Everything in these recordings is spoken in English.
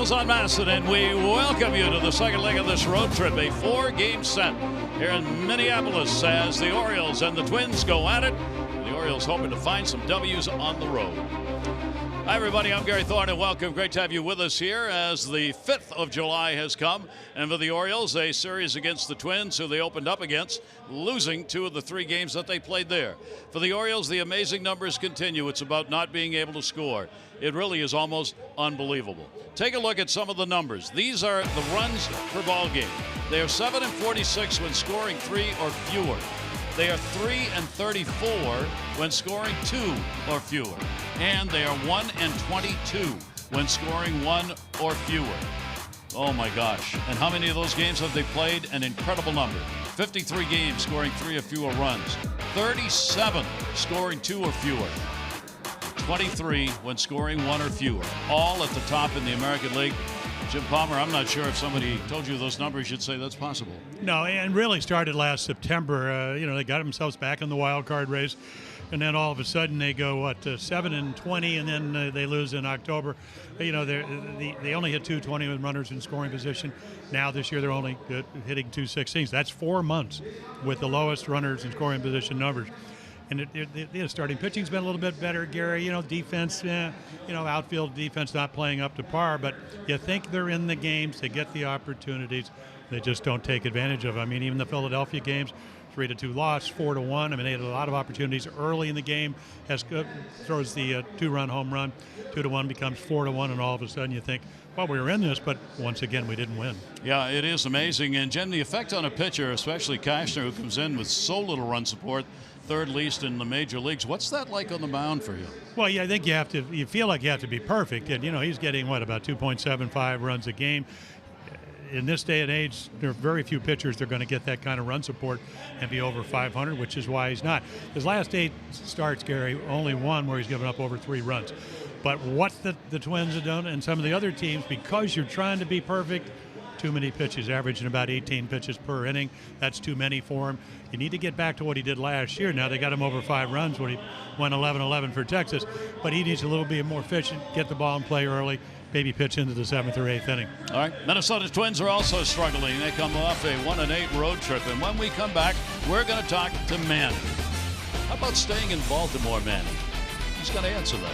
Orioles on Masson, and we welcome you to the second leg of this road trip, a 4-game set here in Minneapolis as the Orioles and the Twins go at it. The Orioles hoping to find some W's on the road. Hi, everybody. I'm Gary Thorne, and welcome. Great to have you with us here as the 5th of July has come. And for the Orioles, a series against the Twins, who they opened up against, losing 2 of the 3 games that they played there. For the Orioles, the amazing numbers continue. It's about not being able to score. It really is almost unbelievable. Take a look at some of the numbers. These are the runs per ball game. They are 7 and 46 when scoring 3 or fewer. They are 3 and 34 when scoring 2 or fewer. And they are 1 and 22 when scoring 1 or fewer. Oh my gosh. And how many of those games have they played? An incredible number. 53 games scoring 3 or fewer runs. 37 scoring 2 or fewer. 23 when scoring 1 or fewer. All at the top in the American League. Jim Palmer, I'm not sure if somebody told you those numbers, you'd say that's possible. No, and really started last September. They got themselves back in the wild card race, and then all of a sudden they go 7 and 20, and then they lose in October. They only hit 220 with runners in scoring position. Now this year they're only hitting 216. That's 4 months with the lowest runners in scoring position numbers. And starting pitching's been a little bit better, Gary. Defense, outfield defense not playing up to par. But you think they're in the games, they get the opportunities, they just don't take advantage of them. I mean, even the Philadelphia games, 3-2 loss, 4-1. I mean, they had a lot of opportunities early in the game. Throws the 2-run home run, 2-1 becomes 4-1, and all of a sudden you think, well, we were in this, but once again we didn't win. Yeah, it is amazing. And Jim, the effect on a pitcher, especially Cashner, who comes in with so little run support, third least in the major leagues. What's that like on the mound for you? Well, yeah, I think you feel like you have to be perfect. And, he's getting, about 2.75 runs a game. In this day and age, there are very few pitchers that are going to get that kind of run support and be over 500, which is why he's not. His last 8 starts, Gary, only one where he's given up over 3 runs. But what the Twins have done and some of the other teams, because you're trying to be perfect, too many pitches, averaging about 18 pitches per inning. That's too many for him. You need to get back to what he did last year. Now they got him over 5 runs when he went 11-11 for Texas, but he needs a little bit more efficient, get the ball and play early, maybe pitch into the 7th or 8th inning. All right, Minnesota Twins are also struggling. They come off a 1-8 road trip, and when we come back, we're going to talk to Manny. How about staying in Baltimore, Manny? He's going to answer that.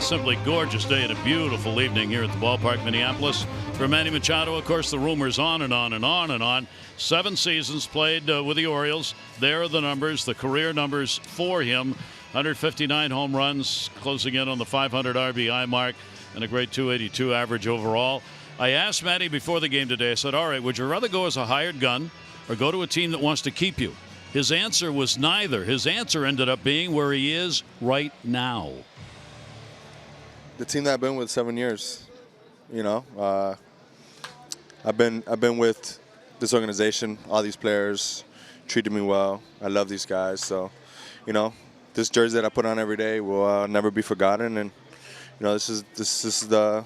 simply gorgeous day and a beautiful evening here at the ballpark, Minneapolis. For Manny Machado, of course, the rumors on and on and on and on. 7 seasons played with the Orioles. There are the numbers, the career numbers for him. 159 home runs, closing in on the 500 RBI mark, and a great 282 average overall. I asked Manny before the game today, I said, all right, would you rather go as a hired gun or go to a team that wants to keep you? His answer was neither. His answer ended up being where he is right now. The team that I've been with 7 years, you know, I've been with this organization. All these players treated me well. I love these guys. So, you know, this jersey that I put on every day will never be forgotten. And you know, this is the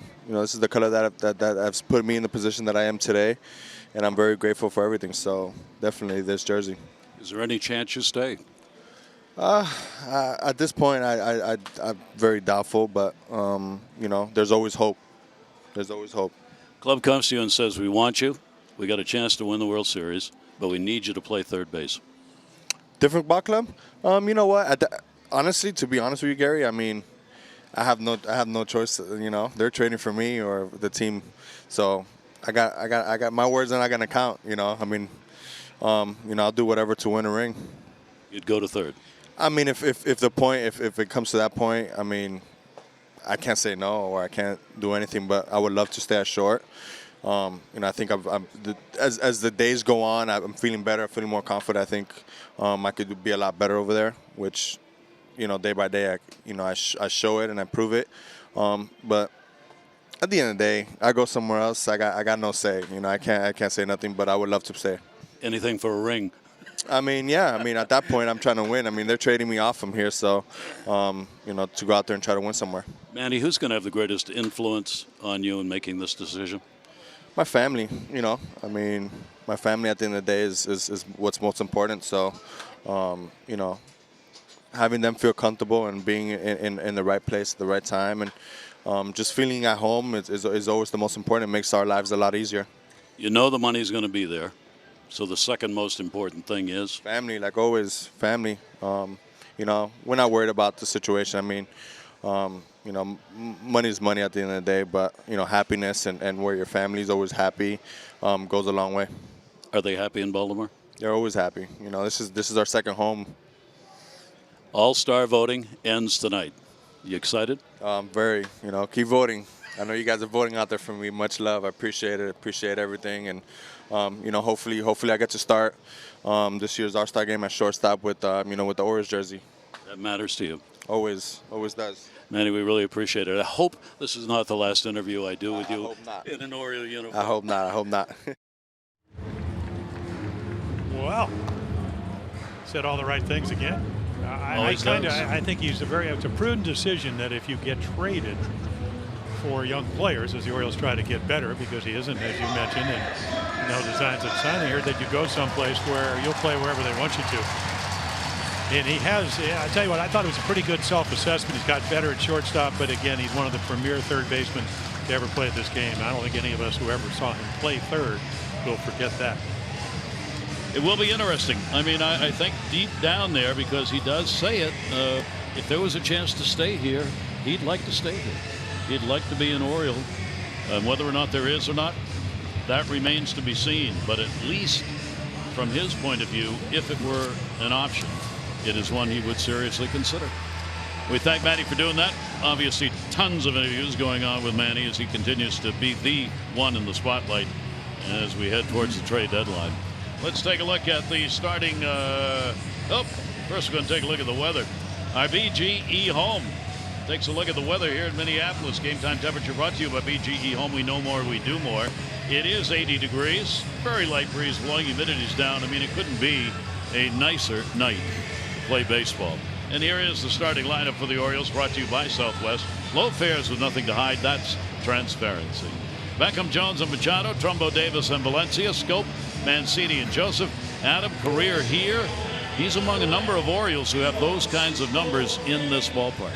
color that has put me in the position that I am today, and I'm very grateful for everything. So definitely this jersey. Is there any chance you stay? At this point, I'm very doubtful, but you know, there's always hope. There's always hope. Club comes to you and says, we want you. We got a chance to win the World Series, but we need you to play third base. Different ball club? You know what? Honestly, to be honest with you, Gary, I mean, I have no choice. You know, they're trading for me or the team, so I got my words are not gonna count. You know, I mean, you know, I'll do whatever to win a ring. You'd go to third. I mean, if it comes to that point, I mean, I can't say no or I can't do anything, but I would love to stay at short. You know, I think as the days go on, I'm feeling better. I'm feeling more confident. I think I could be a lot better over there, which, you know, day by day, I show it and I prove it. But at the end of the day, I go somewhere else. I got no say. You know, I can't say nothing. But I would love to stay. Anything for a ring? I mean, yeah. I mean, at that point, I'm trying to win. I mean, they're trading me off from here, so you know, to go out there and try to win somewhere. Manny, who's going to have the greatest influence on you in making this decision? My family. You know, I mean, my family at the end of the day is what's most important. So, you know, having them feel comfortable and being in the right place at the right time and just feeling at home is always the most important. It makes our lives a lot easier. You know the money's going to be there. So the second most important thing is? Family, like always, family. You know, we're not worried about the situation. I mean, you know, money is money at the end of the day, but, you know, happiness and where your family is always happy goes a long way. Are they happy in Baltimore? They're always happy. You know, this is our second home. All-star voting ends tonight. You excited? Very. You know, keep voting. I know you guys are voting out there for me. Much love. I appreciate it. Appreciate everything. And, you know, hopefully I get to start this year's All-Star game at shortstop with, you know, with the Orioles jersey. That matters to you. Always does. Manny, we really appreciate it. I hope this is not the last interview I do with you hope not. In an Oriole uniform. I hope not. I hope not. Well, said all the right things again. I think it's a prudent decision that if you get traded for young players, as the Orioles try to get better, because he isn't, as you mentioned, and no designs of signing here, that you go someplace where you'll play wherever they want you to. And he has, I tell you what, I thought it was a pretty good self-assessment. He's got better at shortstop, but again, he's one of the premier third basemen to ever play this game. I don't think any of us who ever saw him play third will forget that. It will be interesting. I mean, I think deep down there, because he does say it, if there was a chance to stay here, he'd like to stay here. He'd like to be an Oriole. Whether or not there is or not, that remains to be seen. But at least from his point of view, if it were an option, it is one he would seriously consider. We thank Manny for doing that. Obviously, tons of interviews going on with Manny as he continues to be the one in the spotlight as we head towards the trade deadline. Let's take a look at the starting. First we're going to take a look at the weather. Our BGE Home takes a look at the weather here in Minneapolis. Game time temperature brought to you by BGE Home. We know more, we do more. It is 80 degrees. Very light breeze blowing. Humidity's down. I mean, it couldn't be a nicer night to play baseball. And here is the starting lineup for the Orioles, brought to you by Southwest. Low fares with nothing to hide. That's transparency. Beckham, Jones, and Machado. Trumbo, Davis, and Valencia. Scope, Mancini, and Joseph. Adam, career here. He's among a number of Orioles who have those kinds of numbers in this ballpark.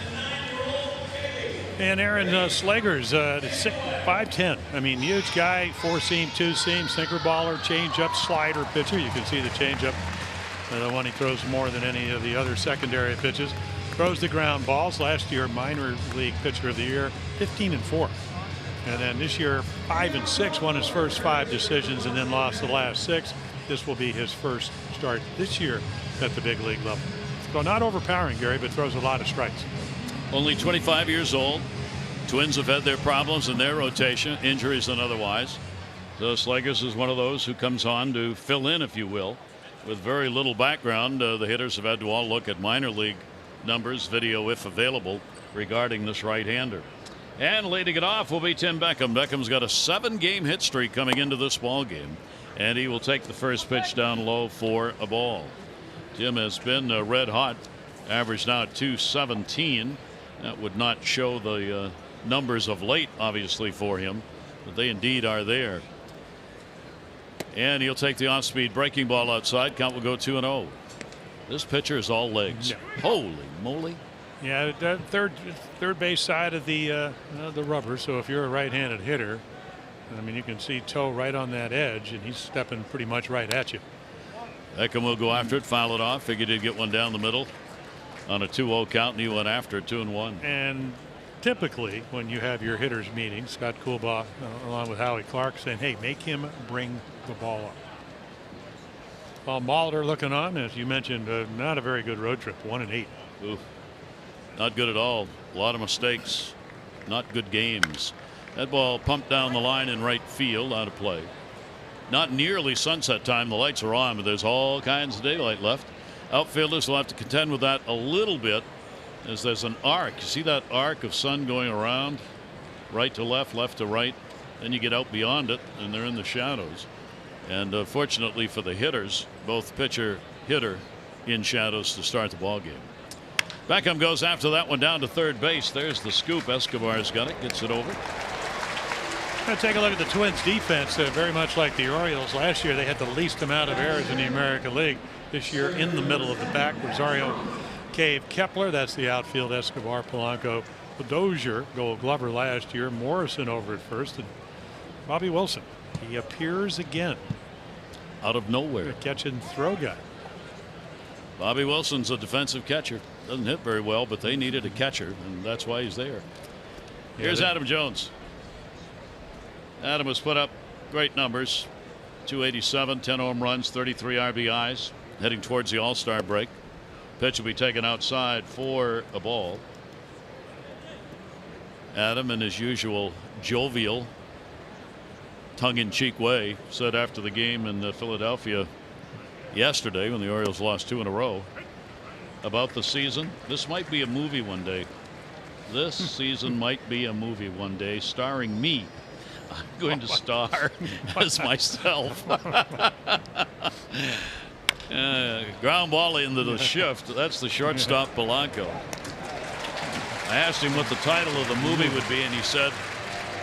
And Aaron Slager's 5'10". I mean, huge guy, 4-seam, 2-seam, sinker baller, change-up, slider pitcher. You can see the change-up, the one he throws more than any of the other secondary pitches. throws the ground balls. Last year, minor league pitcher of the year, 15-4. And then this year, 5-6, won his first 5 decisions and then lost the last 6. This will be his first start this year at the big league level. So not overpowering, Gary, but throws a lot of strikes. Only 25 years old. Twins have had their problems in their rotation, injuries and otherwise. So Slaggers is one of those who comes on to fill in, if you will. With very little background, the hitters have had to all look at minor league numbers, video if available, regarding this right-hander. And leading it off will be Tim Beckham. Beckham's got a 7-game hit streak coming into this ball game, and he will take the first pitch down low for a ball. Tim has been red hot, average now at 217. That would not show the numbers of late, obviously, for him, but they indeed are there. And he'll take the off-speed breaking ball outside. Count will go 2-0. This pitcher is all legs. Yeah. Holy moly! Yeah, that third base side of the rubber. So if you're a right-handed hitter, I mean, you can see Toe right on that edge, and he's stepping pretty much right at you. Beckham will go after it, foul it off. Figured he'd get one down the middle on a 2-0 count, and he went after it, 2-1. And typically, when you have your hitters meeting, Scott Coolbaugh along with Howie Clark saying, "Hey, make him bring the ball up." While Molitor looking on, as you mentioned, not a very good road trip, 1-8. Oof. Not good at all. A lot of mistakes. Not good games. That ball pumped down the line in right field, out of play. Not nearly sunset time. The lights are on, but there's all kinds of daylight left. Outfielders will have to contend with that a little bit, as there's an arc. You see that arc of sun going around, right to left, left to right. Then you get out beyond it, and they're in the shadows. And fortunately for the hitters, both pitcher, hitter in shadows to start the ball game. Beckham goes after that one down to third base. There's the scoop. Escobar's got it, gets it over. Let's take a look at the Twins defense. Very much like the Orioles last year, they had the least amount of errors in the American League. This year in the middle of the pack, Rosario, Cave, Kepler. That's the outfield. Escobar, Polanco, Dozier, Gold Glover last year. Morrison over at first, and Bobby Wilson. He appears again. Out of nowhere. A catch and throw guy. Bobby Wilson's a defensive catcher. Doesn't hit very well, but they needed a catcher, and that's why he's there. Here's Adam Jones. Adam has put up great numbers. 287, 10 home runs, 33 RBIs, heading towards the All-Star break. Pitch will be taken outside for a ball. Adam, in his usual jovial, tongue-in-cheek way, said after the game in Philadelphia yesterday, when the Orioles lost 2 in a row, about the season, this might be a movie one day. This season might be a movie one day, starring me. I'm going to star as myself. Ground ball into the shift. That's the shortstop, Polanco. I asked him what the title of the movie would be, and he said,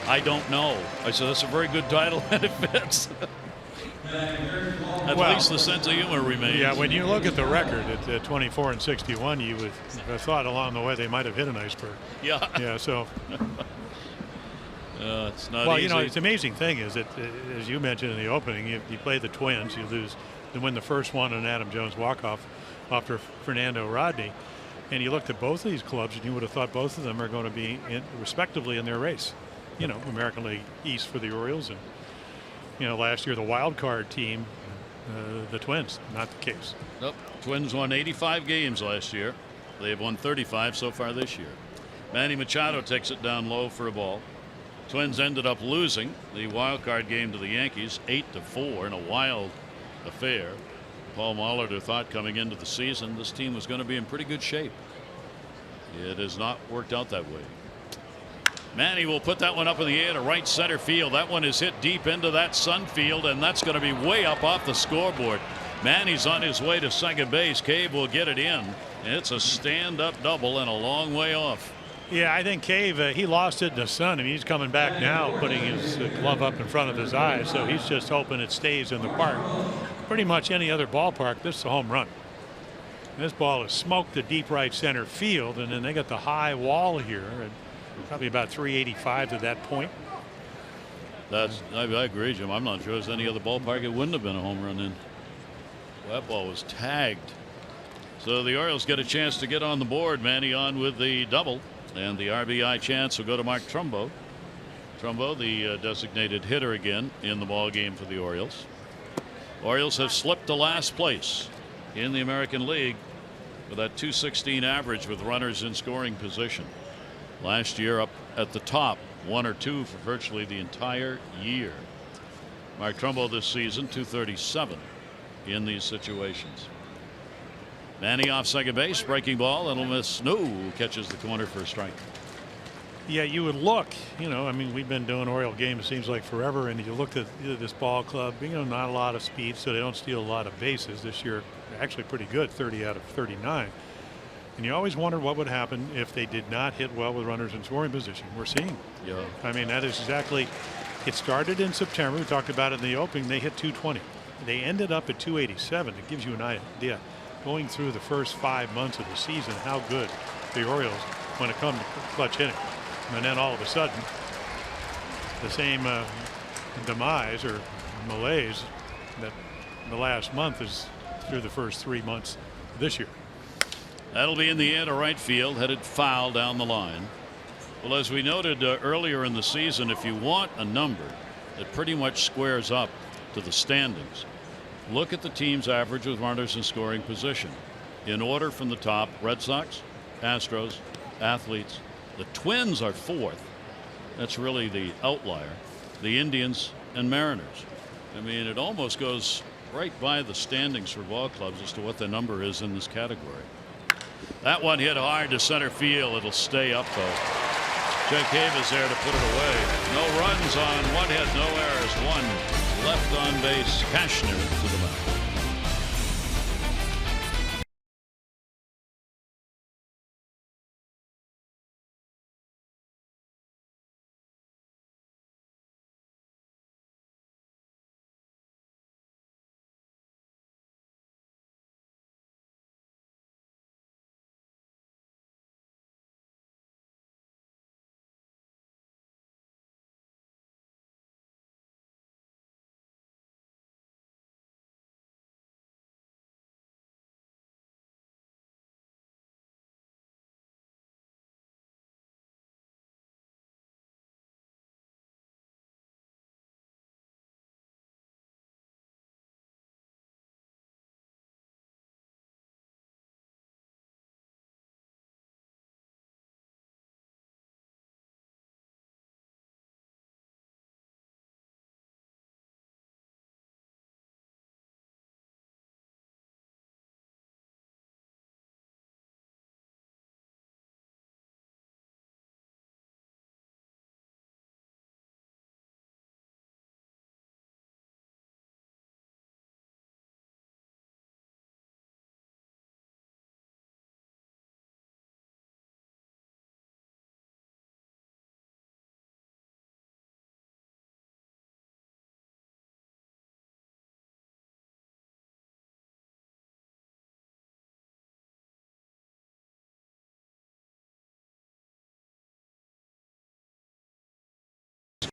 "I don't know." I said, "That's a very good title, and it fits." At least the sense of humor remains. Yeah, when you look at the record at 24 and 61, you would have thought along the way they might have hit an iceberg. Yeah. Yeah. So. It's not well, easy. you know, it's the amazing thing is that, as you mentioned in the opening, you play the Twins, you lose, you win the first one on Adam Jones walk-off after Fernando Rodney, and you looked at both of these clubs, and you would have thought both of them are going to be respectively in their race. You know, American League East for the Orioles, and you know, last year the wild card team, the Twins. Not the case. Nope. Twins won 85 games last year. They have won 35 so far this year. Manny Machado takes it down low for a ball. Twins ended up losing the wild card game to the Yankees 8-4 in a wild affair. Paul Molitor thought coming into the season this team was going to be in pretty good shape. It has not worked out that way. Manny will put that one up in the air to right center field. That one is hit deep into that sun field, and that's going to be way up off the scoreboard. Manny's on his way to second base. Cave will get it in. It's a stand-up double and a long way off. Yeah, I think Cave, he lost it in the sun. I mean, he's coming back now, putting his glove up in front of his eyes, so he's just hoping it stays in the park. Pretty much any other ballpark, this is a home run. This ball is smoked to deep right center field, and then they got the high wall here, and probably about 385 to that point. I agree, Jim. I'm not sure there's any other ballpark it wouldn't have been a home run in. That ball was tagged So the Orioles get a chance to get on the board. Manny on with the double, and the RBI chance will go to Mark Trumbo. Trumbo, the designated hitter again in the ball game for the Orioles. Orioles have slipped to last place in the American League with that .216 average with runners in scoring position. Last year up at the top, 1 or 2 for virtually the entire year. Mark Trumbo this season .237 in these situations. Manny off second base, breaking ball, that'll miss. No, catches the corner for a strike. Yeah, you would look, you know, I mean, we've been doing Oriole games, it seems like forever, and you looked at this ball club, you know, not a lot of speed, so they don't steal a lot of bases. This year, actually pretty good, 30 out of 39. And you always wondered what would happen if they did not hit well with runners in scoring position. We're seeing. Yeah. I mean, that is exactly, it started in September. We talked about it in the opening. They hit 220. They ended up at 287. It gives you an idea going through the first 5 months of the season how good the Orioles when it comes to clutch hitting. And then all of a sudden, the same demise or malaise that the last month is through the first 3 months this year. That'll be in the air to right field, headed foul down the line. Well, as we noted earlier in the season, if you want a number that pretty much squares up to the standings, look at the team's average with runners in scoring position. In order from the top, Red Sox, Astros, Athletes. The Twins are 4th. That's really the outlier. The Indians and Mariners. I mean, it almost goes right by the standings for ball clubs as to what the number is in this category. That one hit hard to center field. It'll stay up though. Jake Cave is there to put it away. No runs on one hit, no errors. One left on base. Cashner to the mound.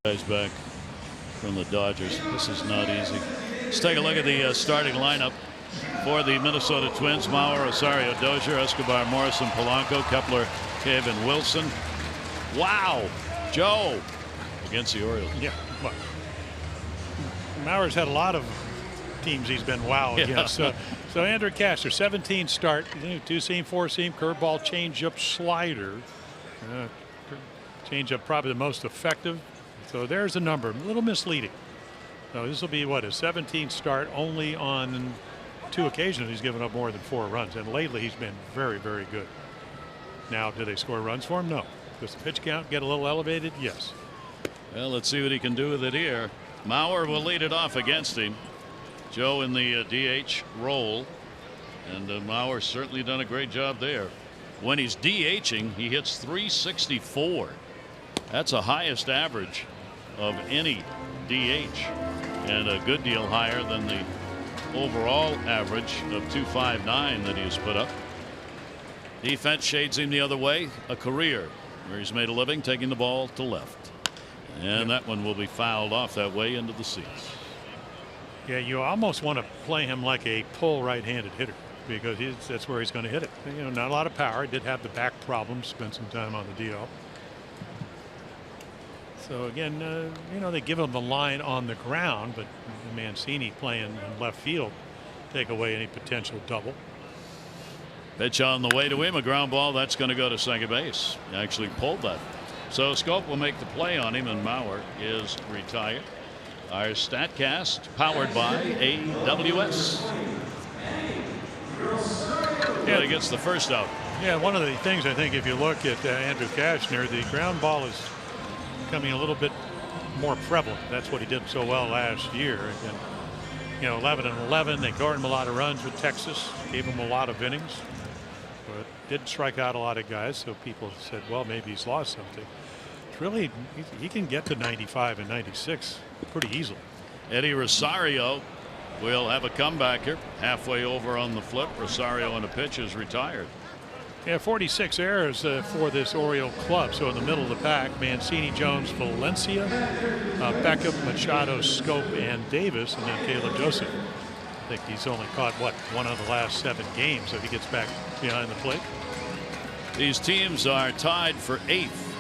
Guys back from the Dodgers. This is not easy. Let's take a look at the starting lineup for the Minnesota Twins. Mauer, Rosario, Dozier, Escobar, Morrison, Polanco, Kepler, Cave, and Wilson. Wow, Joe against the Orioles. Yeah, well, Mauer's had a lot of teams he's been wow against. So Andrew Castor, 17 start, 2-seam, 4-seam, curveball, changeup, slider. Changeup probably the most effective. So there's a number, a little misleading. So this will be what, a 17th start. Only on 2 occasions he's given up more than 4 runs, and lately he's been very, very good. Now, do they score runs for him? No. Does the pitch count get a little elevated? Yes. Well, let's see what he can do with it here. Mauer will lead it off against him. Joe in the DH role, and Mauer's certainly done a great job there. When he's DHing, he hits .364. That's the highest average of any DH, and a good deal higher than the overall average of .259 that he has put up. Defense shades him the other way. A career where he's made a living taking the ball to left, and that one will be fouled off that way into the seats. Yeah, you almost want to play him like a pull right-handed hitter. because that's where he's going to hit it. You know, not a lot of power. He did have the back problems. Spent some time on the DL. So again, you know, they give him the line on the ground, but Mancini playing in left field take away any potential double. Pitch on the way to him, a ground ball that's going to go to second base. He actually pulled that. So Scope will make the play on him, and Mauer is retired. Our StatCast powered by AWS. Yeah, he gets the first out. Yeah, one of the things I think, if you look at Andrew Kashner, the ground ball is becoming a little bit more prevalent. That's what he did so well last year. And, you know, 11-11. They scored him a lot of runs with Texas, gave him a lot of innings, but did strike out a lot of guys. So people said, well, maybe he's lost something. It's really, he can get to 95 and 96 pretty easily. Eddie Rosario will have a comeback here. Halfway over on the flip. Rosario on a pitch is retired. Yeah, 46 errors for this Oriole club. So in the middle of the pack, Mancini, Jones, Valencia, Beckham, Machado, Scope, and Davis, and then Caleb Joseph. I think he's only caught, what, one of the last 7 games, so he gets back behind the plate. These teams are tied for 8th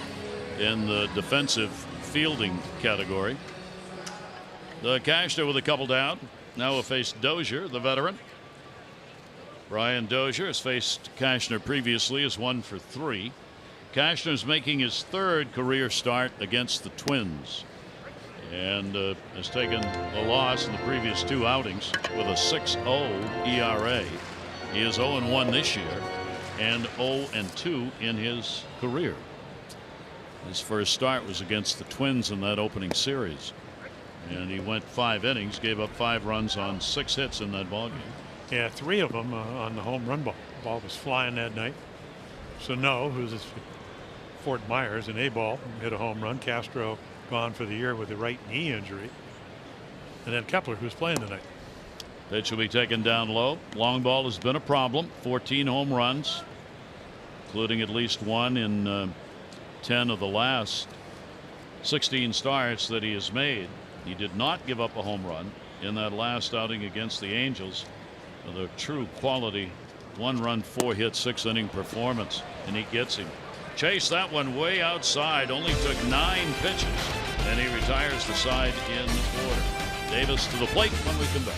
in the defensive fielding category. The Kashner with a couple down. Now will face Dozier, the veteran. Brian Dozier has faced Kashner previously, as 1 for 3. Kashner's making his 3rd career start against the Twins, and has taken a loss in the previous 2 outings with a 6.0 ERA. He is 0-1 this year and 0-2 in his career. His first start was against the Twins in that opening series, and he went 5 innings, gave up 5 runs on 6 hits in that ballgame. Yeah, 3 of them on the home run ball. The ball was flying that night. Sano, who's Fort Myers, an A-ball, hit a home run. Castro gone for the year with a right knee injury. And then Kepler, who's playing tonight. Pitch will be taken down low. Long ball has been a problem. 14 home runs, including at least 1 in 10 of the last 16 starts that he has made. He did not give up a home run in that last outing against the Angels. The true quality 1-run, 4-hit, 6-inning performance, and he gets him. Chase that one way outside, only took 9 pitches, and he retires the side in order. Davis to the plate when we come back.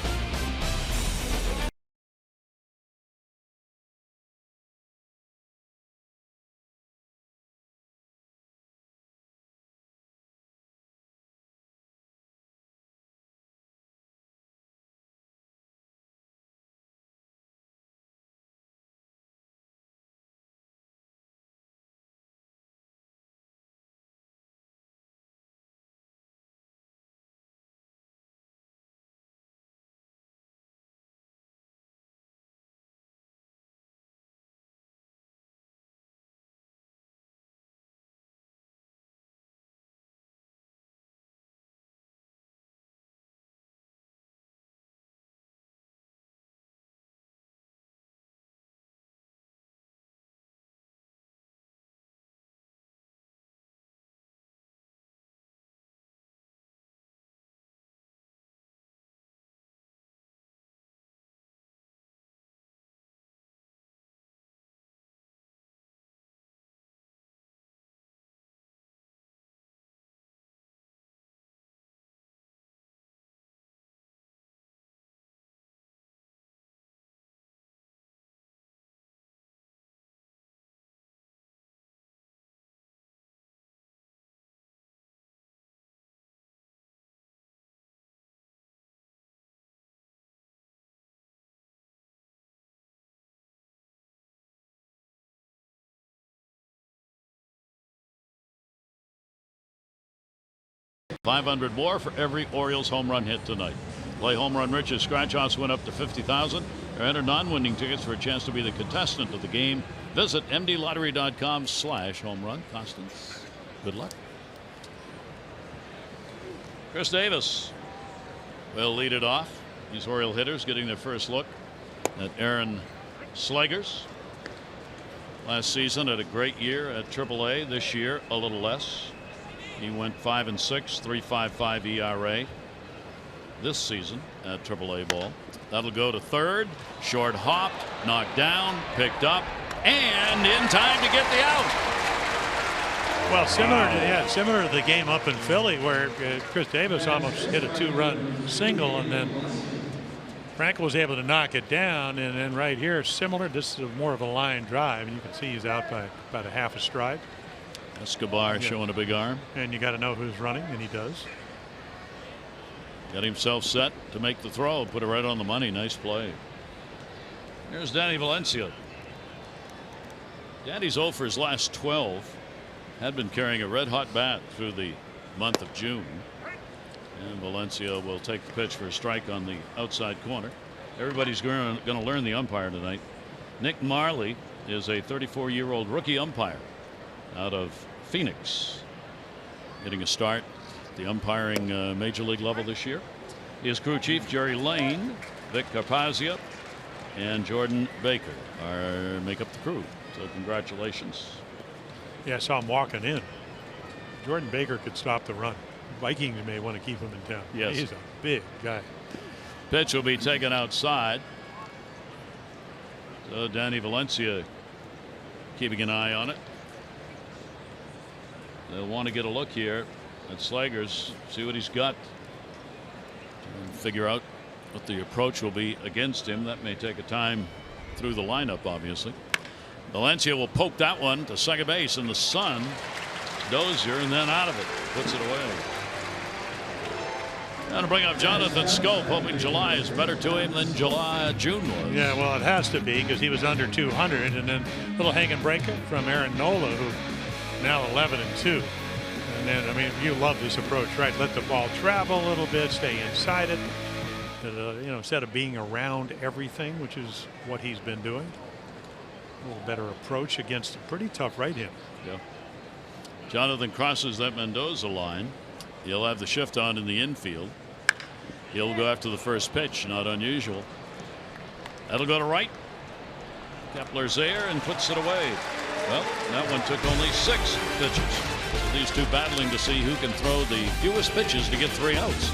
$500 more for every Orioles home run hit tonight. Play Home Run Rich's scratch-offs went up to $50,000. Or enter non-winning tickets for a chance to be the contestant of the game. Visit mdlottery.com/home run. Constance, good luck. Chris Davis will lead it off. These Oriole hitters getting their first look at Aaron Slegers. Last season had a great year at AAA. This year a little less. He went 5-6, 3.55 ERA. this season at AAA ball. That'll go to third. Short hopped, knocked down, picked up, and in time to get the out. Well, similar to the game up in Philly where Chris Davis almost hit a 2-run single, and then Frankel was able to knock it down. And then right here, similar. This is more of a line drive, and you can see he's out by about a half a stride. Escobar showing a big arm. And you got to know who's running, and he does. Got himself set to make the throw, put it right on the money. Nice play. Here's Danny Valencia. Danny's 0 for his last 12. Had been carrying a red-hot bat through the month of June. And Valencia will take the pitch for a strike on the outside corner. Everybody's going to learn the umpire tonight. Nick Marley is a 34-year-old rookie umpire out of Phoenix, getting a start at the umpiring major league level this year. His crew chief Jerry Lane, Vic Carpazia, and Jordan Baker make up the crew. So congratulations. Yeah, I saw him walking in. Jordan Baker could stop the run. Vikings may want to keep him in town. Yes. He's a big guy. Pitch will be taken outside. So Danny Valencia keeping an eye on it. They'll want to get a look here at Slagers, see what he's got, and figure out what the approach will be against him. That may take a time through the lineup, obviously. Valencia will poke that one to second base in the sun. Dozier, and then out of it, puts it away. Going to bring up Jonathan Scope, hoping July is better to him than June was. Yeah, well, it has to be because he was under 200, and then a little hanging breaker from Aaron Nola, who now 11-2. And then, I mean, you love this approach, right? Let the ball travel a little bit, stay inside it. Instead of being around everything, which is what he's been doing. A little better approach against a pretty tough right hand. Yeah. Jonathan crosses that Mendoza line. He'll have the shift on in the infield. He'll go after the first pitch, not unusual. That'll go to right. Kepler's there and puts it away. Well, that one took only 6 pitches. So these two battling to see who can throw the fewest pitches to get 3 outs.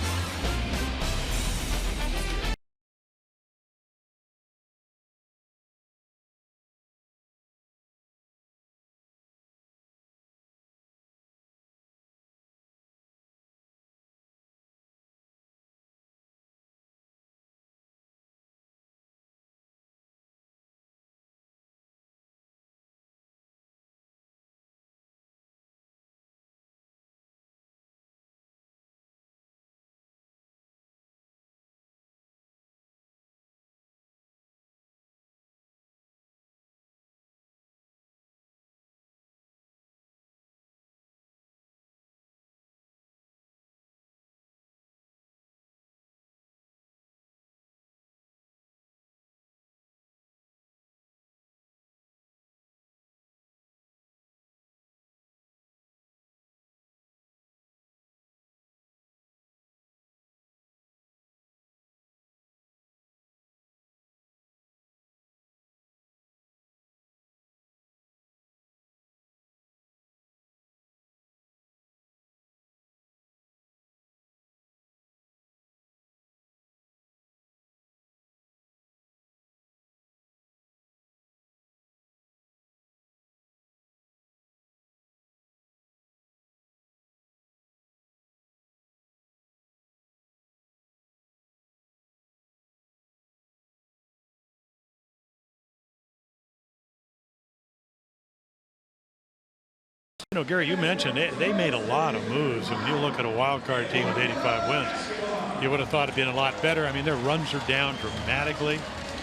Gary, you mentioned they made a lot of moves. And when you look at a wild card team with 85 wins, you would have thought it'd been a lot better. I mean, their runs are down dramatically.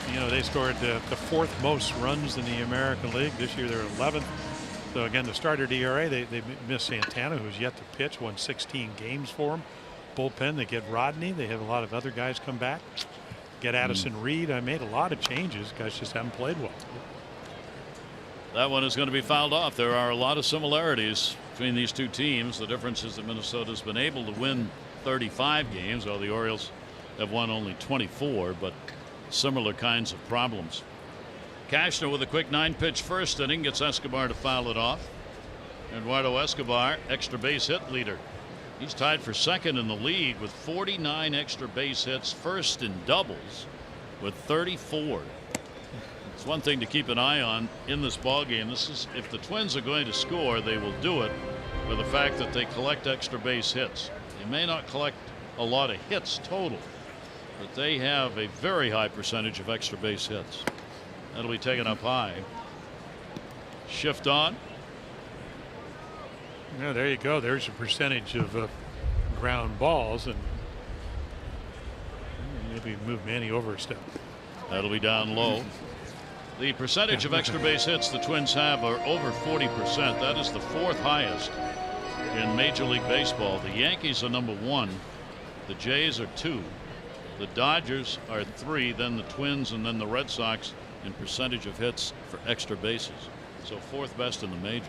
They scored the 4th most runs in the American League. This year they're 11th. So again, the starter ERA, they missed Santana, who's yet to pitch, won 16 games for them. Bullpen, they get Rodney. They have a lot of other guys come back. Get Addison Reed. I made a lot of changes. Guys just haven't played well. That one is going to be fouled off. There are a lot of similarities between these two teams. The difference is that Minnesota's been able to win 35 games, while the Orioles have won only 24, but similar kinds of problems. Cashner with a quick 9-pitch first inning gets Escobar to foul it off. Eduardo Escobar, extra base hit leader. He's tied for second in the league with 49 extra base hits, first in doubles with 34. It's one thing to keep an eye on in this ball game. This is, if the Twins are going to score, they will do it with the fact that they collect extra base hits. They may not collect a lot of hits total, but they have a very high percentage of extra base hits. That'll be taken up high. Shift on. Yeah, there you go. There's a percentage of ground balls, and maybe move Manny over a step. That'll be down low. The percentage of extra base hits the Twins have are over 40%. That is the fourth highest in Major League Baseball. The Yankees are number 1. The Jays are 2. The Dodgers are 3. Then the Twins, and then the Red Sox in percentage of hits for extra bases. So fourth best in the majors.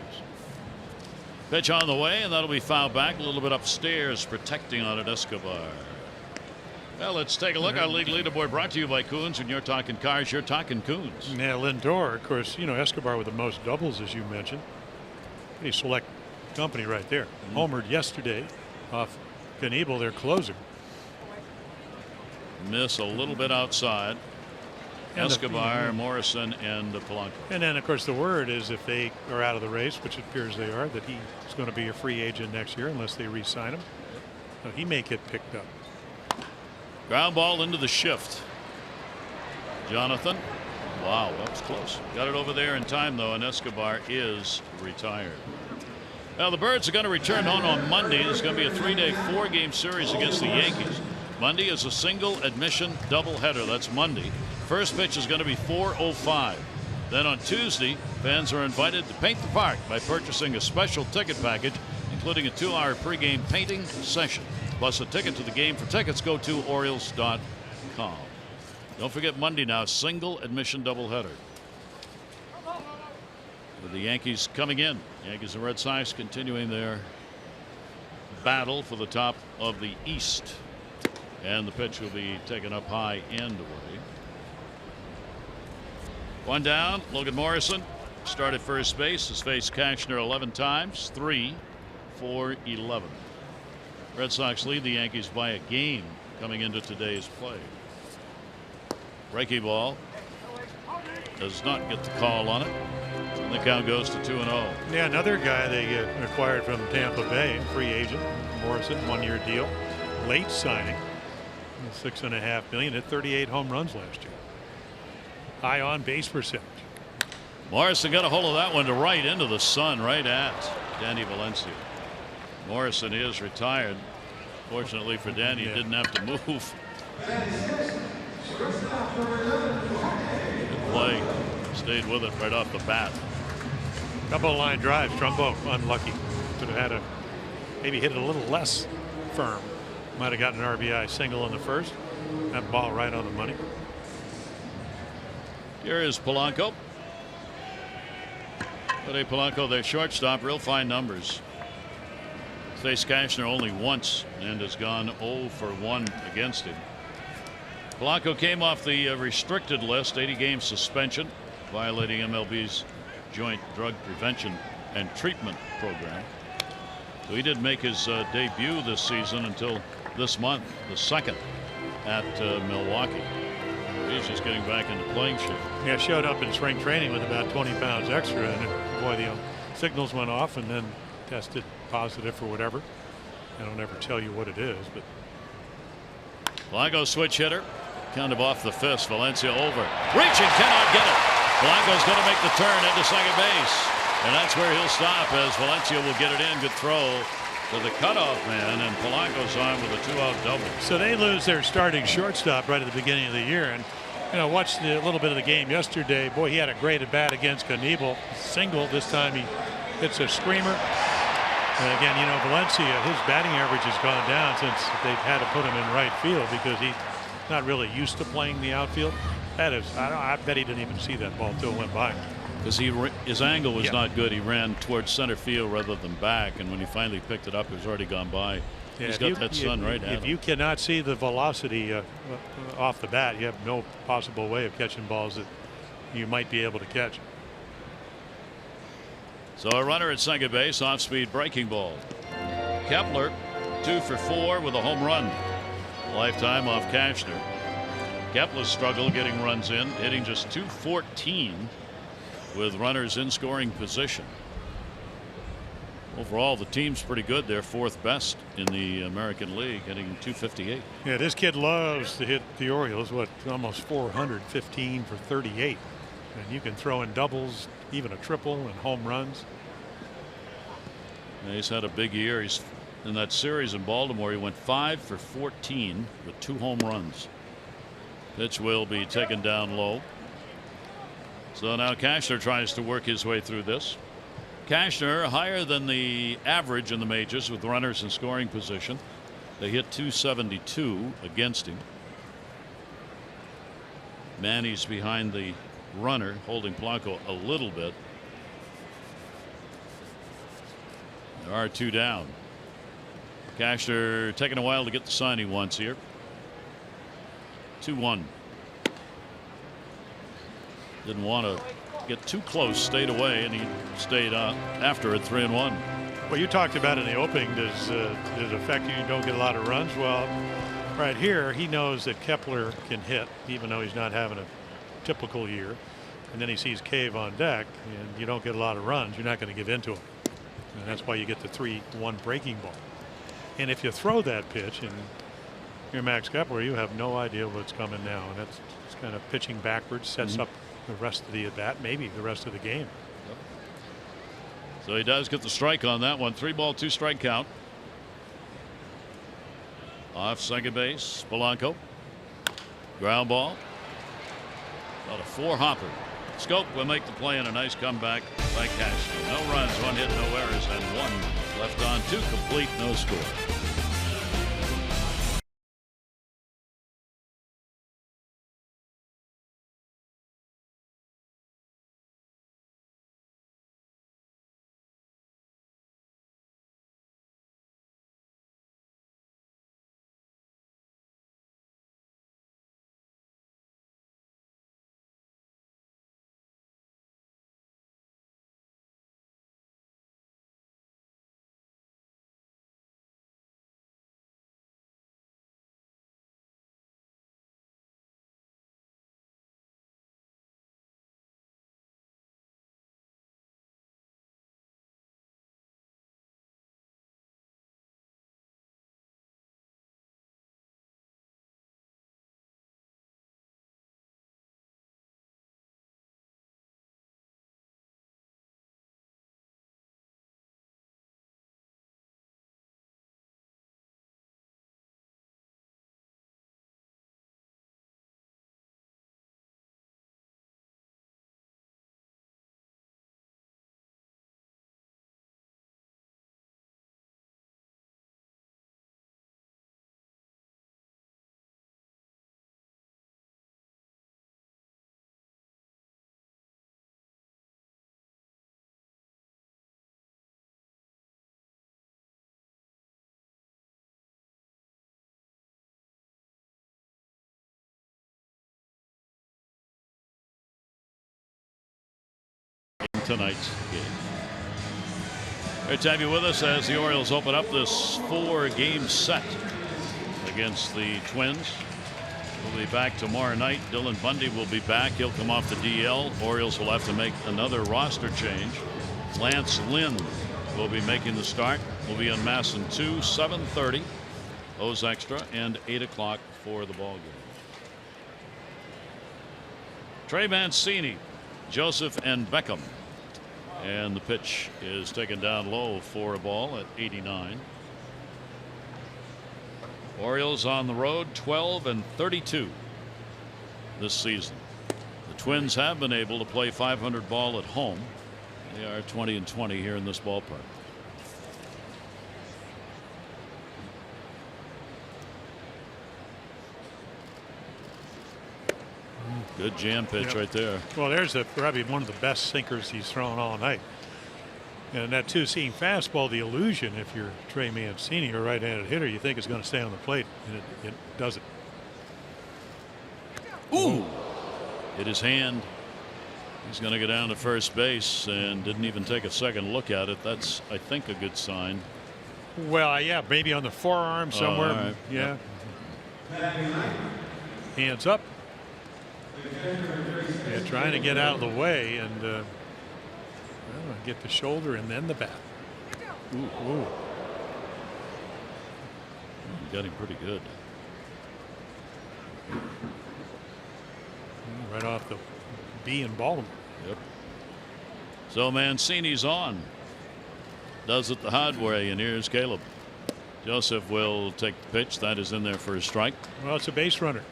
Pitch on the way, and that'll be fouled back a little bit upstairs, protecting on it Escobar. Well, let's take a look. Our league leaderboard brought to you by Coons. When you're talking cars, you're talking Coons. Yeah, Lindor, of course, Escobar with the most doubles, as you mentioned. Pretty select company right there. Homered yesterday off Knievel, their closer. Miss a little bit outside. And Escobar, Morrison, and Polanco. And then, of course, the word is if they are out of the race, which it appears they are, that he's going to be a free agent next year unless they re-sign him. So he may get picked up. Ground ball into the shift. Jonathan. Wow, that was close. Got it over there in time, though, and Escobar is retired. Now, the Birds are going to return home on Monday. There's going to be a 3-day, 4-game series against the Yankees. Monday is a single admission doubleheader. That's Monday. First pitch is going to be 4:05. Then on Tuesday, fans are invited to paint the park by purchasing a special ticket package, including a 2-hour pregame painting session, plus a ticket to the game. For tickets, go to Orioles.com. Don't forget Monday now, single admission doubleheader. With the Yankees coming in. Yankees and Red Sox continuing their battle for the top of the East. And the pitch will be taken up high and away. One down. Logan Morrison started first base. Has faced Cashner 11 times. 3 for 11. Red Sox lead the Yankees by a game coming into today's play. Breaking ball does not get the call on it. And the count goes to 2-0. Yeah, another guy they acquired from Tampa Bay, free agent. Morrison, 1-year deal. Late signing. $6.5 million, hit 38 home runs last year. High on base percentage. Morrison got a hold of that one to right into the sun, right at Danny Valencia. Morrison is retired. Fortunately for Danny, he didn't have to move. Good play. Stayed with it right off the bat. Couple of line drives. Trumbo unlucky. Could have had maybe hit it a little less firm. Might have gotten an RBI single in the first. That ball right on the money. Here is Polanco. Cody Polanco, their shortstop, real fine numbers. Faced Cashner only once and has gone 0 for 1 against him. Polanco came off the restricted list, 80-game suspension, violating MLB's Joint Drug Prevention and Treatment Program. So he didn't make his debut this season until this month, the 2nd at Milwaukee. He's just getting back into playing shape. Yeah, showed up in spring training with about 20 pounds extra, and boy, the signals went off, and then tested positive for whatever. I don't ever tell you what it is, but. Polanco switch hitter, kind of off the fist. Valencia over, reaching, cannot get it. Polanco's going to make the turn into second base, and that's where he'll stop as Valencia will get it in. Good throw to the cutoff man, and Polanco's on with a 2-out double. So they lose their starting shortstop right at the beginning of the year, and watched a little bit of the game yesterday. Boy, he had a great at bat against Knievel. Single. This time he hits a screamer. And again, Valencia, his batting average has gone down since they've had to put him in right field because he's not really used to playing the outfield. That is, I bet he didn't even see that ball until it went by. Because his angle was not good. He ran towards center field rather than back, and when he finally picked it up, it was already gone by. Yeah, he's got that sun right at him. If you cannot see the velocity off the bat, you have no possible way of catching balls that you might be able to catch. So a runner at second base, off-speed breaking ball. Kepler 2 for 4 with a home run. Lifetime off Cashner. Kepler's struggled getting runs in, hitting just .214 with runners in scoring position. Overall, the team's pretty good. They're 4th best in the American League, hitting .258. Yeah, this kid loves to hit the Orioles. What, almost 415 for 38. And you can throw in doubles, even a triple, and home runs. Yeah, he's had a big year. He's in that series in Baltimore. He went 5 for 14 with 2 home runs. Pitch will be taken down low. So now Cashner tries to work his way through this. Cashner higher than the average in the majors with runners in scoring position. They hit .272 against him. Manny's behind the runner, holding Blanco a little bit. There are 2 down. Cashner taking a while to get the sign he wants here. 2-1. Didn't want to get too close, stayed away, and he stayed after it. 3-1. Well, you talked about in the opening, does it affect you don't get a lot of runs? Well, right here, he knows that Kepler can hit, even though he's not having a typical year. And then he sees Cave on deck, and you don't get a lot of runs. You're not going to give in to him. And that's why you get the 3-1 breaking ball. And if you throw that pitch, and you're Max Kepler, you have no idea what's coming now. And that's kind of pitching backwards, sets up the rest of the at-bat, maybe the rest of the game. So he does get the strike on that one. 3-ball, 2-strike count. Off second base, Polanco. Ground ball. About a 4-hopper. Scope will make the play and a nice comeback by Cashner. No runs, 1 hit, no errors, and 1 left on, 2 complete, no score. Tonight's game. Great to have you with us as the Orioles open up this 4-game set against the Twins. We'll be back tomorrow night. Dylan Bundy will be back. He'll come off the DL. Orioles will have to make another roster change. Lance Lynn will be making the start. We'll be on Masson 2, 7:30, O's Extra, and 8 o'clock for the ball game. Trey Mancini, Joseph, and Beckham. And the pitch is taken down low for a ball at 89. Orioles on the road 12-32 this season. The Twins have been able to play .500 ball at home. They are 20-20 here in this ballpark. Good jam pitch right there. Well, there's probably one of the best sinkers he's thrown all night. And that 2-seam fastball, the illusion, if you're Trey Mancini, or right-handed hitter, you think it's going to stay on the plate, and it doesn't. Ooh! Hit his hand. He's going to go down to first base and didn't even take a second look at it. That's, I think, a good sign. Well, yeah, maybe on the forearm somewhere. All right. Yeah. Hands up. Yeah, trying to get out of the way and get the shoulder and then the bat. Ooh. Got him pretty good. Right off the B in Baltimore. Yep. So Mancini's on. Does it the hard way, and here's Caleb. Joseph will take the pitch. That is in there for a strike. Well, it's a base runner.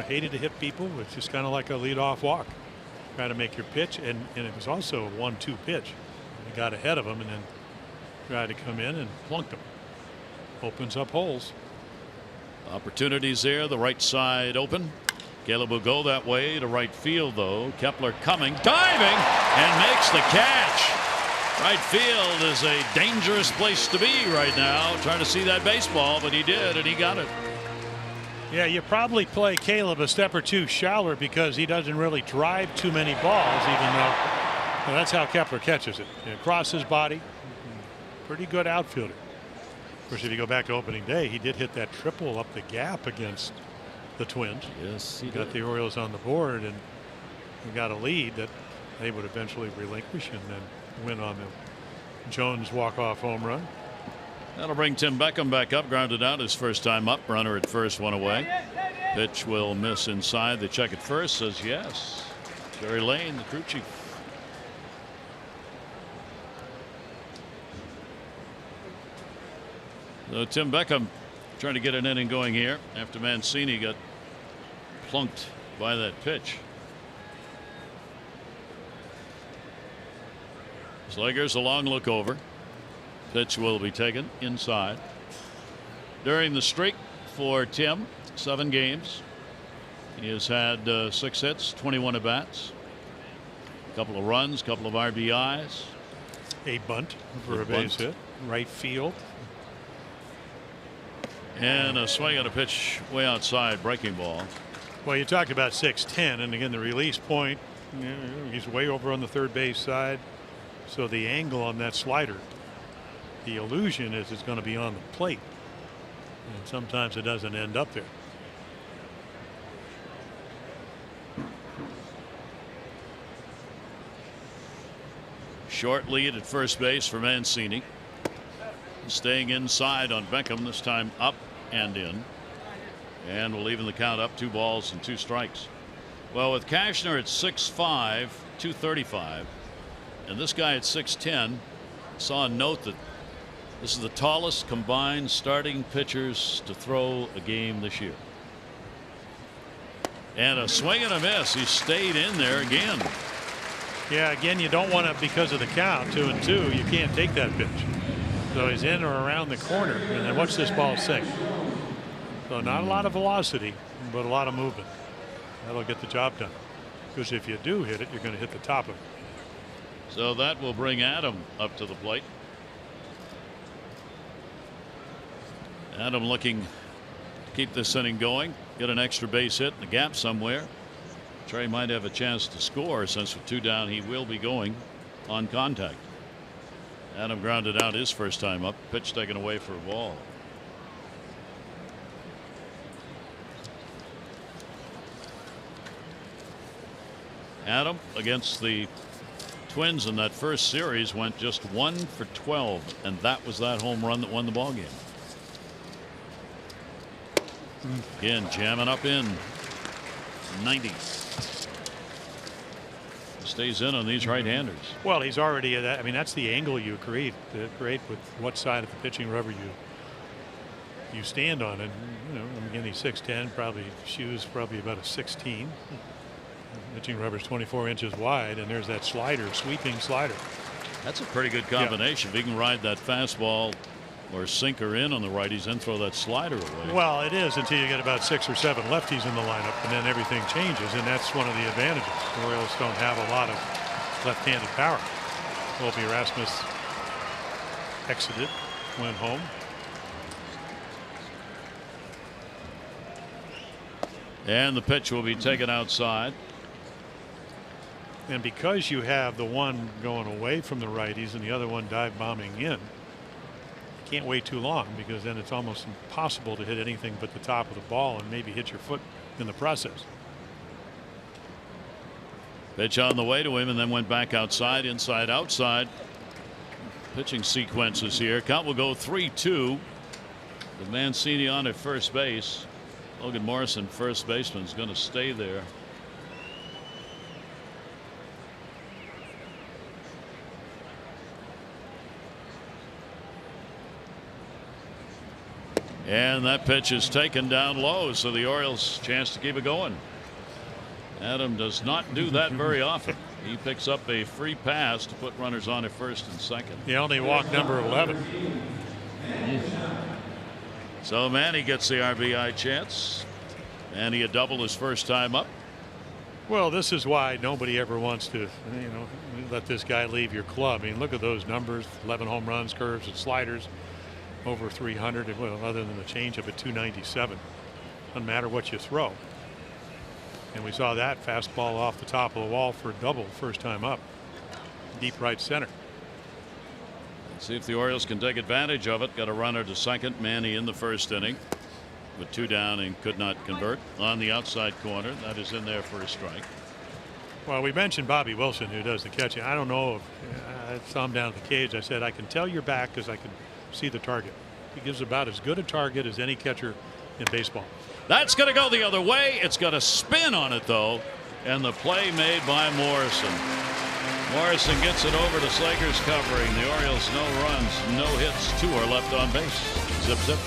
Hated to hit people. It's just kind of like a leadoff walk. Try to make your pitch, and it was also a 1-2 pitch. He got ahead of him and then tried to come in and plunked him. Opens up holes. Opportunities there. The right side open. Caleb will go that way to right field, though. Kepler coming, diving, and makes the catch. Right field is a dangerous place to be right now. Trying to see that baseball, but he did, and he got it. Yeah, you probably play Caleb a step or two shallower because he doesn't really drive too many balls, even though that's how Kepler catches it. Across his body. Pretty good outfielder. Of course, if you go back to opening day, he did hit that triple up the gap against the Twins. Yes, he got did. the Orioles on the board and got a lead that they would eventually relinquish and then win on the Jones walk-off home run. That'll bring Tim Beckham back up. Grounded out his first time up. Runner at first, one away. Pitch will miss inside. They check it first. Says yes. Jerry Lane, the crew chief. So Tim Beckham trying to get an inning going here after Mancini got plunked by that pitch. Slager's a long look over. Pitch will be taken inside. During the streak for Tim, 7 games. He has had 6 hits, 21 at bats, a couple of runs, a couple of RBIs. A bunt for a base hit. Right field. And a swing on a pitch way outside, breaking ball. Well, you talked about 6'10", and again the release point. He's way over on the third base side. So the angle on that slider, the illusion is it's going to be on the plate. And sometimes it doesn't end up there. Short lead at first base for Mancini. Staying inside on Beckham, this time up and in. And we'll even the count up, 2 balls and 2 strikes. Well, with Cashner at 6'5", 235, and this guy at 6'10", saw a note that this is the tallest combined starting pitchers to throw a game this year. And a swing and a miss. He stayed in there again. Yeah, again, you don't want to, because of the count, 2-2, you can't take that pitch. So he's in or around the corner, and then watch this ball sink. So not a lot of velocity, but a lot of movement. That'll get the job done. Because if you do hit it, you're going to hit the top of it. So that will bring Adam up to the plate. Adam looking to keep this inning going, get an extra base hit in the gap somewhere. Trey might have a chance to score, since with 2 down he will be going on contact. Adam grounded out his first time up. Pitch taken away for a ball. Adam against the Twins in that first series went just 1 for 12, and that was that home run that won the ball game. Again, jamming up in 90. Stays in on these right-handers. Well, he's already at that. I mean, that's the angle you create with what side of the pitching rubber you stand on. And again, he's 6'10", probably shoes probably about a 16. Pitching rubber's 24 inches wide, and there's that slider, sweeping slider. That's a pretty good combination. If he can ride that fastball or sinker in on the righties and throw that slider away. Well, it is until you get about 6 or 7 lefties in the lineup, and then everything changes, and that's one of the advantages. The Orioles don't have a lot of left-handed power. Volpe Rasmus exited, went home. And the pitch will be taken outside. And because you have the one going away from the righties and the other one dive bombing in, you can't wait too long, because then it's almost impossible to hit anything but the top of the ball and maybe hit your foot in the process. Pitch on the way to him, and then went back outside, inside, outside. Pitching sequences here. Count will go 3-2 with Mancini on at first base. Logan Morrison, first baseman, is going to stay there. And that pitch is taken down low, so the Orioles chance to keep it going. Adam does not do that very often. He picks up a free pass to put runners on at first and second. He only walked number 11. So Manny gets the RBI chance. Manny a double his first time up. Well, this is why nobody ever wants to, let this guy leave your club. I mean, look at those numbers: 11 home runs, curves, and sliders, over 300. And, well, other than the changeup at 297, doesn't matter what you throw. And we saw that fastball off the top of the wall for a double first time up, deep right center. Let's see if the Orioles can take advantage of it. Got a runner to second. Manny in the first inning with 2 down and could not convert on the outside corner. That is in there for a strike. Well, we mentioned Bobby Wilson, who does the catching. I don't know if I saw him down at the cage. I said, I can tell you're back because I can see the target. He gives about as good a target as any catcher in baseball. That's going to go the other way. It's got a spin on it, though, and the play made by Morrison. Morrison gets it over to Slakers covering. The Orioles no runs, no hits. 2 are left on base. Zip, zip.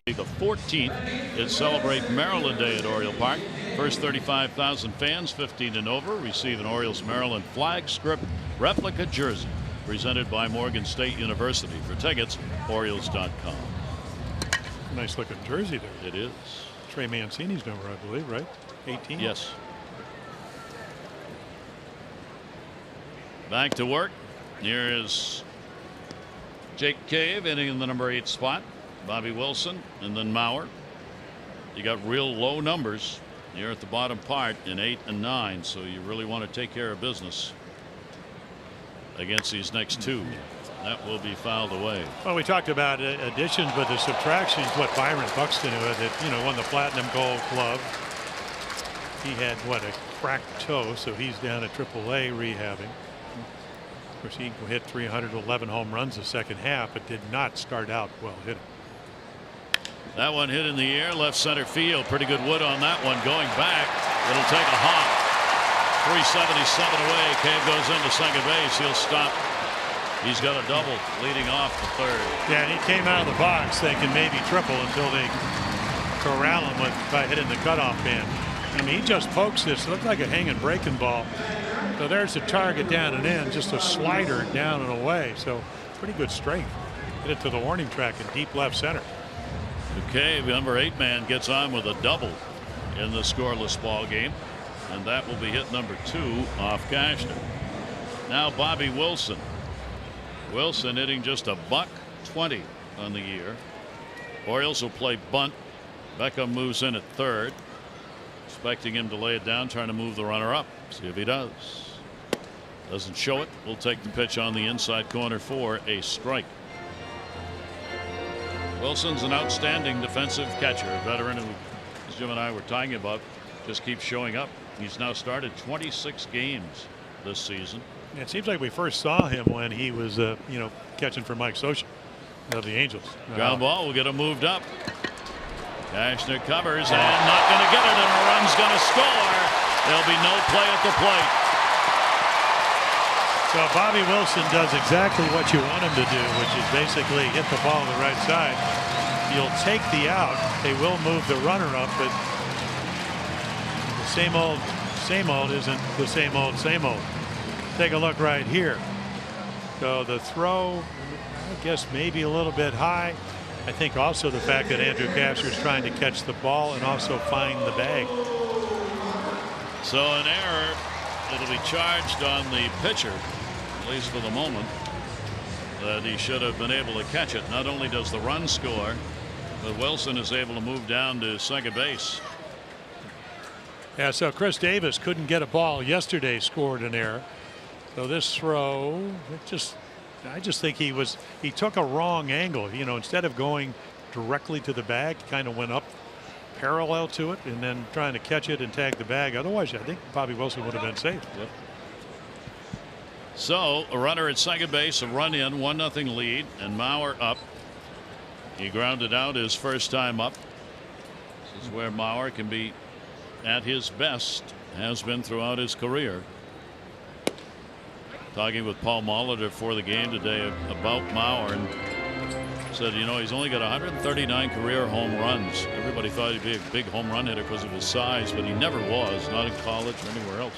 The 14th is Celebrate Maryland Day at Oriole Park. First 35,000 fans 15 and over receive an Orioles Maryland flag script replica jersey presented by Morgan State University. For tickets, Orioles.com. Nice looking jersey there. It is. Trey Mancini's number, I believe, right? 18. Yes. Back to work. Here is Jake Cave hitting in the number 8 spot. Bobby Wilson and then Mauer. You got real low numbers here at the bottom part in 8 and 9, so you really want to take care of business against these next 2. That will be fouled away. Well, we talked about additions, but the subtractions. What Byron Buxton, who had won the Platinum Gold Glove, he had a cracked toe, so he's down at AAA rehabbing. Of course, he hit 311 home runs the second half, but did not start out well hitting. That one hit in the air, left center field. Pretty good wood on that one. Going back, it'll take a hop. 377 away. Cave goes into second base. He'll stop. He's got a double leading off the third. Yeah, and he came out of the box thinking maybe triple until they corral him by hitting the cutoff band. I mean, he just pokes this. It looked like a hanging breaking ball. So there's the target down and in, just a slider down and away. So pretty good strength. Hit it to the warning track in deep left center. Okay, the number 8 man gets on with a double in the scoreless ball game, and that will be hit number 2 off Cashner. Now Bobby Wilson. Wilson hitting just $120 on the year. Orioles will play bunt. Beckham moves in at third. Expecting him to lay it down, trying to move the runner up. See if he does. Doesn't show it. We'll take the pitch on the inside corner for a strike. Wilson's an outstanding defensive catcher, a veteran who, as Jim and I were talking about, just keeps showing up. He's now started 26 games this season. It seems like we first saw him when he was, catching for Mike Scioscia of the Angels. Ground ball will get him moved up. Cashner covers and not going to get it, and a run's going to score. There'll be no play at the plate. So Bobby Wilson does exactly what you want him to do, which is basically hit the ball on the right side. You'll take the out. They will move the runner up, but the same old isn't the same old. Take a look right here. So the throw, I guess maybe a little bit high. I think also the fact that Andrew Cashner is trying to catch the ball and also find the bag. So an error. It'll be charged on the pitcher, at least for the moment, that he should have been able to catch it. Not only does the run score, but Wilson is able to move down to second base. Yeah, so Chris Davis couldn't get a ball yesterday, scored an error. So this throw, I just think he took a wrong angle. Instead of going directly to the bag, kind of went up parallel to it and then trying to catch it and tag the bag. Otherwise, I think Bobby Wilson would have been safe. Yep. So a runner at second base, a run in, 1-0 lead, and Mauer up. He grounded out his first time up. This is where Mauer can be at his best, has been throughout his career. Talking with Paul Molitor for the game today about Mauer, and said, he's only got 139 career home runs. Everybody thought he'd be a big home run hitter because of his size, but he never was, not in college or anywhere else.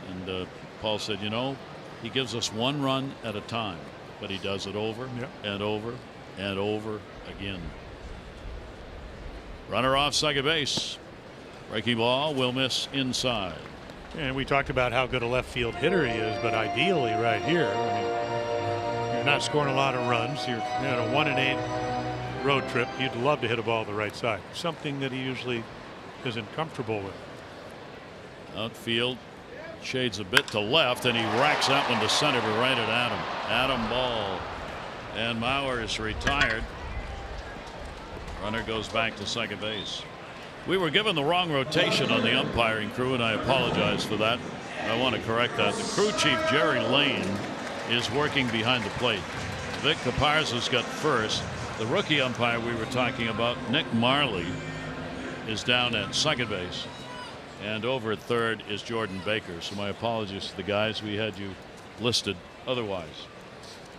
And Paul said, he gives us one run at a time, but he does it over and over and over again. Runner off second base. Breaking ball will miss inside. And we talked about how good a left field hitter he is, but ideally right here, you're not scoring a lot of runs. You're on a 1-8 road trip. You'd love to hit a ball the right side, something that he usually isn't comfortable with. Outfield shades a bit to left, and he racks that one to center, but right at Adam. Adam ball, and Mauer is retired. Runner goes back to second base. We were given the wrong rotation on the umpiring crew, and I apologize for that. I want to correct that. The crew chief, Jerry Lane, is working behind the plate. Vic Caparza's got first. The rookie umpire we were talking about, Nick Marley, is down at second base. And over at third is Jordan Baker. So my apologies to the guys. We had you listed otherwise.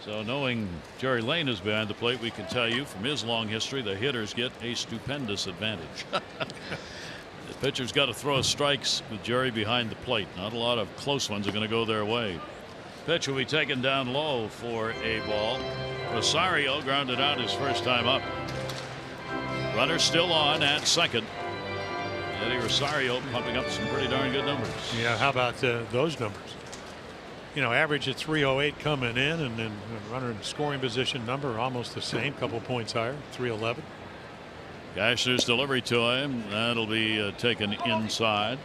So knowing Jerry Lane is behind the plate, we can tell you from his long history the hitters get a stupendous advantage. The pitcher's got to throw strikes with Jerry behind the plate. Not a lot of close ones are going to go their way. Pitch will be taken down low for a ball. Rosario grounded out his first time up. Runner still on at second. Eddie Rosario pumping up some pretty darn good numbers. Yeah, how about those numbers? Average at 308 coming in, and then runner in scoring position number almost the same, couple points higher, 311. Cashner's delivery to him. That'll be taken inside.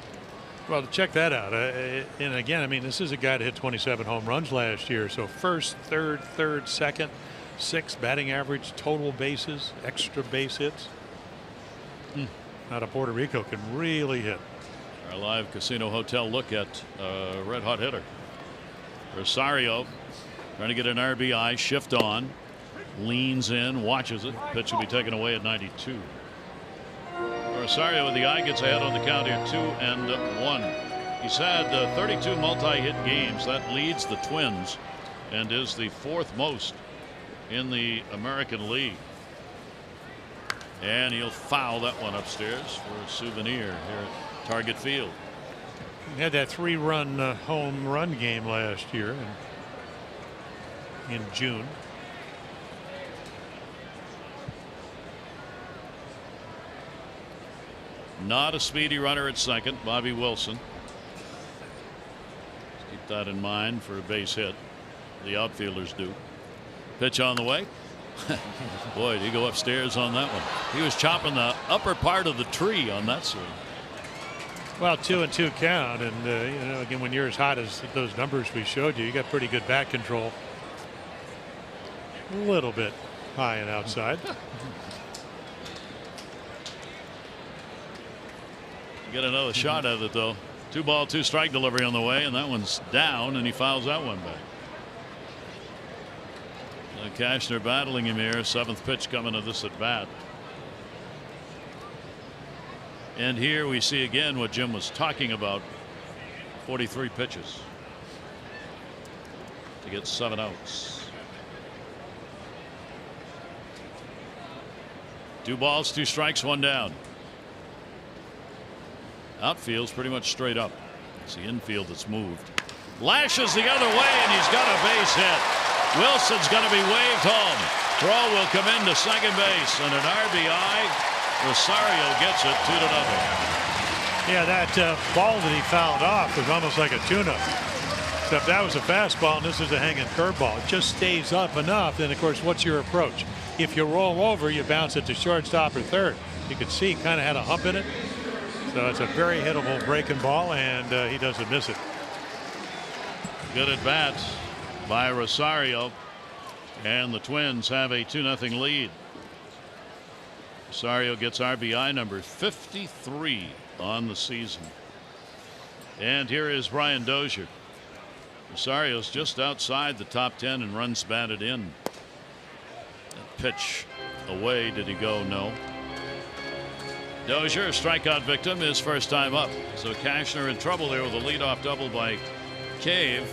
Well, check that out. And again, this is a guy that hit 27 home runs last year. So first, third, second, 6 batting average, total bases, extra base hits. Out of Puerto Rico can really hit. Our live casino hotel look at red hot hitter. Rosario trying to get an RBI, shift on, leans in, watches it. Pitch will be taken away at 92. Rosario with the eye gets ahead on the count here, 2-1. He's had 32 multi-hit games. That leads the Twins and is the 4th most in the American League. And he'll foul that one upstairs for a souvenir here at Target Field. He had that 3-run home run game last year in June. Not a speedy runner at second. Bobby Wilson. Let's keep that in mind for a base hit. The outfielders do. Pitch on the way. Boy, did he go upstairs on that one. He was chopping the upper part of the tree on that swing. Well, 2-2 count, and you know, again, when you're as hot as those numbers we showed you, you got pretty good bat control. A little bit high and outside. Get another shot at it though. 2-ball, 2-strike delivery on the way, and that one's down, and he fouls that one back. Cashner battling him here. 7th pitch coming to this at bat. And here we see again what Jim was talking about. 43 pitches to get 7 outs. 2 balls, 2 strikes, 1 down. Outfield's pretty much straight up. It's the infield that's moved. Lashes the other way, and he's got a base hit. Wilson's going to be waved home. Throw will come into second base, and an RBI. Rosario gets it 2-0. Yeah, that ball that he fouled off was almost like a tune-up. Except that was a fastball, and this is a hanging curveball. It just stays up enough. Then, of course, what's your approach? If you roll over, you bounce it to shortstop or third. You could see he kind of had a hump in it. So it's a very hittable breaking ball, and he doesn't miss it. Good at bat by Rosario, and the Twins have a 2-0 lead. Rosario gets RBI number 53 on the season. And here is Brian Dozier. Rosario's just outside the top 10 in runs batted in. That pitch away. Did he go? No. Dozier, a strikeout victim, his first time up. So Cashner in trouble there with a leadoff double by Cave.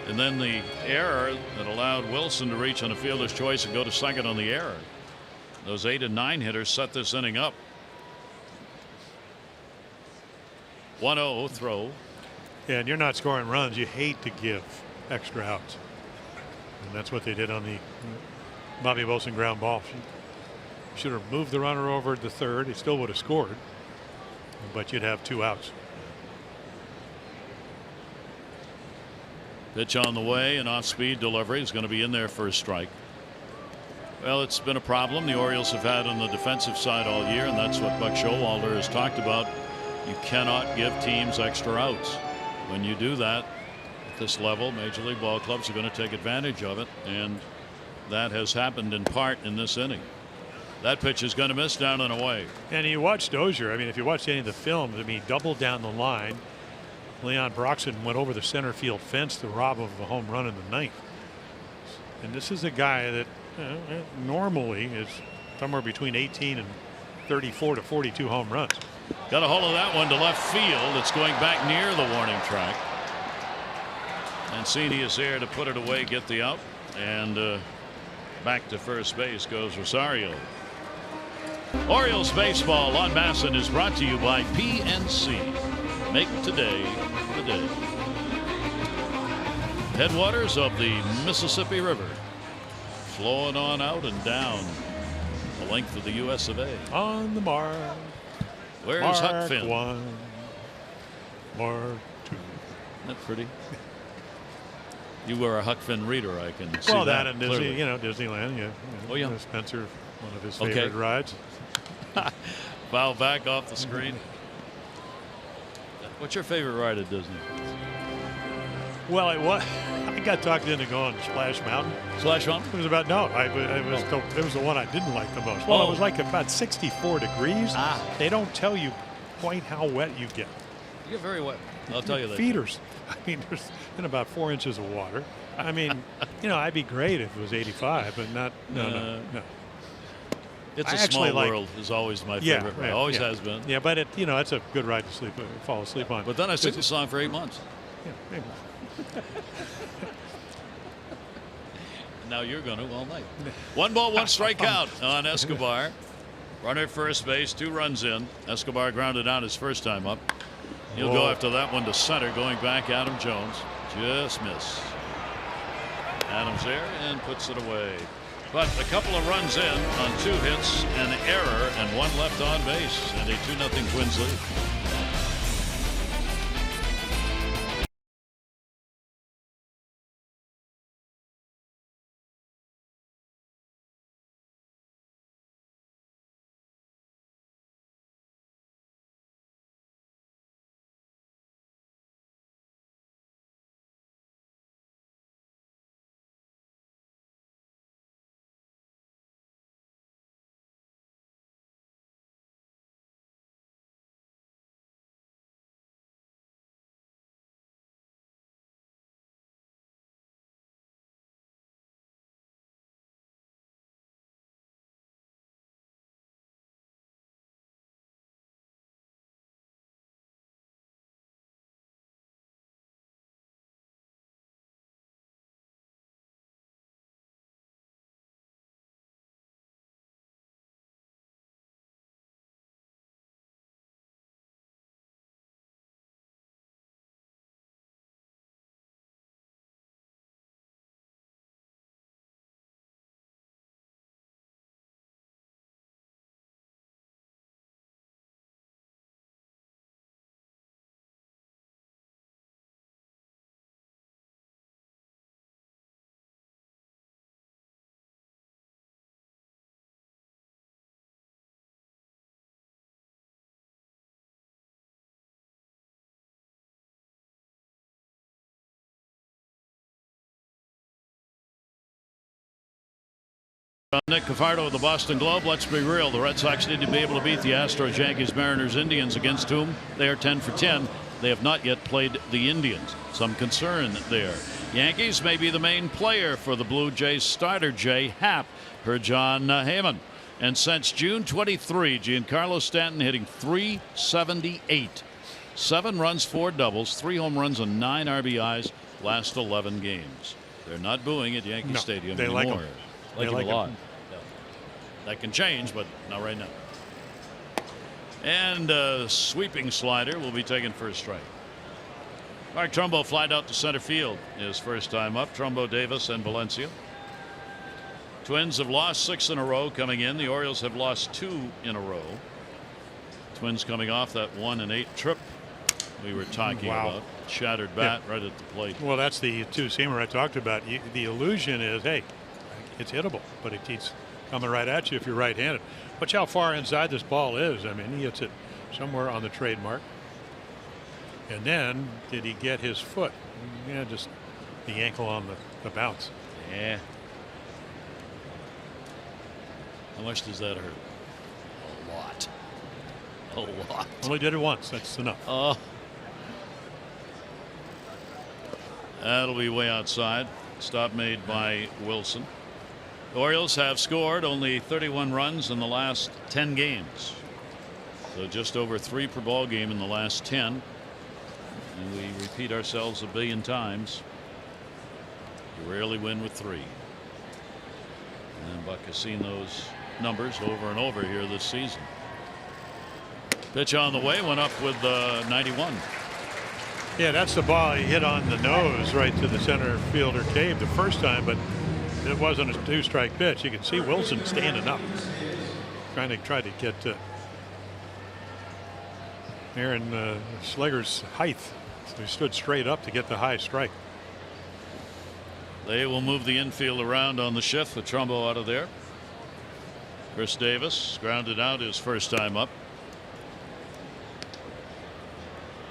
And then the error that allowed Wilson to reach on a fielder's choice and go to second on the error. Those 8 and 9 hitters set this inning up. 1-0 throw. Yeah, and you're not scoring runs. You hate to give extra outs. And that's what they did on the Bobby Wilson ground ball. Should have moved the runner over to third. He still would have scored, but you'd have 2 outs. Pitch on the way, and off-speed delivery is going to be in there for a strike. Well, it's been a problem the Orioles have had on the defensive side all year, and that's what Buck Showalter has talked about. You cannot give teams extra outs. When you do that at this level, Major League Ball clubs are going to take advantage of it, and that has happened in part in this inning. That pitch is going to miss down and away. And you watch Dozier. I mean, if you watch any of the films, I mean, doubled down the line. Leon Broxton went over the center field fence to rob of a home run in the 9th. And this is a guy that normally is somewhere between 18 and 34 to 42 home runs. Got a hold of that one to left field. It's going back near the warning track. Mancini is there to put it away, get the out, and back to first base goes Rosario. Orioles baseball on Masson is brought to you by PNC. Make today the day. Headwaters of the Mississippi River, flowing on out and down the length of the US of A. On the mark. Where's Huck Finn? 1, mark 2. Isn't that pretty? You were a Huck Finn reader, I can see. Well, that and clearly. Disney, Disneyland, yeah. Oh, yeah. Spencer, one of his favorite rides. Foul back off the screen. What's your favorite ride at Disney? Well, I got talked into going to Splash Mountain. Splash Mountain? It was about it was the one I didn't like the most. Well, it was like about 64 degrees. They don't tell you quite how wet you get. You get very wet. I'll tell you that. Feeders. I mean, there's been about 4 inches of water. I mean, I'd be great if it was 85, but not. No. It's a Small World is always my favorite. Yeah, always has been. Yeah, but it's a good ride to fall asleep on. But then I sing the song for 8 months. Yeah, maybe. Now you're going to all night. 1 ball, 1 strikeout on Escobar. Runner at first base, 2 runs in. Escobar grounded out his first time up. He'll go after that one to center, going back. Adam Jones just missed. Adams there and puts it away. But a couple of runs in on 2 hits, an error, and 1 left on base, and a 2-0 Twins lead. Nick Cafardo of the Boston Globe. Let's be real. The Red Sox need to be able to beat the Astros, Yankees, Mariners, Indians, against whom they are 10 for 10. They have not yet played the Indians. Some concern there. Yankees may be the main player for the Blue Jays starter, Jay Happ, per John Heyman. And since June 23, Giancarlo Stanton hitting .378. 7 runs, 4 doubles, 3 home runs, and 9 RBIs last 11 games. They're not booing at Yankee Stadium they anymore. like him. Like him a lot. him. Yeah. That can change, but not right now. And a sweeping slider will be taken for a strike. Mark Trumbo flied out to center field his first time up. Trumbo, Davis, and Valencia. Twins have lost 6 in a row coming in. The Orioles have lost 2 in a row. Twins coming off that 1-8 trip we were talking about. Shattered bat right at the plate. Well, that's the two-seamer I talked about. The illusion is, hey, it's hittable, but it keeps coming right at you if you're right-handed. Watch how far inside this ball is. I mean, he hits it somewhere on the trademark. And then, did he get his foot? Yeah, just the ankle on the bounce. Yeah. How much does that hurt? A lot. A lot. Only did it once. That's enough. Oh. That'll be way outside. Stop made by Wilson. The Orioles have scored only 31 runs in the last 10 games. So just over 3 per ball game in the last 10. And we repeat ourselves a billion times. You rarely win with 3. And Buck has seen those numbers over and over here this season. Pitch on the way, went up with 91. Yeah, that's the ball he hit on the nose right to the center fielder cave the first time, but it wasn't a 2-strike pitch. You can see Wilson standing up, trying to get Aaron Schleger's height. So he stood straight up to get the high strike. They will move the infield around on the shift with Trumbo out of there. Chris Davis grounded out his first time up.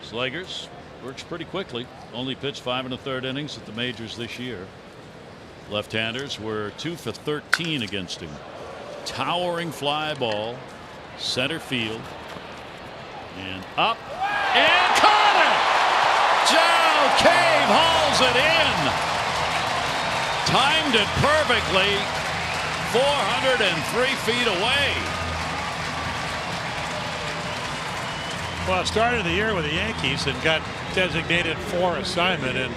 Slegers works pretty quickly. Only pitched 5 1/3 innings at the majors this year. Left-handers were 2 for 13 against him. Towering fly ball, center field, and up and caught it. Joe Cave hauls it in. Timed it perfectly. 403 feet away. Well, started the year with the Yankees and got designated for assignment, and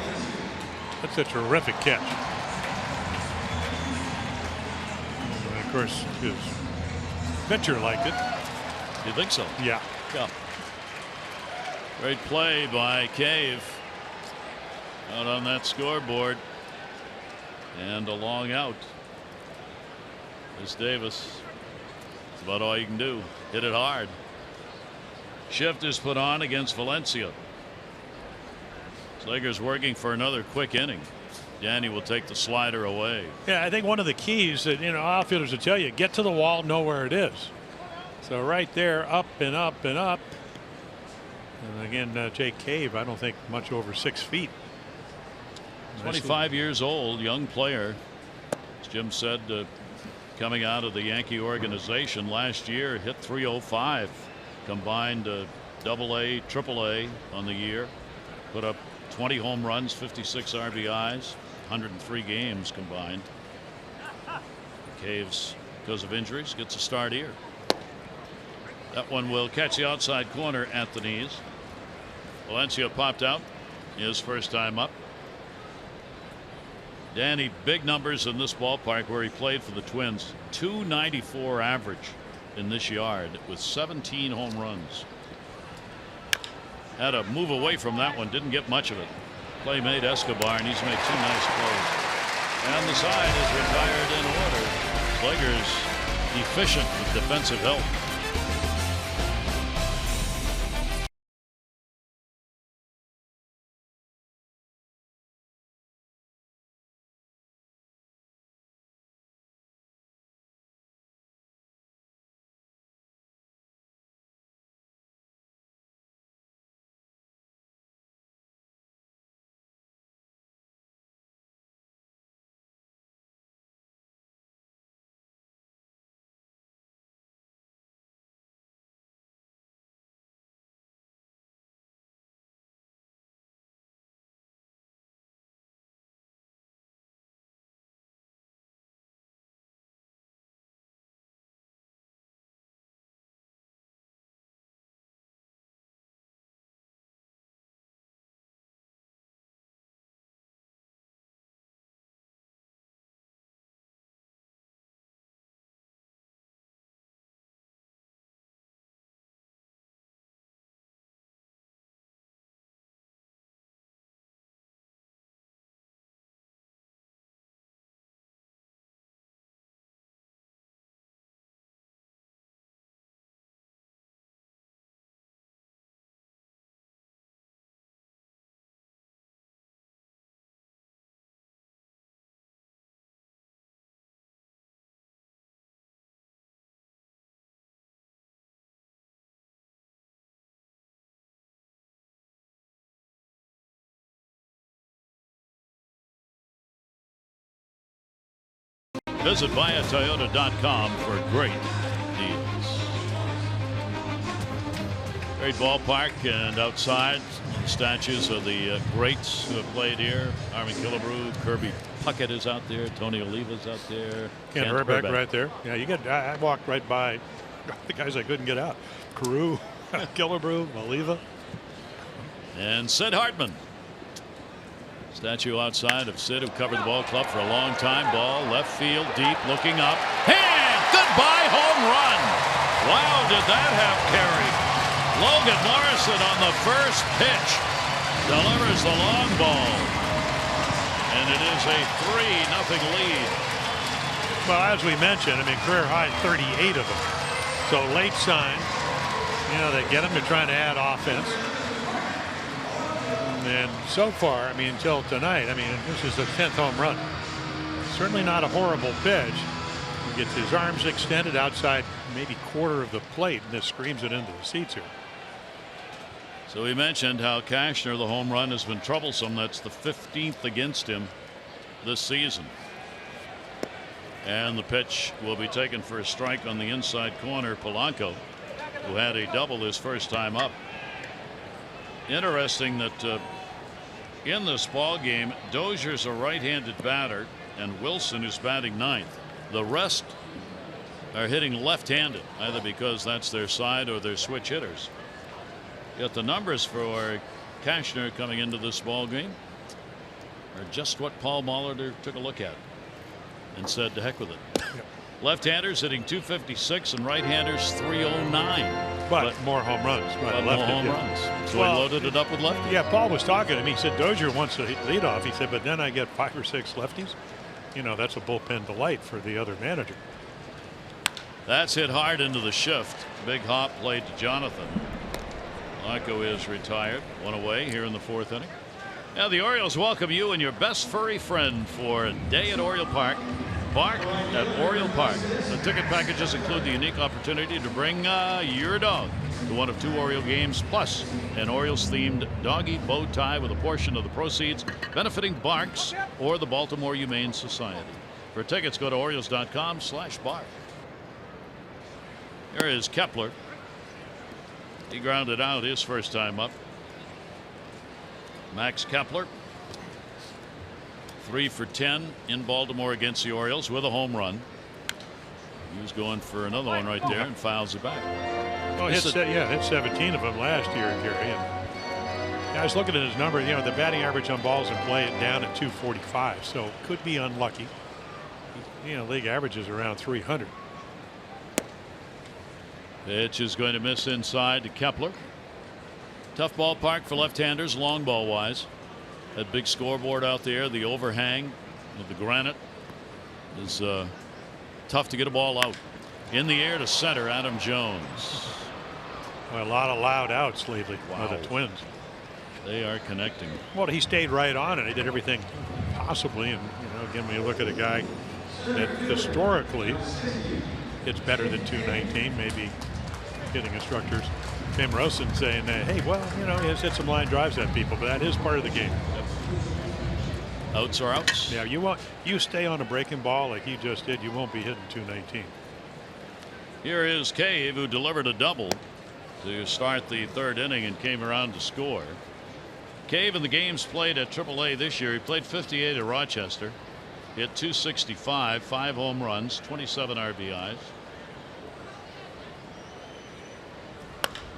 that's a terrific catch. And of course, his pitcher liked it. You think so? Yeah. Yeah. Great play by Cave out on that scoreboard, and a long out. This Davis. It's about all you can do. Hit it hard. Shift is put on against Valencia. Slager's working for another quick inning. Danny will take the slider away. Yeah, I think one of the keys that outfielders will tell you, get to the wall, know where it is. So right there, up and up and up. And again, Jake Cave, I don't think much over 6 feet. 25 years old, young player. As Jim said, coming out of the Yankee organization last year, hit .305, combined AA, AAA on the year, put up 20 home runs, 56 RBIs, 103 games combined. Caves, because of injuries, gets a start here. That one will catch the outside corner at the knees. Valencia popped out his first time up. Danny, big numbers in this ballpark where he played for the Twins. .294 average in this yard with 17 home runs. Had to move away from that one, didn't get much of it. Play made Escobar, and he's made 2 nice plays. And the side is retired in order. Slager's efficient with defensive help. Visit buyatoyota.com for great deals. Great ballpark, and outside statues of the greats who have played here. Armin Killebrew, Kirby Puckett is out there, Tony Oliva's out there. Kent Hrbek right there. Yeah, you get. I walked right by the guys I couldn't get out. Carew, Killebrew, Oliva, and Sid Hartman. Statue outside of Sid, who covered the ball club for a long time. Ball left field deep, looking up. And goodbye home run. Wow, did that have carry. Logan Morrison on the first pitch delivers the long ball. And it is a 3-0 lead. Well, as we mentioned, I mean, career high 38 of them. So late sign. They get him to try to add offense. And so far, I mean, until tonight, I mean, this is the 10th home run. Certainly not a horrible pitch. He gets his arms extended outside maybe quarter of the plate, and this screams it into the seats here. So we mentioned how Cashner, the home run, has been troublesome. That's the 15th against him this season. And the pitch will be taken for a strike on the inside corner. Polanco, who had a double his first time up. Interesting that in this ball game, Dozier's a right-handed batter, and Wilson, who's batting ninth. The rest are hitting left-handed, either because that's their side or they're switch hitters. Yet the numbers for Cashner coming into this ball game are just what Paul Molitor took a look at and said, to heck with it. Yep. Left-handers hitting .256 and right-handers .309. But more home runs. Right, more home runs. So he loaded it up with lefties. Yeah, Paul was talking to me. He said Dozier wants to lead off. He said, but then I get 5 or 6 lefties. That's a bullpen delight for the other manager. That's hit hard into the shift. Big hop played to Jonathan. Larko is retired. One away here in the 4th inning. Now the Orioles welcome you and your best furry friend for a day at Oriole Park. Bark at Oriole Park. The ticket packages include the unique opportunity to bring your dog to one of 2 Oriole games, plus an Orioles-themed doggy bow tie with a portion of the proceeds benefiting Barks or the Baltimore Humane Society. For tickets, go to Orioles.com/Bark. There is Kepler. He grounded out his first time up. Max Kepler, 3 for 10 in Baltimore against the Orioles with a home run. He was going for another one right there and fouls it back. Well, hit 17 of them last year, Gary. And I was looking at his number. You know, the batting average on balls in play down at 245, so could be unlucky. You know, league average is around 300. Pitch is going to miss inside to Kepler. Tough ballpark for left-handers, long ball wise. That big scoreboard out there, the overhang of the granite is tough to get a ball out. In the air to center, Adam Jones. Well, a lot of loud outs lately Wow. by the Twins. They are connecting. Well, he stayed right on it. He did everything possibly. And, you know, again, when you look at a guy that historically hits better than 219, maybe hitting instructors Tim Rosen saying, hey, well, you know, he has hit some line drives at people, but that is part of the game. Outs are outs. Yeah, you stay on a breaking ball like he just did, you won't be hitting 219. Here is Cave, who delivered a double to start the 3rd inning and came around to score. Cave in the games played at AAA this year. He played 58 at Rochester. Hit 265, 5 home runs, 27 RBIs.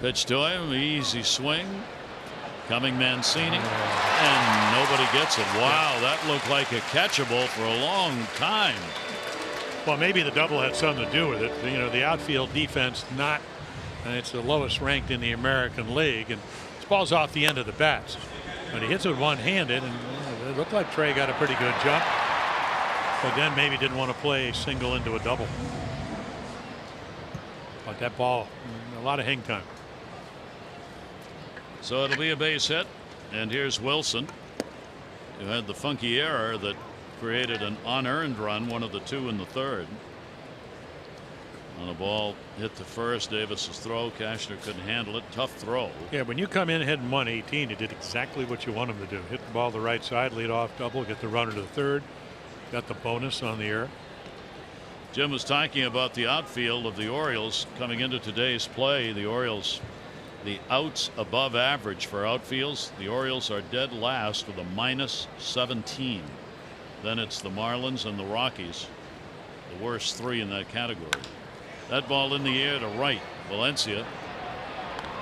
Pitch to him, easy swing. Coming Mancini, and nobody gets it. Wow, that looked like a catchable for a long time. Well, maybe the double had something to do with it. You know, the outfield defense it's the lowest ranked in the American League, and this ball's off the end of the bats. But he hits it one-handed, and it looked like Trey got a pretty good jump. But then maybe didn't want to play a single into a double. But that ball, a lot of hang time. So it'll be a base hit, and here's Wilson, who had the funky error that created an unearned run, one of the 2 in the 3rd. On a ball hit to first, Davis's throw. Cashner couldn't handle it. Tough throw. Yeah, when you come in hitting 118, you did exactly what you want him to do. Hit the ball the right side, lead off double, get the runner to the 3rd. Got the bonus on the error. Jim was talking about the outfield of the Orioles coming into today's play. The Orioles, the outs above average for outfields. The Orioles are dead last with a -17. Then it's the Marlins and the Rockies, the worst 3 in that category. That ball in the air to right. Valencia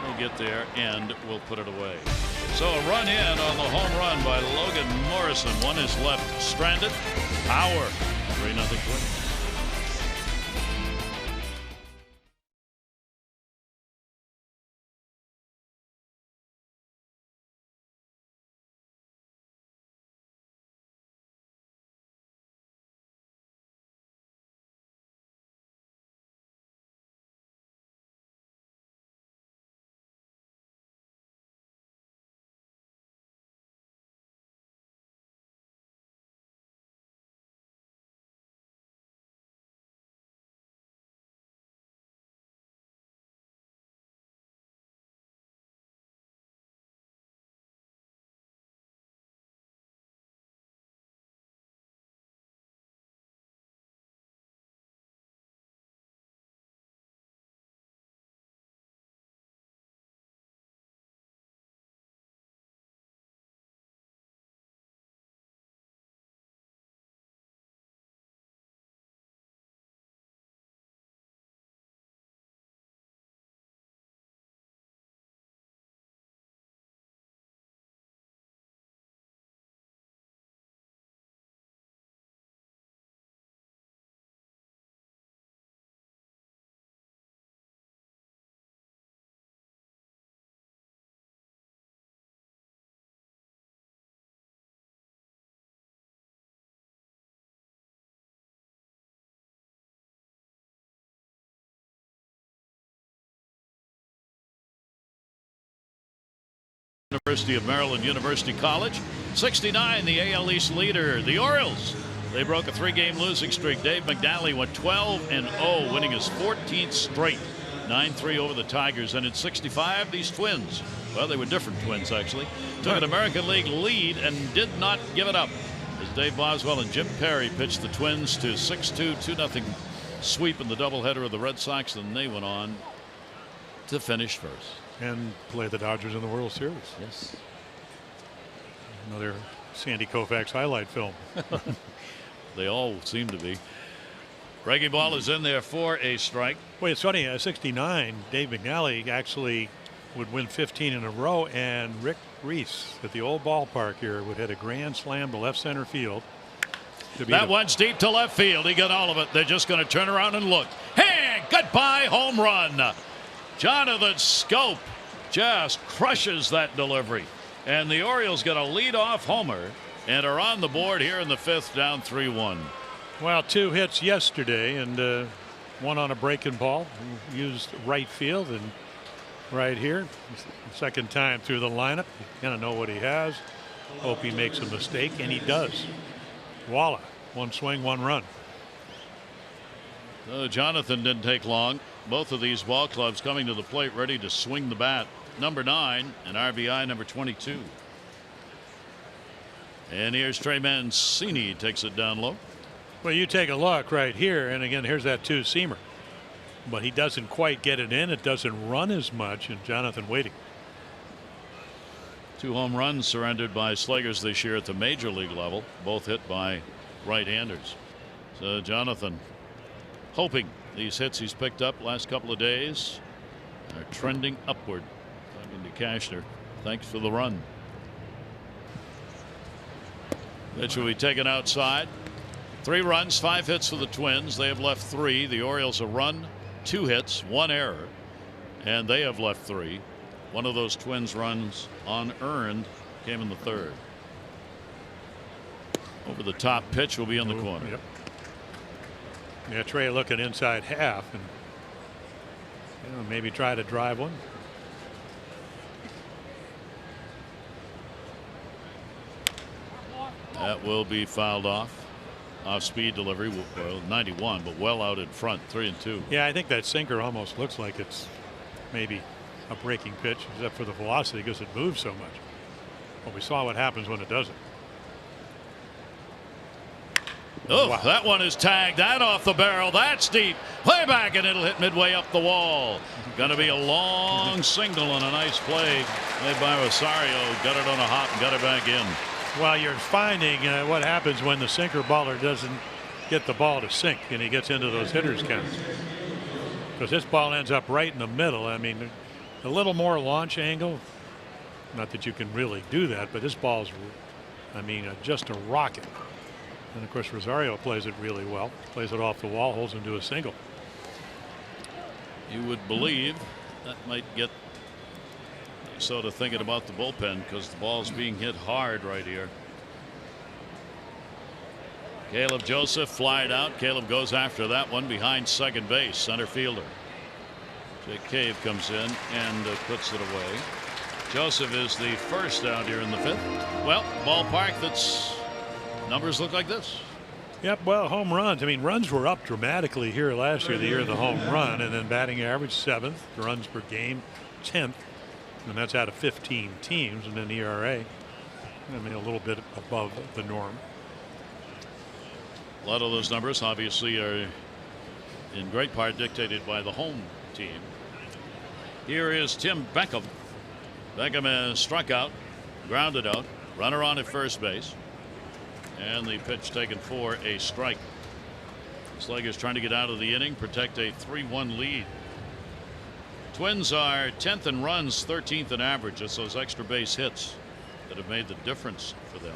will get there and will put it away. So a run in on the home run by Logan Morrison. One is left stranded. Power. 3-0 Twins. University of Maryland University College. 69, the AL East leader, the Orioles. They broke a 3-game losing streak. Dave McNally went 12-0, winning his 14th straight. 9-3 over the Tigers. And in 65, these Twins, well, they were different Twins actually, took an American League lead and did not give it up. As Dave Boswell and Jim Perry pitched the Twins to 6-2, 2-0 sweep in the doubleheader of the Red Sox. And they went on to finish first. And play the Dodgers in the World Series. Yes. Another Sandy Koufax highlight film. They all seem to be. Breaking ball is in there for a strike. Wait, it's funny. 69, Dave McNally actually would win 15 in a row, and Rick Reese at the old ballpark here would hit a grand slam to left center field. That one's deep to left field. He got all of it. They're just going to turn around and look. Hey, goodbye, home run. Jonathan Scope just crushes that delivery. And the Orioles get a leadoff homer and are on the board here in the 5th, down 3-1. Well, 2 hits yesterday, and one on a breaking ball. Used right field, and right here, second time through the lineup. You kind of know what he has. Hope he makes a mistake, and he does. Voila, 1 swing, 1 run. Jonathan didn't take long. Both of these ball clubs coming to the plate ready to swing the bat. Number 9 and RBI number 22. And here's Trey Mancini, takes it down low. Well, you take a look right here, and again, here's that 2-seamer. But he doesn't quite get it in. It doesn't run as much, and Jonathan waiting. 2 home runs surrendered by sluggers this year at the major league level, both hit by right-handers. So Jonathan hoping these hits he's picked up last couple of days are trending upward. Talking to Cashner, thanks for the run. Pitch will be taken outside. 3 runs, 5 hits for the Twins. They have left 3. The Orioles a run, 2 hits, 1 error, and they have left 3. One of those Twins runs unearned came in the 3rd. Over the top pitch will be in the corner. Yep. Yeah, Trey looking inside half, and maybe try to drive one. That will be fouled off. Off speed delivery, well, 91, but well out in front, 3-2. Yeah, I think that sinker almost looks like it's maybe a breaking pitch, except for the velocity because it moves so much. But we saw what happens when it doesn't. Oh, wow. That one is tagged. That off the barrel. That's deep. Way back, and it'll hit midway up the wall. Going to be a long single and a nice play made by Rosario. Got it on a hop and got it back in. Well, you're finding what happens when the sinker baller doesn't get the ball to sink and he gets into those hitters counts. Because this ball ends up right in the middle. I mean, a little more launch angle. Not that you can really do that, but this ball's, I mean, just a rocket. And of course, Rosario plays it really well. Plays it off the wall, holds him to a single. You would believe that might get sort of thinking about the bullpen because the ball's being hit hard right here. Caleb Joseph flied out. Caleb goes after that one behind second base, center fielder. Jake Cave comes in and puts it away. Joseph is the first out here in the 5th. Well, ballpark that's numbers look like this. Yep, well, home runs. I mean, runs were up dramatically here last year, the year of the home run, and then batting average 7th, runs per game 10th, and that's out of 15 teams, and then ERA, I mean, a little bit above the norm. A lot of those numbers obviously are in great part dictated by the home team. Here is Tim Beckham. Beckham has struck out, grounded out, runner on at first base. And the pitch taken for a strike. Sluggers trying to get out of the inning, protect a 3-1 lead. Twins are 10th in runs, 13th in average. It's those extra base hits that have made the difference for them.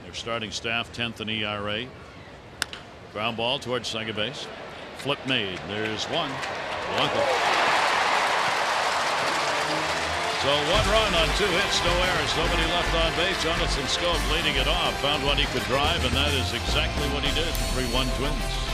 Their starting staff 10th in ERA. Ground ball towards second base. Flip made. There's one. So 1 run on 2 hits, no errors, nobody left on base. Jonathan Scope leading it off, found one he could drive, and that is exactly what he did. 3-1 Twins.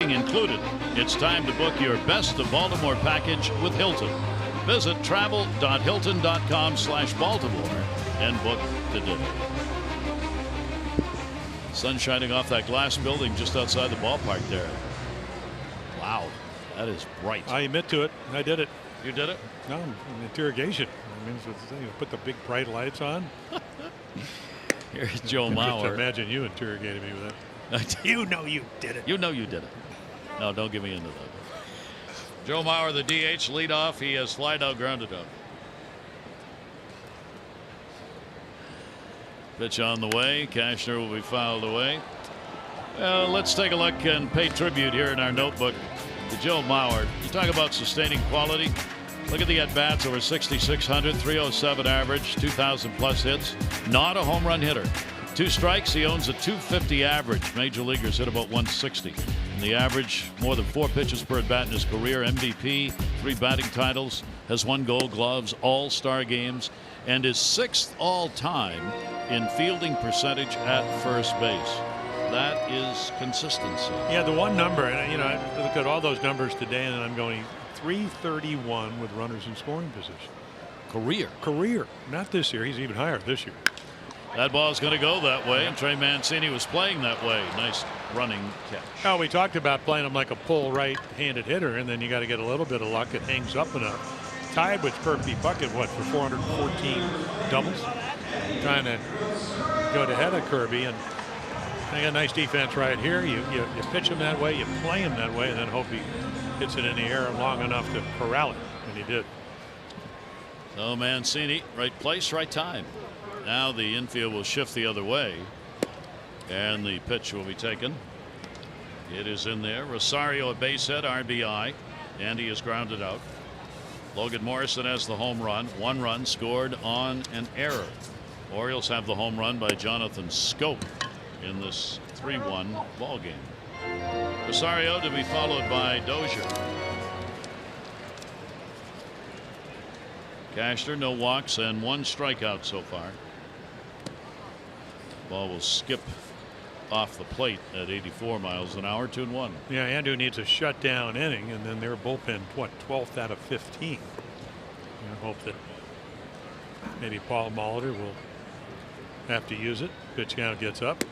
shipping included. It's time to book your Best of Baltimore package with Hilton. Visit travel.hilton.com/Baltimore and book today. Sun shining off that glass building just outside the ballpark there. Wow, that is bright. I admit to it. I did it. You did it? No, interrogation. I mean, put the big bright lights on. Here's Joe Just Mauer. imagine you interrogating me with that. You know you did it. You know you did it. No, don't get me into that. Joe Mauer, the DH, leadoff. He has fly out, grounded out. Pitch on the way. Cashner will be fouled away. Let's take a look and pay tribute here in our notebook to Joe Mauer. You talk about sustaining quality. Look at the at-bats, over 6,600, 307 average, 2,000 plus hits. Not a home run hitter. 2 strikes, he owns a 250 average. Major leaguers hit about 160. And the average, more than 4 pitches per at-bat in his career. MVP, 3 batting titles, has won Gold Gloves, All-Star games, and is 6th all-time in fielding percentage at first base. That is consistency. Yeah, the one number, and I look at all those numbers today, and I'm going 331 with runners in scoring position. Career, not this year. He's even higher this year. That ball's going to go that way, and Trey Mancini was playing that way. Nice running catch. Oh, we talked about playing him like a pull right-handed hitter, and then you got to get a little bit of luck. It hangs up enough. Tied with Perpy Bucket, what, for 414 doubles? Trying to go to head of Kirby, and they got nice defense right here. You pitch him that way, you play him that way, and then hope he hits it in the air long enough to corral it, and he did. So Mancini, right place, right time. Now the infield will shift the other way, and the pitch will be taken. It is in there. Rosario at base hit, RBI, and he is grounded out. Logan Morrison has the home run. 1 run scored on an error. Orioles have the home run by Jonathan Scope in this 3-1 ball game. Rosario to be followed by Dozier. Cashner, no walks and 1 strikeout so far. Ball will skip off the plate at 84 miles an hour, 2-1. Yeah, Andrew needs a shutdown inning, and then their bullpen, what, 12th out of 15. I hope that maybe Paul Molitor will have to use it. Pitch count gets up.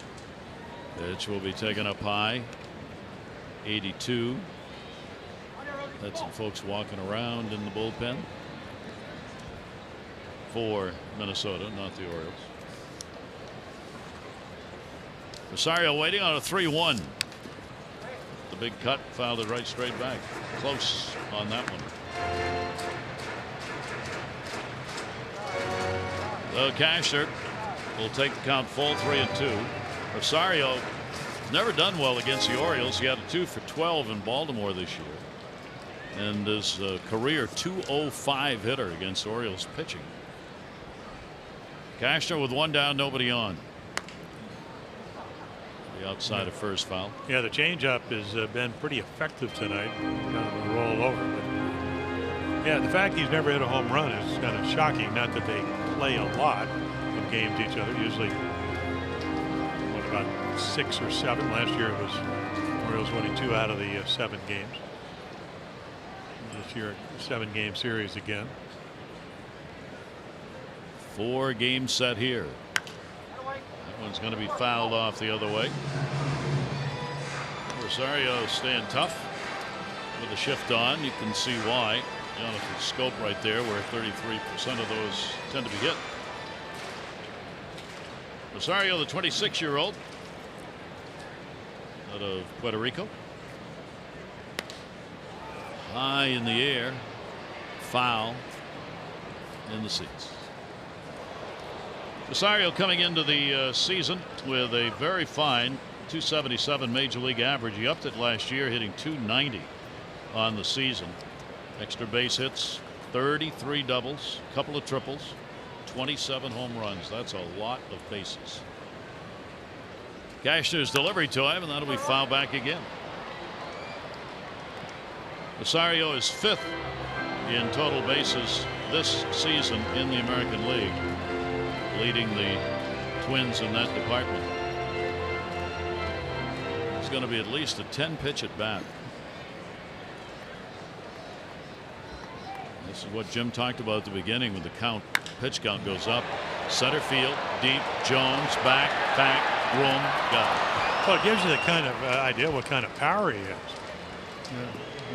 Pitch will be taken up high. 82. That's some folks walking around in the bullpen for Minnesota, not the Orioles. Rosario waiting on a 3-1. The big cut, fouled it right straight back. Close on that one. So Cashner will take the count full, 3-2. Rosario never done well against the Orioles. He had a 2 for 12 in Baltimore this year, and his career .205 hitter against Orioles pitching. Cashner with 1 down, nobody on. The outside of first foul. Yeah, the changeup has been pretty effective tonight. Kind of a roll over. But yeah, the fact he's never hit a home run is kind of shocking. Not that they play a lot of games each other. Usually, what, about 6 or 7? Last year it was Orioles winning 2 out of the 7 games. This year, 7-game series again. 4-game set here. That one's going to be fouled off the other way. Rosario staying tough with the shift on. You can see why. Jonathan Scope right there, where 33% of those tend to be hit. Rosario, the 26-year-old out of Puerto Rico. High in the air, foul in the seats. Rosario coming into the season with a very fine .277 major league average. He upped it last year, hitting .290 on the season. Extra base hits, 33 doubles, couple of triples, 27 home runs. That's a lot of bases. Cashner's delivery to him, and that'll be fouled back again. Rosario is 5th in total bases this season in the American League, leading the Twins in that department. is going to be at least a 10-pitch at bat. This is what Jim talked about at the beginning when the pitch count goes up. Center field, deep, Jones, back, room, got it. Well, it gives you the kind of idea what kind of power he has.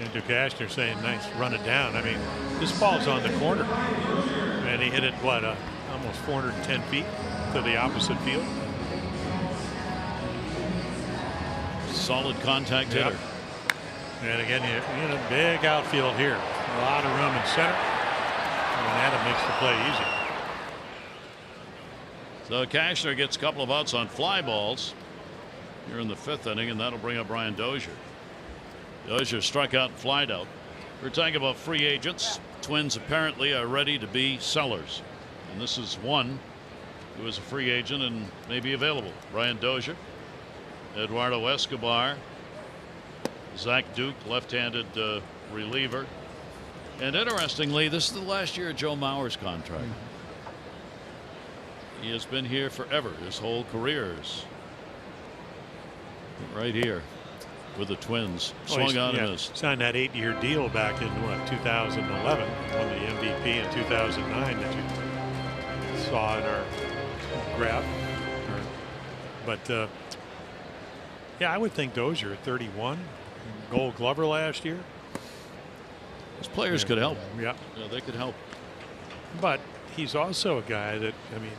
And Ducashner saying, nice, run it down. I mean, this ball's on the corner. And he hit it, what, almost 410 feet to the opposite field. Solid contact hitter. And again, you know, big outfield here. A lot of room in center. And that makes the play easy. So Cashner gets a couple of outs on fly balls here in the 5th inning, and that'll bring up Brian Dozier. Dozier struck out and flied out. We're talking about free agents. Twins apparently are ready to be sellers. And this is one who is a free agent and may be available. Brian Dozier, Eduardo Escobar, Zach Duke, left-handed reliever. And interestingly, this is the last year of Joe Mauer's contract. He has been here forever. His whole career is right here with the Twins. Swung on and missed. Signed that 8-year deal back in 2011. Won the MVP in 2009 that you saw in our graph. But yeah, I would think Dozier at 31, Gold Glover last year. Those players could help. Yeah, they could help. But he's also a guy that, I mean,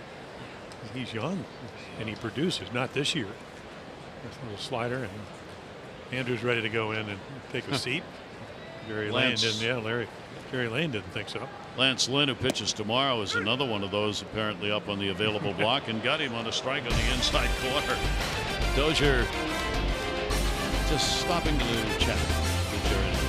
he's young and he produces. Not this year. This little slider, and Andrew's ready to go in and take a seat. Jerry Lane didn't. Yeah, Jerry Lane didn't think so. Lance Lynn, who pitches tomorrow, is another one of those apparently up on the available block, and got him on a strike on the inside corner. Dozier just stopping to chat with Jerry Lane.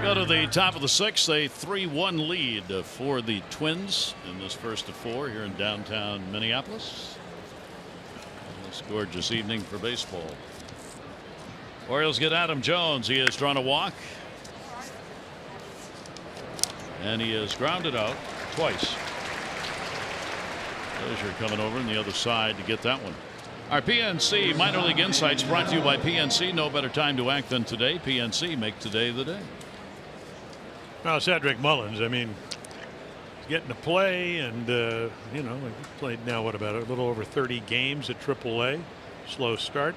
To the top of the 6th, a 3-1 lead for the Twins in this first of 4 here in downtown Minneapolis. This gorgeous evening for baseball. Orioles get Adam Jones. He has drawn a walk, and he has grounded out twice. Dozier coming over on the other side to get that one. Our PNC Minor League Insights brought to you by PNC. No better time to act than today. PNC, make today the day. Now, Cedric Mullins, I mean, getting to play, and you know, he played now what, about a little over 30 games at AAA. Slow start.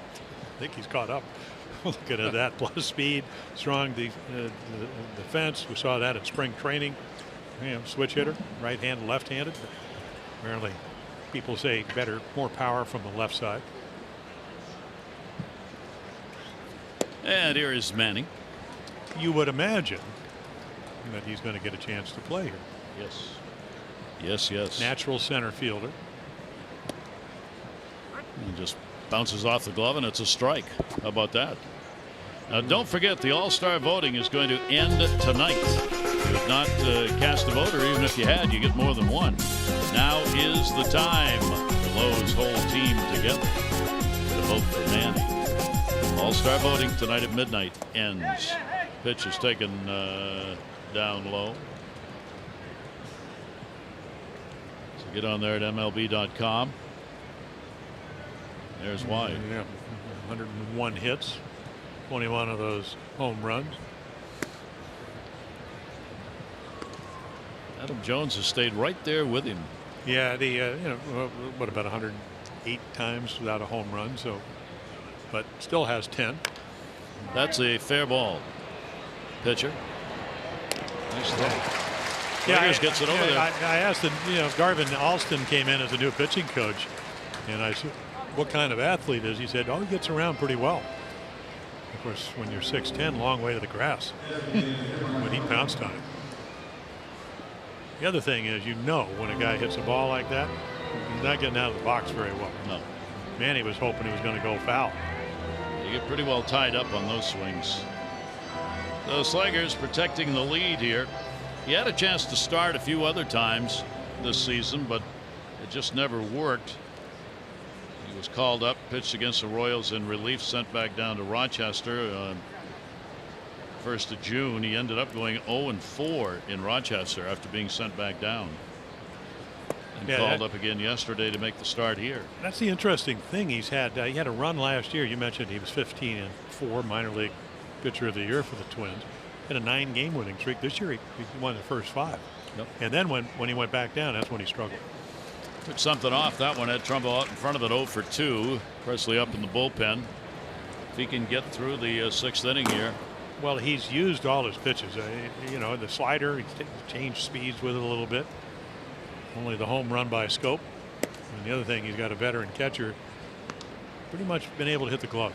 I think he's caught up. Looking at that, plus speed, strong defense. We saw that at spring training. You know, switch hitter, right-handed, left-handed. Apparently, people say better, more power from the left side. And here is Manning. You would imagine that he's going to get a chance to play here. Yes. Yes, yes. Natural center fielder. And just bounces off the glove, and it's a strike. How about that? Now, don't forget, the All-Star voting is going to end tonight. If you have not cast a vote, or even if you had, you get more than one. Now is the time. The Lowe's whole team together to vote for Manning. All-Star voting tonight at midnight ends. Pitch is taken down low. So get on there at MLB.com. There's why. Yeah, 101 hits. 21 of those home runs. Adam Jones has stayed right there with him. Yeah, the what about 108 times without a home run, so but still has 10. That's a fair ball. Pitcher. Nice throw. Yeah, gets it over there. I asked him, Garvin Alston came in as a new pitching coach, and I said, what kind of athlete is he? He said, oh, he gets around pretty well. Of course, when you're 6'10", long way to the grass. But he pounced on it. The other thing is, when a guy hits a ball like that, he's not getting out of the box very well. No. Manny was hoping he was going to go foul. You get pretty well tied up on those swings. The Slagers protecting the lead here. He had a chance to start a few other times this season, but it just never worked. He was called up, pitched against the Royals in relief, sent back down to Rochester. 1st of June, he ended up going 0-4 in Rochester after being sent back down. And called up again yesterday to make the start here. That's the interesting thing he's had. He had a run last year. You mentioned he was 15-4, minor league pitcher of the year for the Twins. Had a 9-game winning streak. This year he won the first 5. Yep. And then when he went back down, that's when he struggled. Took something off that one. Had Trumbo out in front of it 0-2. Presley up in the bullpen. If he can get through the 6th inning here. Well, he's used all his pitches. The slider, he's changed speeds with it a little bit. Only the home run by Scope. And the other thing, he's got a veteran catcher. Pretty much been able to hit the glove.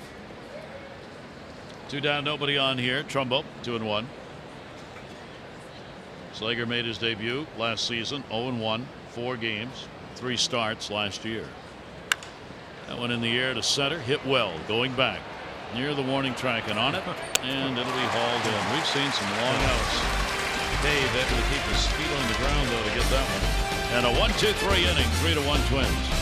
2 down, nobody on here. Trumbo 2-1. Slager made his debut last season. 0-1, 4 games, 3 starts last year. That one in the air to center, hit well, going back near the warning track and on it, and it'll be hauled in. We've seen some long outs. Dave able to keep his feet on the ground though to get that one. And a 1-2-3 inning, 3-1 Twins.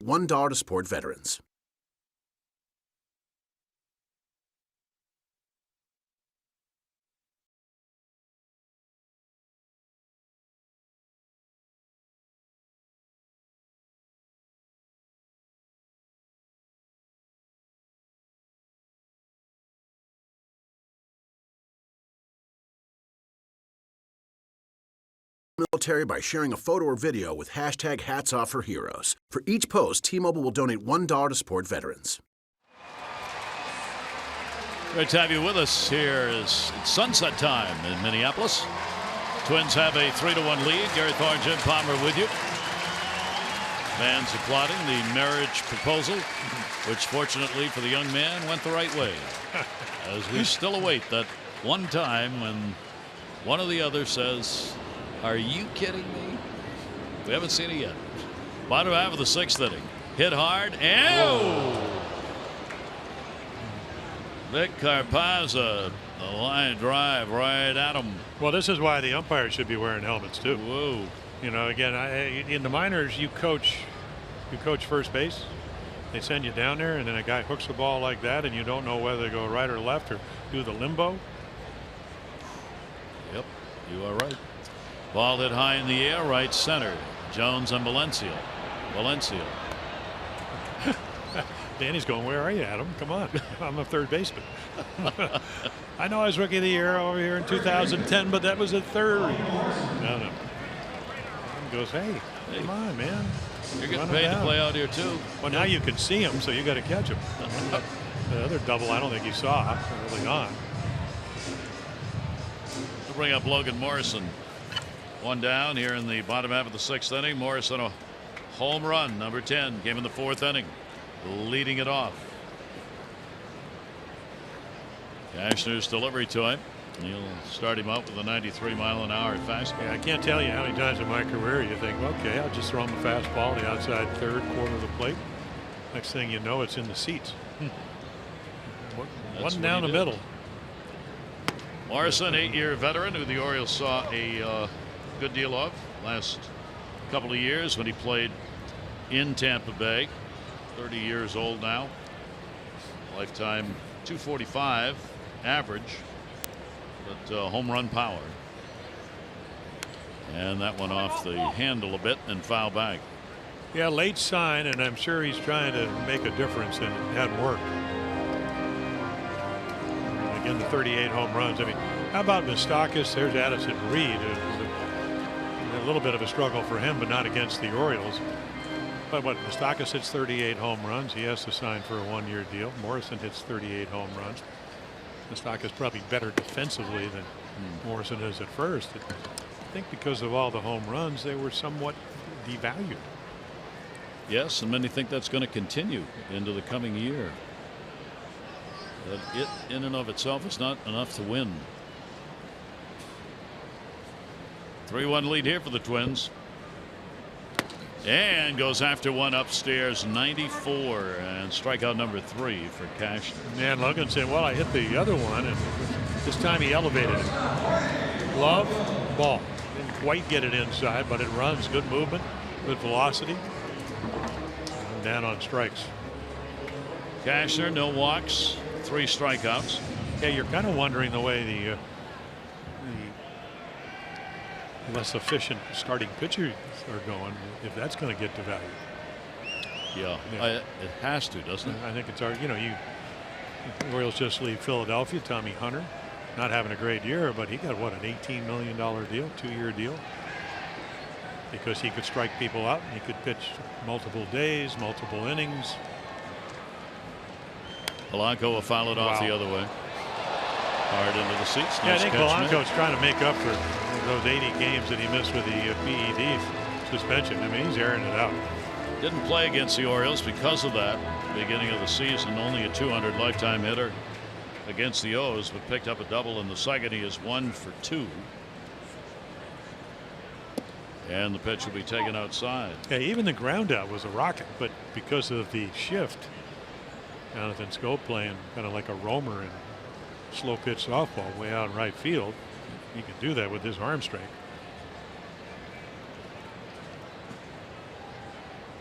$1 to support veterans. Military by sharing a photo or video with hashtag #HatsOffForHeroes. For each post, T-Mobile will donate $1 to support veterans. Great to have you with us. Here is sunset time in Minneapolis. Twins have a 3-1 lead. Gary Thorne, Jim Palmer with you. Fans applauding the marriage proposal, which fortunately for the young man went the right way. As we still await that one time when One or the other says, "Are you kidding me?" We haven't seen it yet. Bottom half of the 6th inning. Hit hard and Vic Carpazza, the line drive right at him. Well, this is why the umpires should be wearing helmets too. Whoa. You know, again, in the minors, you coach first base. They send you down there, and then a guy hooks the ball like that, and you don't know whether to go right or left or do the limbo. Yep, you are right. Ball hit high in the air, right center. Jones and Valencia. Danny's going, "Where are you, Adam? Come on, I'm a third baseman." I know I was Rookie of the Year over here in 2010, but that was a third. No. He goes, "Hey, come on, man. You're getting paid to play out here too." Well, now you can see him, so you got to catch him. The other double, I don't think he saw early on. We'll bring up Logan Morrison. One down here in the bottom half of the 6th inning. Morrison, a home run, number 10, came in the 4th inning, leading it off. Cashner's delivery to him. He'll start him out with a 93-mile-an-hour fastball. Yeah, I can't tell you how many times in my career you think, okay, I'll just throw him a fastball the outside third quarter of the plate. Next thing you know, it's in the seats. One down the middle. Morrison, 8-year veteran who the Orioles saw a good deal of last couple of years when he played in Tampa Bay. 30 years old now. Lifetime 245 average, but home run power. And that went off the handle a bit and foul back. Yeah, late sign, and I'm sure he's trying to make a difference, and it hadn't worked. Again, the 38 home runs. I mean, how about Moustakas? There's Addison Reed. A little bit of a struggle for him, but not against the Orioles. But what, Moustakas hits 38 home runs. He has to sign for a 1-year deal. Morrison hits 38 home runs. Moustakas probably better defensively than Morrison is at first. I think because of all the home runs, they were somewhat devalued. Yes, and many think that's going to continue into the coming year. That it in and of itself is not enough to win. 3-1 lead here for the Twins. And goes after one upstairs, 94, and strikeout number 3 for Cashner. And Logan said, well, I hit the other one, and this time he elevated it. Glove, ball. Didn't quite get it inside, but it runs. Good movement, good velocity. And down on strikes. Cashner, no walks, 3 strikeouts. Yeah, you're kind of wondering the way the less efficient starting pitchers are going, if that's going to get devalued. Yeah. It has to, doesn't it? I think it's our, the Orioles just leave Philadelphia. Tommy Hunter, not having a great year, but he got what, an $18 million deal, 2-year deal, because he could strike people out and he could pitch multiple days, multiple innings. Polanco will foul it off the other way. Hard into the seats. Yeah, nice. I think Polanco's trying to make up for those 80 games that he missed with the PED suspension. I mean, he's airing it out. Didn't play against the Orioles because of that. Beginning of the season, only a 200 lifetime hitter against the O's, but picked up a double in the second. He is 1 for 2. And the pitch will be taken outside. Yeah, even the ground out was a rocket, but because of the shift, Jonathan Schoop playing kind of like a roamer and slow pitch softball way out in right field. He can do that with his arm strength.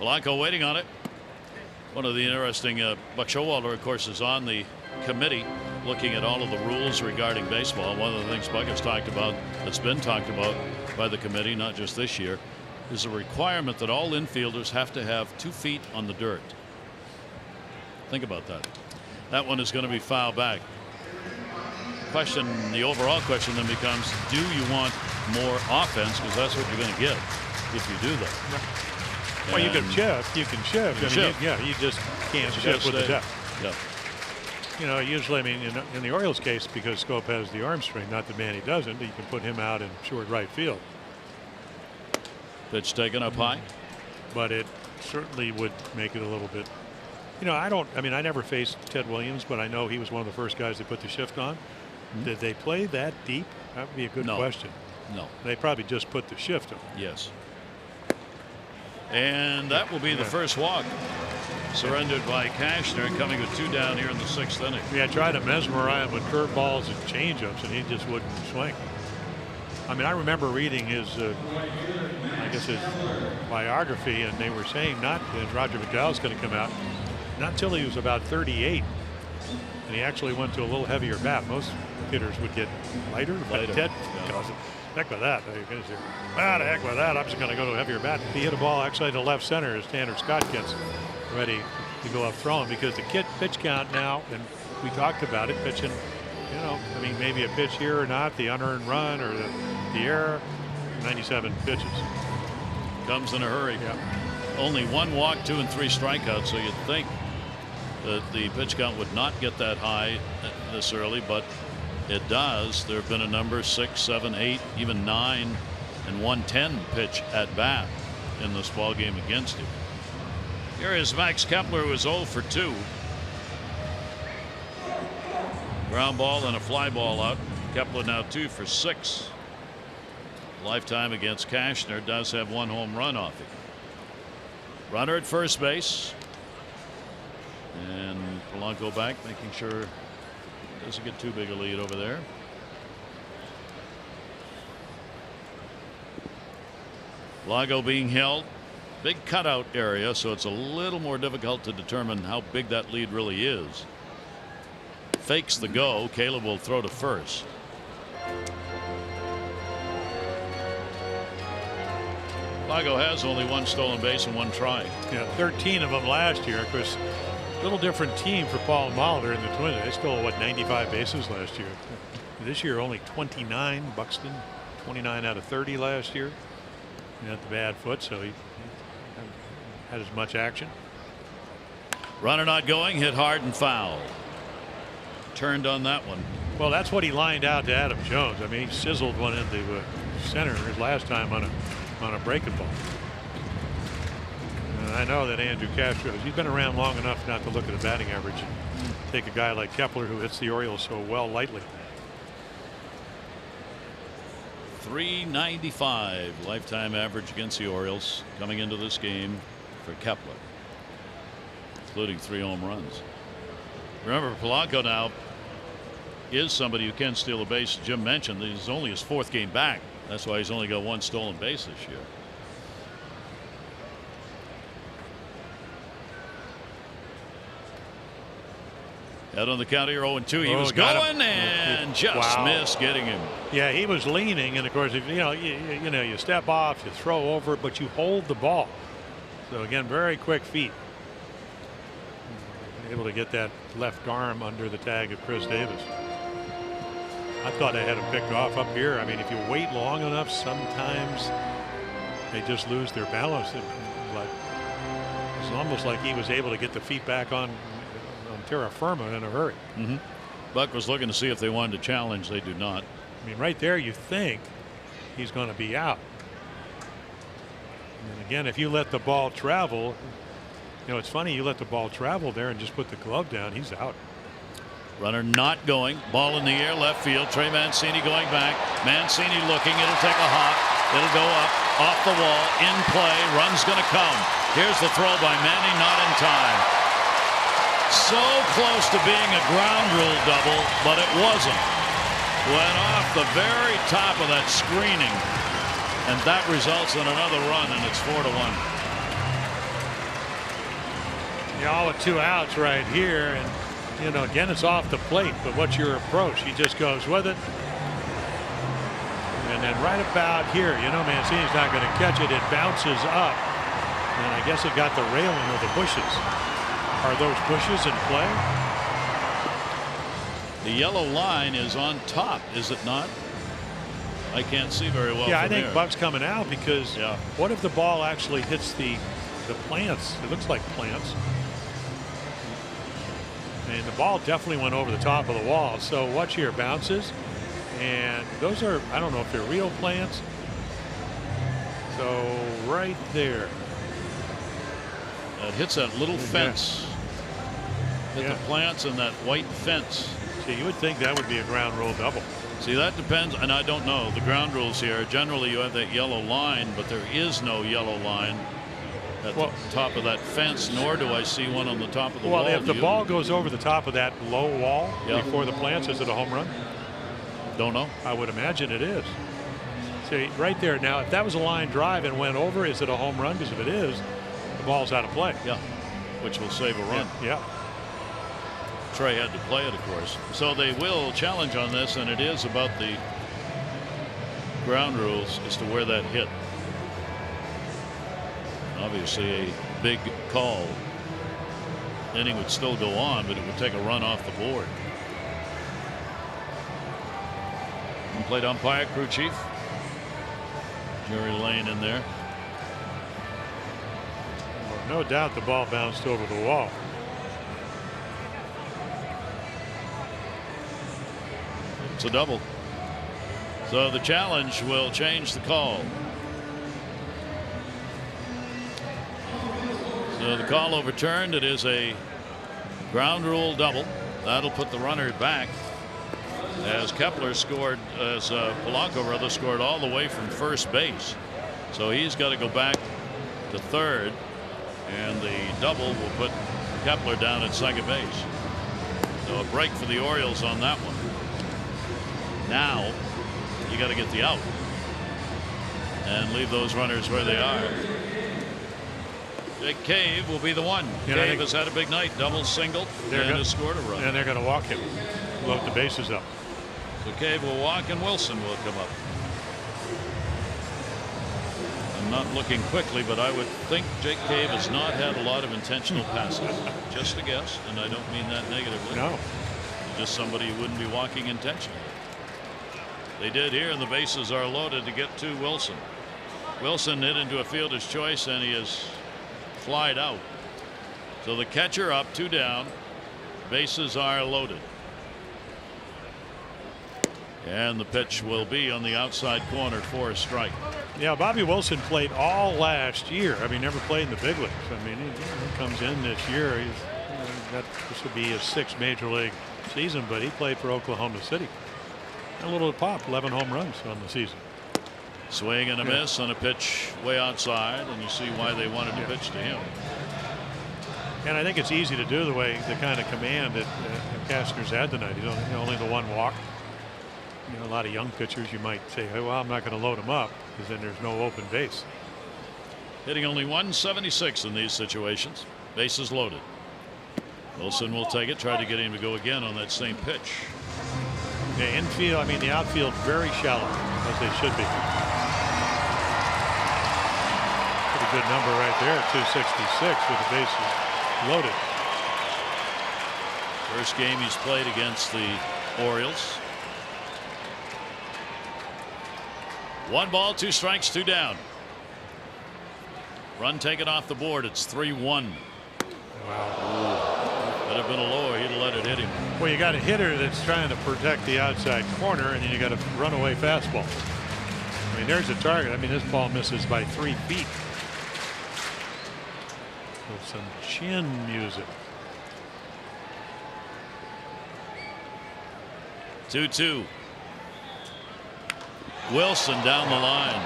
Polanco waiting on it. One of the interesting, Buck Showalter, of course, is on the committee looking at all of the rules regarding baseball. One of the things Buck has talked about, that's been talked about by the committee, not just this year, is a requirement that all infielders have to have 2 feet on the dirt. Think about that. That one is going to be fouled back. The overall question then becomes, do you want more offense? Because that's what you're going to get if you do that. Well, you can shift. You can shift. You just can't shift with the depth. Yeah. Usually, I mean, in the Orioles case, because Schoop has the arm strength, not that Manny doesn't, you can put him out in short right field. Pitch taken up high. But it certainly would make it a little bit. I never faced Ted Williams, but I know he was one of the first guys that put the shift on. Did they play that deep? That would be a good question. No. They probably just put the shift on. Yes. And that will be the first walk surrendered by Cashner, coming with 2 down here in the 6th inning. Yeah, tried to mesmerize him with curveballs and changeups, and he just wouldn't swing. I mean, I remember reading his, I guess his biography, and they were saying not that Roger McDowell's going to come out, not until he was about 38. And he actually went to a little heavier bat. Most hitters would get lighter. But Ted goes, heck with that. The heck with that. I'm just going to go to a heavier bat. He hit a ball actually to left center as Tanner Scott gets ready to go up throwing, because the pitch count now, and we talked about it, pitching, you know, I mean, maybe a pitch here or not, the unearned run or the error, 97 pitches. Comes in a hurry. Yeah. Only 1 walk, 2 and 3 strikeouts, so you'd think that the pitch count would not get that high this early, but it does. There have been a number 6, 7, 8, even 9 and 110 pitch at bat in this ball game against him. Here is Max Kepler, who is 0 for 2. Ground ball and a fly ball out. Kepler now 2 for 6. Lifetime against Cashner does have 1 home run off him. Runner at first base. And Polanco back, making sure he doesn't get too big a lead over there. Lago being held. Big cutout area, so it's a little more difficult to determine how big that lead really is. Fakes the go. Caleb will throw to first. Lago has only 1 stolen base and 1 try. Yeah, 13 of them last year. Of course, a little different team for Paul Molitor and the Twins. They stole, what, 95 bases last year. This year only 29. Buxton 29 out of 30 last year. He had the bad foot, so he had as much action. Runner not going, hit hard and foul. Turned on that one. Well, that's what he lined out to Adam Jones. I mean, he sizzled one into center his last time on a breaking ball. And I know that Andrew Castro, he's been around long enough not to look at a batting average and take a guy like Kepler, who hits the Orioles so well, lightly. .395 lifetime average against the Orioles coming into this game for Kepler, including 3 home runs. Remember, Polanco now is somebody who can steal a base. Jim mentioned this is only his 4th game back. That's why he's only got 1 stolen base this year. Out on the count here, 0-2. He was going and just missed getting him. Yeah, he was leaning, and of course, if you step off, you throw over, but you hold the ball. So again, very quick feet. Able to get that left arm under the tag of Chris Davis. I thought I had him picked off up here. I mean, if you wait long enough, sometimes they just lose their balance. But it's almost like he was able to get the feet back on terra firma in a hurry. Buck was looking to see if they wanted to challenge. They do not. I mean, right there, you think he's going to be out. And again, if you let the ball travel, you know, it's funny, you let the ball travel there and just put the glove down, he's out. Runner not going. Ball in the air, left field. Trey Mancini going back. Mancini looking. It'll take a hop. It'll go up, off the wall, in play. Run's going to come. Here's the throw by Manny, not in time. So close to being a ground rule double, but it wasn't. Went off the very top of that screening, and that results in another run, and it's 4-1. Yeah, all with 2 outs right here, and you know, again, it's off the plate, but what's your approach? He just goes with it. And then right about here, you know, Mancini's not going to catch it. It bounces up, and I guess it got the railing or the bushes. Are those bushes in play? The yellow line is on top, is it not? I can't see very well. Yeah, I from think here. Buck's coming out because what if the ball actually hits the plants? It looks like plants. And the ball definitely went over the top of the wall. So watch here, bounces. And those are, I don't know if they're real plants. So right there. It hits that little fence. Hit the plants and that white fence. See, you would think that would be a ground rule double. See, that depends, and I don't know. The ground rules here, generally you have that yellow line, but there is no yellow line at the top of that fence, nor do I see one on the top of the wall. Well, if the ball goes over the top of that low wall before the plants, is it a home run? Don't know. I would imagine it is. See, right there. Now, if that was a line drive and went over, is it a home run? Because if it is, the ball's out of play. Yeah, which will save a run. Yeah. Trey had to play it, of course. So they will challenge on this, and it is about the ground rules as to where that hit. Obviously a big call. Inning would still go on, but it would take a run off the board. And plate umpire, crew chief Jerry Lane in there. Well, no doubt the ball bounced over the wall. It's a double. So the challenge will change the call. So the call overturned. It is a ground rule double. That'll put the runner back as Kepler scored, as Polanco rather scored all the way from first base. So he's got to go back to third, and the double will put Kepler down at second base. So a break for the Orioles on that one. Now you got to get the out and leave those runners where they are. Jake Cave will be the one. Cave has had a big night, double, single, and has scored a run. And they're going to walk him, load the bases up. So Cave will walk and Wilson will come up. I'm not looking quickly, but I would think Jake Cave has not had a lot of intentional passes. Just a guess, and I don't mean that negatively. No. Just somebody who wouldn't be walking intentionally. They did here, and the bases are loaded to get to Wilson. Wilson hit into a fielder's choice, and he is flied out. So the catcher up, 2 down. Bases are loaded. And the pitch will be on the outside corner for a strike. Yeah, Bobby Wilson played all last year. I mean, never played in the big leagues. I mean, he comes in this year. This would be his 6th major league season, but he played for Oklahoma City. A little pop, 11 home runs on the season. Swing and a miss on a pitch way outside, and you see why they wanted to pitch to him. And I think it's easy to do the kind of command that Kastner's had tonight. He's only the one walk. A lot of young pitchers, you might say, hey, well, I'm not going to load him up, because then there's no open base. Hitting only 176 in these situations. Bases loaded. Wilson will take it, try to get him to go again on that same pitch. The infield, the outfield, very shallow, as they should be. Pretty good number right there, 266 with the bases loaded. First game he's played against the Orioles. 1 ball, 2 strikes, 2 down. Run taken off the board. It's 3-1. Wow. Could have been a lower. He'd have let it hit him. Well, you got a hitter that's trying to protect the outside corner, and then you got a runaway fastball. There's a target. This ball misses by 3 feet. With some chin music. 2-2. Wilson down the line.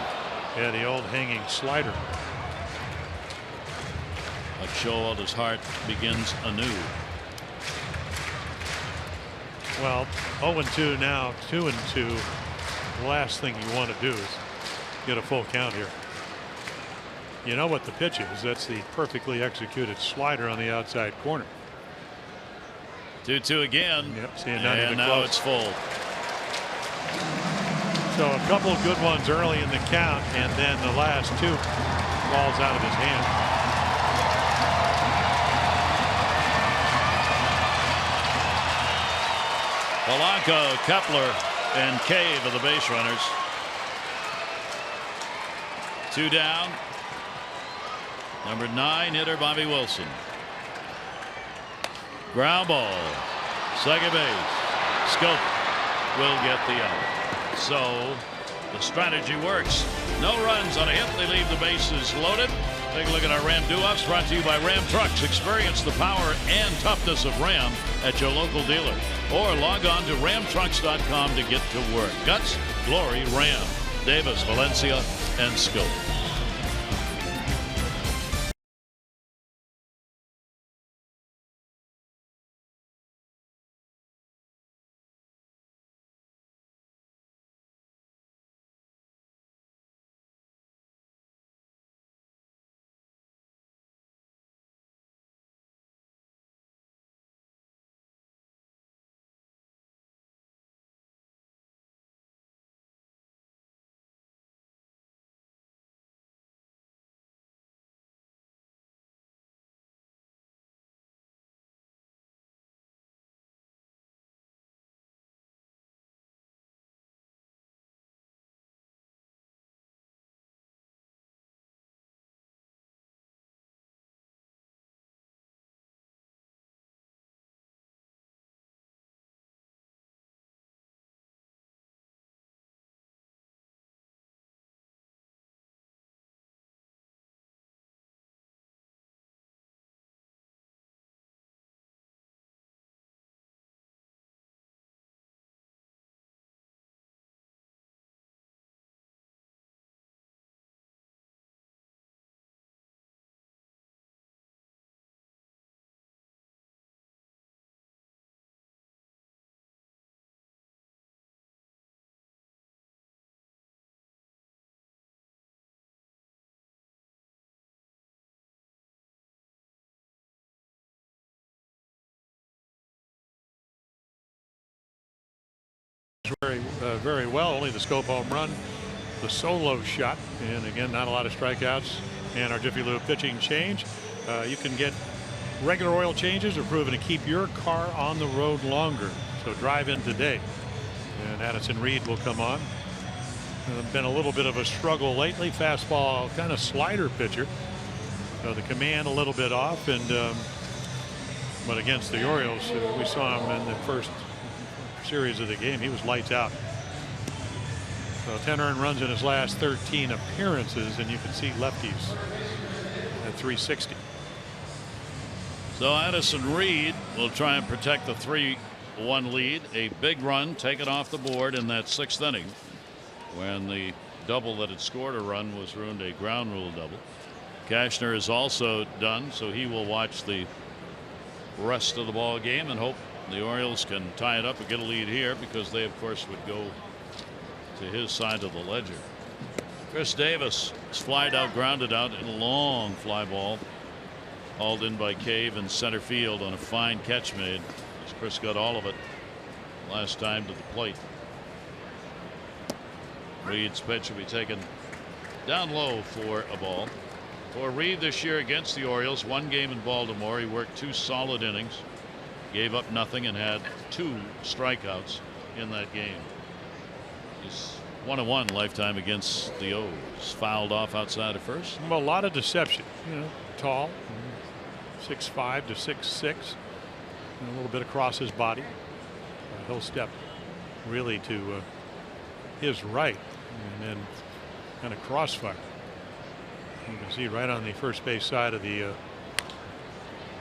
Yeah, the old hanging slider. Like Showalter's heart begins anew. Well, 0-2 now, 2-2. The last thing you want to do is get a full count here. You know what the pitch is. That's the perfectly executed slider on the outside corner. 2-2 again. Yep, see, not and even now close. It's full. So a couple of good ones early in the count, and then the last 2 balls out of his hand. Polanco, Kepler, and Cave are the base runners. 2 down. Number 9 hitter Bobby Wilson. Ground ball. Second base. Scope will get the out. So the strategy works. No runs on a hit. They leave the bases loaded. Take a look at our Ram Do-Ups, brought to you by Ram Trucks. Experience the power and toughness of Ram at your local dealer. Or log on to ramtrucks.com to get to work. Guts, glory, Ram. Davis, Valencia, and Scope. Very well. Only the Scope home run, the solo shot, and again, not a lot of strikeouts. And our Jiffy Lube pitching change. You can get regular oil changes are proven to keep your car on the road longer. So drive in today. And Addison Reed will come on. Been a little bit of a struggle lately. Fastball, kind of slider pitcher. So the command a little bit off, and but against the Orioles, we saw him in the first series of the game. He was lights out. So 10 earned runs in his last 13 appearances, and you can see lefties at 360. So Addison Reed will try and protect the 3-1 lead. A big run taken off the board in that 6th inning when the double that had scored a run was ruined, a ground rule double. Cashner is also done, so he will watch the rest of the ball game and hope the Orioles can tie it up and get a lead here, because they of course would go to his side of the ledger. Chris Davis is flied out, grounded out in a long fly ball, hauled in by Cave in center field on a fine catch made, as Chris got all of it last time to the plate. Reed's pitch will be taken down low for a ball. For Reed this year against the Orioles, 1 game in Baltimore, he worked 2 solid innings, gave up nothing, and had 2 strikeouts in that game. He's 1-1 lifetime against the O's. Fouled off outside of first. Well, a lot of deception. You know, tall, 6'5" to 6'6", and a little bit across his body. He'll step really to his right, and then kind of crossfire. You can see right on the first base side of the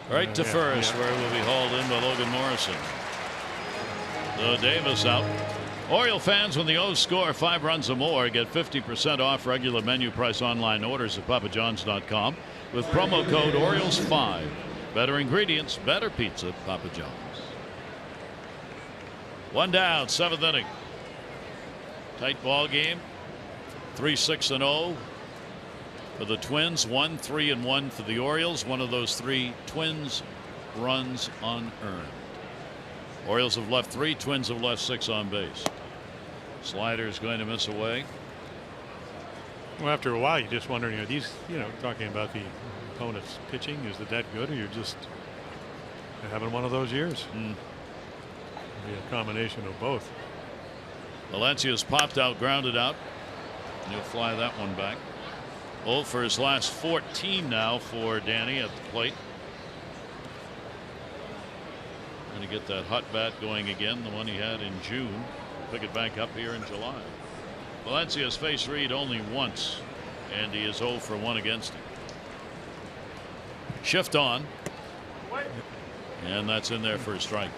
right to first, where it will be hauled in by Logan Morrison. So Davis out. Oriole fans, when the O's score 5 runs or more, get 50% off regular menu price online orders at papajohns.com with promo code Orioles5. Better ingredients, better pizza, Papa John's. 1 down, 7th inning. Tight ball game. 3-6-0 for the Twins, 1-3-1 for the Orioles. One of those 3 Twins runs unearned. Orioles have left 3, Twins have left 6 on base. Slider is going to miss away. Well, after a while, you just wonder, are these, talking about the opponent's pitching, is it that good, or you're just having one of those years? Be a combination of both. Valencia's popped out, grounded out. He'll fly that one back. 0 for his last 14 now for Danny at the plate. Going to get that hot bat going again, the one he had in June. Pick it back up here in July. Valencia's faced Reed only once, and he is 0 for 1 against him. Shift on. And that's in there for a strike.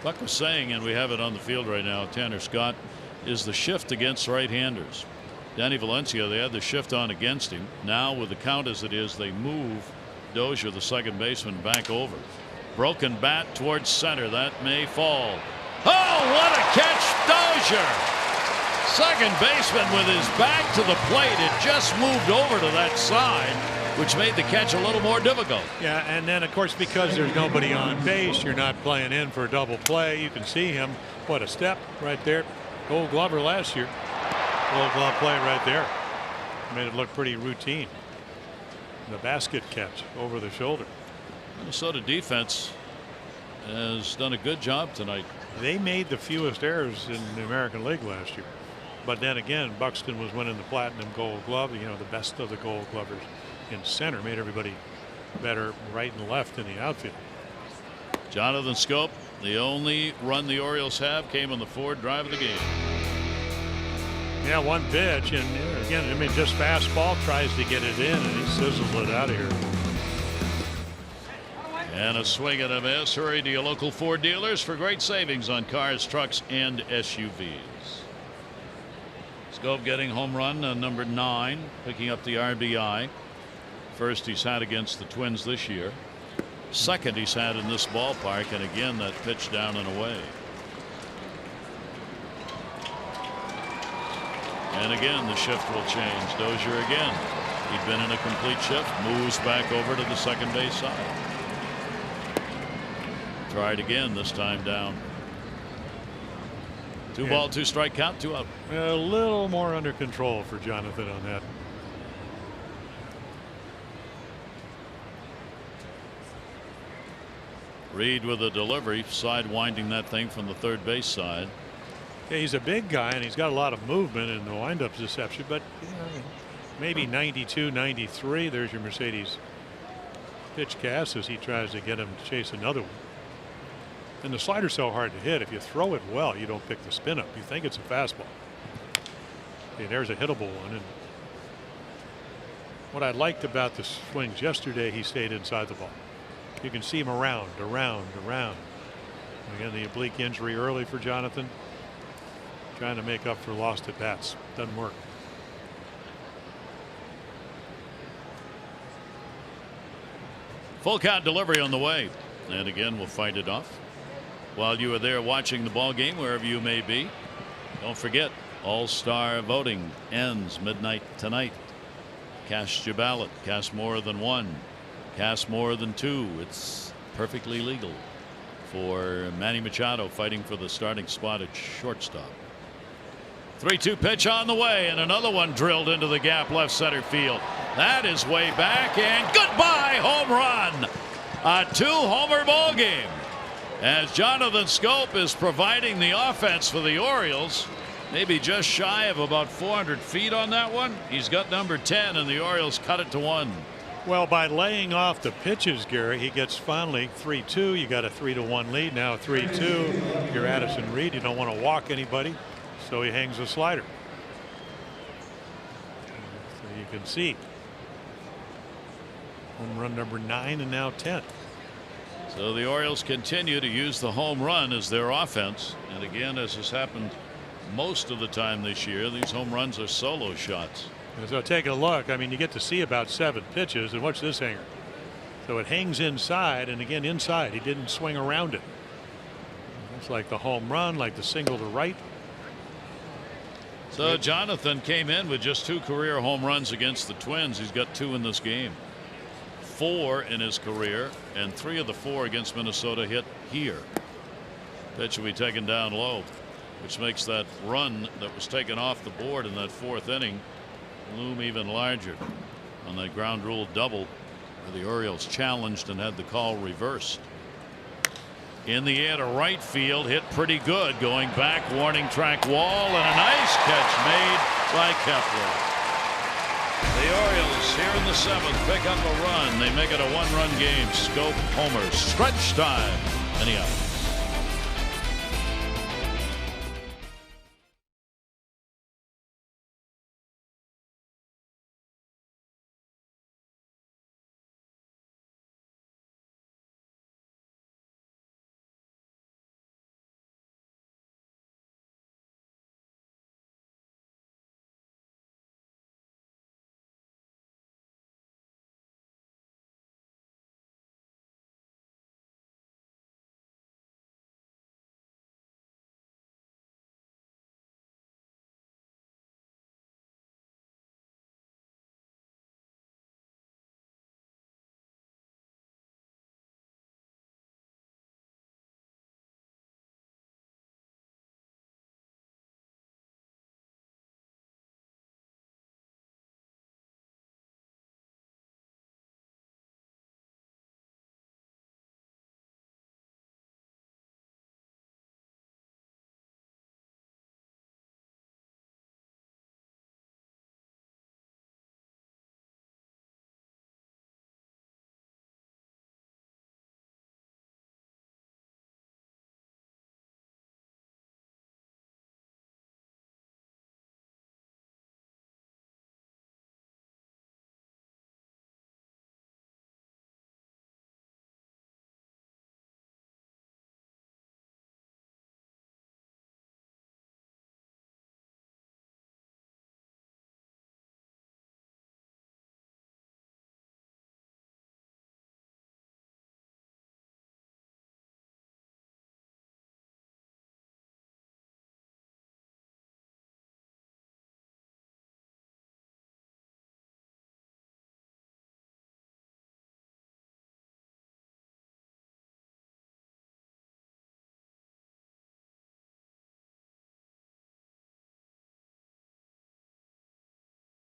Buck was saying, and we have it on the field right now, Tanner Scott, is the shift against right-handers. Danny Valencia, they had the shift on against him. Now with the count as it is, they move Dozier, the second baseman, back over. Broken bat towards center. That may fall. Oh, what a catch, Dozier! Second baseman with his back to the plate. It just moved over to that side, which made the catch a little more difficult. Yeah, and then, of course, because there's nobody on base, you're not playing in for a double play. You can see him. What a step right there. Gold Glover last year. Gold Glove play right there. Made it look pretty routine. The basket catch over the shoulder. Minnesota defense has done a good job tonight. They made the fewest errors in the American League last year. But then again, Buxton was winning the Platinum Gold Glove. You know, the best of the Gold Glovers in center made everybody better right and left in the outfield. Jonathan Scope, the only run the Orioles have came on the fourth drive of the game. Yeah, one pitch, and again, I mean, just fastball, tries to get it in, and he sizzles it out of here. And a swing and a miss. Hurry to your local Ford dealers for great savings on cars, trucks, and SUVs. Scope getting home run number 9, picking up the RBI. First he's had against the Twins this year. Second he's had in this ballpark, and again that pitch down and away. And again the shift will change. Dozier again. He'd been in a complete shift, moves back over to the second base side. Tried again, this time down. 2 ball, 2 strike count, 2 out. A little more under control for Jonathan on that. Reed with a delivery, sidewinding that thing from the third base side. Yeah, he's a big guy and he's got a lot of movement in the windup deception, but you know, maybe 92, 93. There's your Mercedes pitch cast as he tries to get him to chase another one. And the slider's so hard to hit. If you throw it well, you don't pick the spin up. You think it's a fastball. Okay, there's a hittable one. And what I liked about the swings yesterday, he stayed inside the ball. You can see him around. Again, the oblique injury early for Jonathan. Trying to make up for lost at bats. Doesn't work. Full count delivery on the way. And again, we'll fight it off. While you are there watching the ball game, wherever you may be, don't forget, All-Star voting ends midnight tonight. Cast your ballot. Cast more than 1. Cast more than 2. It's perfectly legal for Manny Machado fighting for the starting spot at shortstop. 3-2 pitch on the way, and another one drilled into the gap left center field. That is way back, and goodbye home run. A 2-homer ball game. As Jonathan Scope is providing the offense for the Orioles, maybe just shy of about 400 feet on that one. He's got number 10, and the Orioles cut it to 1. Well, by laying off the pitches, Gary, he gets finally 3-2. You got a 3-1 lead, now 3-2. You're Addison Reed. You don't want to walk anybody, so he hangs a slider. So you can see home run number 9 and now 10. So the Orioles continue to use the home run as their offense. And again, as has happened most of the time this year, these home runs are solo shots. So take a look. I mean, you get to see about 7 pitches, and watch this hanger. So it hangs inside, and again inside. He didn't swing around it. It's like the home run, like the single to right. So Jonathan came in with just 2 career home runs against the Twins. He's got 2 in this game. 4 in his career, and 3 of the 4 against Minnesota hit here. Pitch will be taken down low, which makes that run that was taken off the board in that 4th inning loom even larger on that ground rule double where the Orioles challenged and had the call reversed. In the air to right field, hit pretty good, going back, warning track wall, and a nice catch made by Kepler. The Orioles here in the 7th pick up a run. They make it a 1-run game. Scope homer, stretch time, and he out.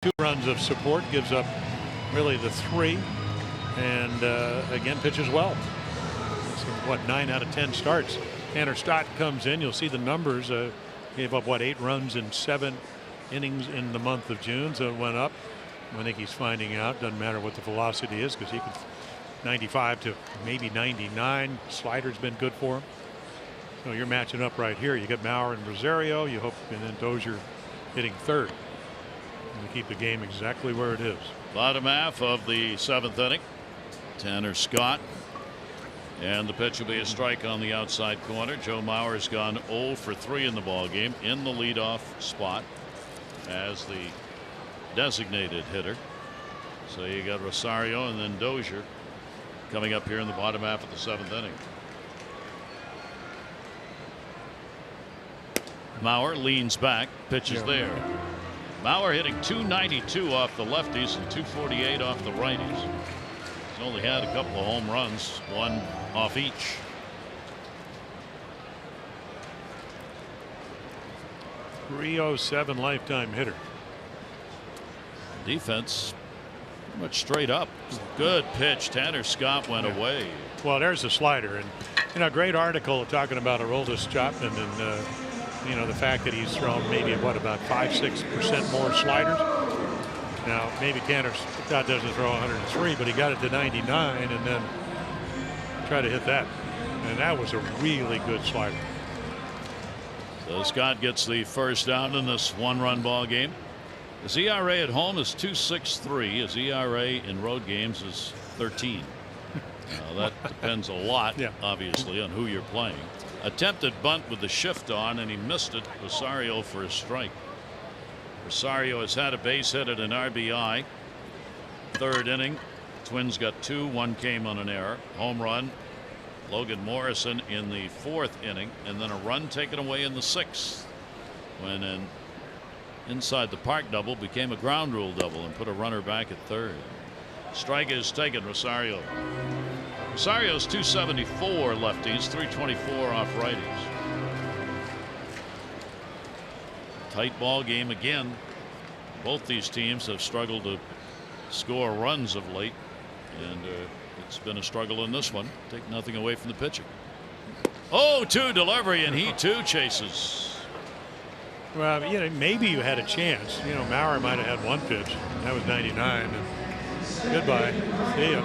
2 runs of support, gives up really the 3, and again pitches well. So what, 9 out of 10 starts. Tanner Scott comes in. You'll see the numbers. Gave up 8 runs in 7 innings in the month of June, so it went up. I think he's finding out. Doesn't matter what the velocity is, because he can 95 to maybe 99. Slider's been good for him. So you're matching up right here. You get Maurer and Rosario. You hope, and then Dozier hitting third. And to keep the game exactly where it is. Bottom half of the 7th inning. Tanner Scott. And the pitch will be a strike on the outside corner. Joe Mauer's gone 0 for 3 in the ball game in the leadoff spot as the designated hitter. So you got Rosario and then Dozier coming up here in the bottom half of the 7th inning. Mauer leans back, pitches there. Mauer hitting .292 off the lefties and .248 off the righties. He's only had a couple of home runs, 1 off each. .307 lifetime hitter. Defense pretty much straight up. Good pitch. Tanner Scott went away. Well, there's the slider, and great article talking about Aroldis Chapman and the fact that he's thrown maybe about 5-6% more sliders. Now maybe Tanner Scott doesn't throw 103, but he got it to 99 and then tried to hit that, and that was a really good slider. So Scott gets the first down in this 1-run ball game. His ERA at home is .263. His ERA in road games is 13. Now that depends a lot, obviously, on who you're playing. Attempted bunt with the shift on, and he missed it. Rosario for a strike. Rosario has had a base hit and an RBI. 3rd inning. Twins got 2. 1 came on an error. Home run. Logan Morrison in the 4th inning, and then a run taken away in the 6th when an inside the park double became a ground rule double and put a runner back at 3rd. Strike is taken. Rosario. Rosario's .274 lefties, .324 off righties. Tight ball game again. Both these teams have struggled to score runs of late, and it's been a struggle in this one. Take nothing away from the pitching. 0-2 delivery, and he too chases. Well, maybe you had a chance. Maurer might have had 1 pitch. That was 99. And goodbye. See ya.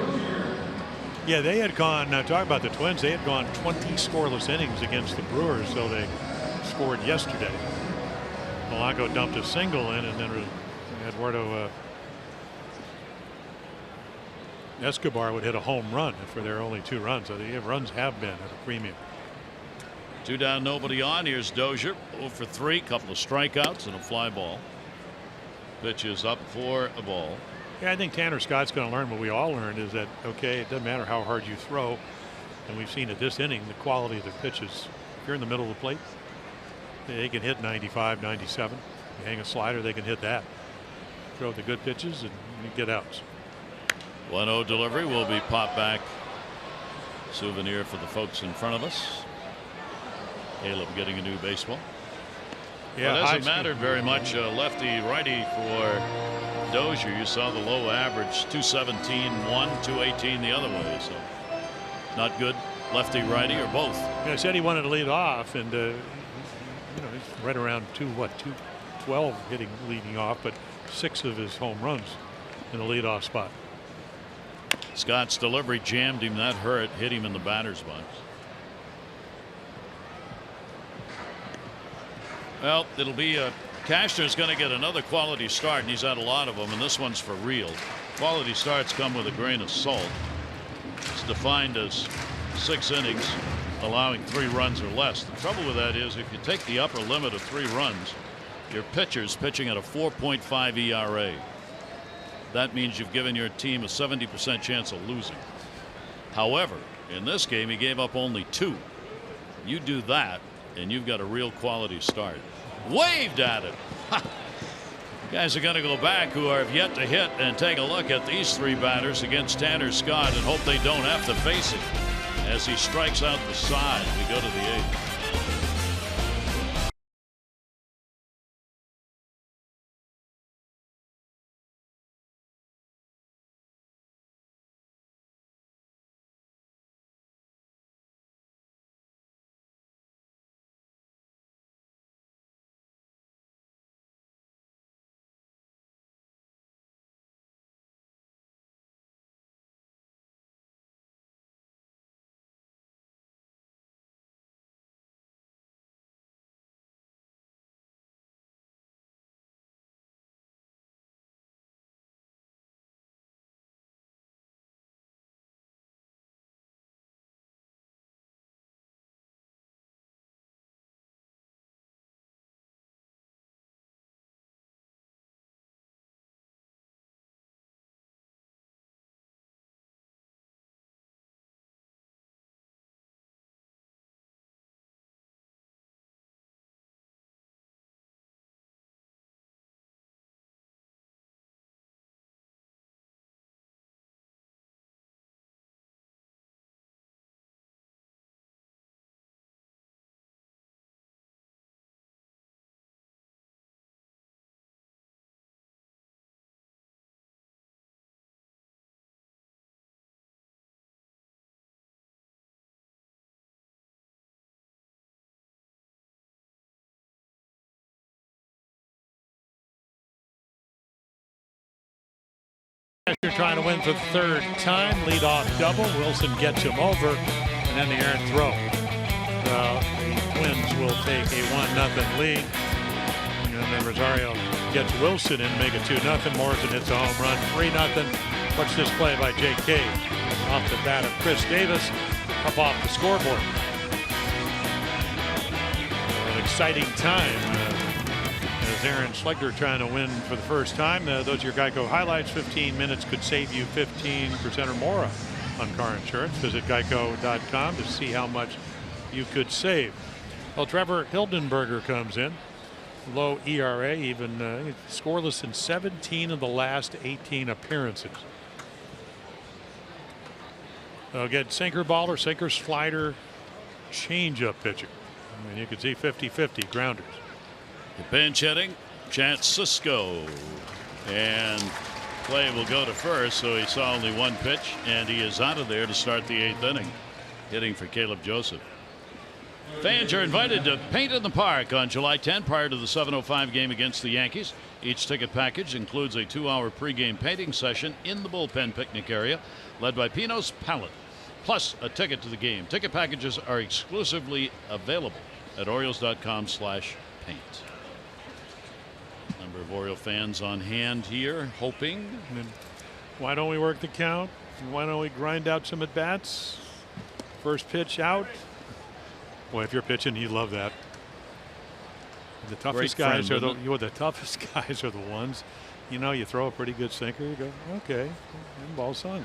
Yeah, they had gone. Talk about the Twins. They had gone 20 scoreless innings against the Brewers, so they scored yesterday. Polanco dumped a single in, and then Eduardo Escobar would hit a home run for their only 2 runs. So the runs have been at a premium. 2 down, nobody on. Here's Dozier, 0 for 3, couple of strikeouts and a fly ball. Pitch is up for a ball. Yeah, I think Tanner Scott's going to learn what we all learned, is that, okay, it doesn't matter how hard you throw, and we've seen at this inning the quality of their pitches. If you're in the middle of the plate, they can hit 95, 97. You hang a slider, they can hit that. Throw the good pitches and you get outs. 1-0 delivery will be popped back. Souvenir for the folks in front of us. Caleb getting a new baseball. Yeah, well, it hasn't mattered very much. Lefty righty for Dozier. You saw the low average, 217 one, 218 the other way. So not good. Lefty righty or both. Yeah, I said he wanted to lead off, and he's right around 212 hitting leading off, but 6 of his home runs in the leadoff spot. Scott's delivery jammed him. That hurt. Hit him in the batter's box. Well, it'll be Cashner's going to get another quality start, and he's had a lot of them, and this one's for real. Quality starts come with a grain of salt. It's defined as 6 innings, allowing 3 runs or less. The trouble with that is if you take the upper limit of 3 runs, your pitcher's pitching at a 4.5 ERA. That means you've given your team a 70% chance of losing. However, in this game, he gave up only 2. You do that, and you've got a real quality start. Waved at it. Guys are going to go back who have yet to hit and take a look at these 3 batters against Tanner Scott and hope they don't have to face it as he strikes out the side. We go to the 8th. Slichter trying to win for the third time. Lead off double. Wilson gets him over. And then the errant throw. The Twins will take a 1-0 lead. And then Rosario gets Wilson in to make it 2-0. Morrison hits a home run, 3-0. Watch this play by Jake Cage. Off the bat of Chris Davis, up off the scoreboard. An exciting time as Aaron Slichter trying to win for the first time. Those are your Geico highlights. 15 minutes could save you 15% or more on car insurance. Visit geico.com to see how much you could save. Well, Trevor Hildenberger comes in. Low ERA, even scoreless in 17 of the last 18 appearances. They'll get sinker ball or sinker slider changeup pitching. I mean, you can see 50-50 grounders. The pinch hitting, Chance Cisco. And play will go to first, so he saw only one pitch, and he is out of there to start the 8th inning. Hitting for Caleb Joseph. Fans are invited to paint in the park on July 10 prior to the 7:05 game against the Yankees. Each ticket package includes a 2-hour pregame painting session in the bullpen picnic area, led by Pino's Palette, plus a ticket to the game. Ticket packages are exclusively available at Orioles.com/paint. Number of Oriole fans on hand here, hoping. And why don't we work the count? Why don't we grind out some at bats? First pitch out. Boy, if you're pitching, you love that. The toughest guys are the toughest guys are the ones. You know, you throw a pretty good sinker, you go, okay, and ball sunk.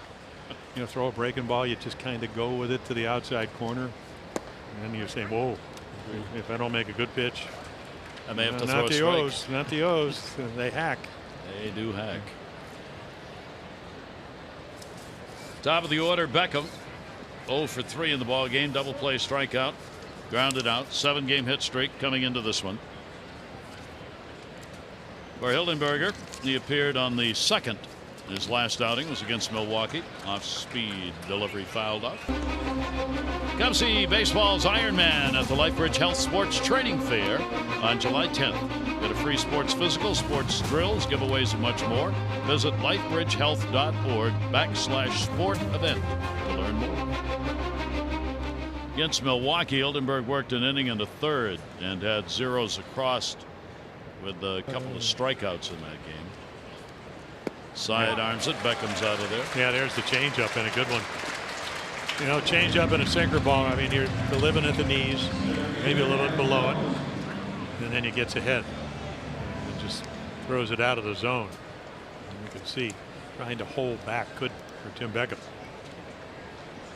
You know, throw a breaking ball, you just kind of go with it to the outside corner, and then you're saying, whoa, if I don't make a good pitch, I may have to throw a strike. Not the O's. They hack. They do hack. Top of the order, Beckham. 0 for 3 in the ball game. Double play strikeout. Grounded out. 7-game hit streak coming into this one. For Hildenberger, he appeared on the 2nd. His last outing was against Milwaukee. Off-speed delivery fouled up. Come see baseball's Iron Man at the LifeBridge Health Sports Training Fair on July 10th. Get a free sports physical, sports drills, giveaways, and much more. Visit lifebridgehealth.org/sport event to learn more. Against Milwaukee, Hildenberg worked an inning and a third and had zeros across with a couple of strikeouts in that game. Sidearms it. Beckham's out of there. Yeah, there's the changeup and a good one. You know, changeup and a sinker ball. I mean, you're living at the knees, maybe a little bit below it, and then he gets ahead and just throws it out of the zone. And you can see trying to hold back good for Tim Beckham.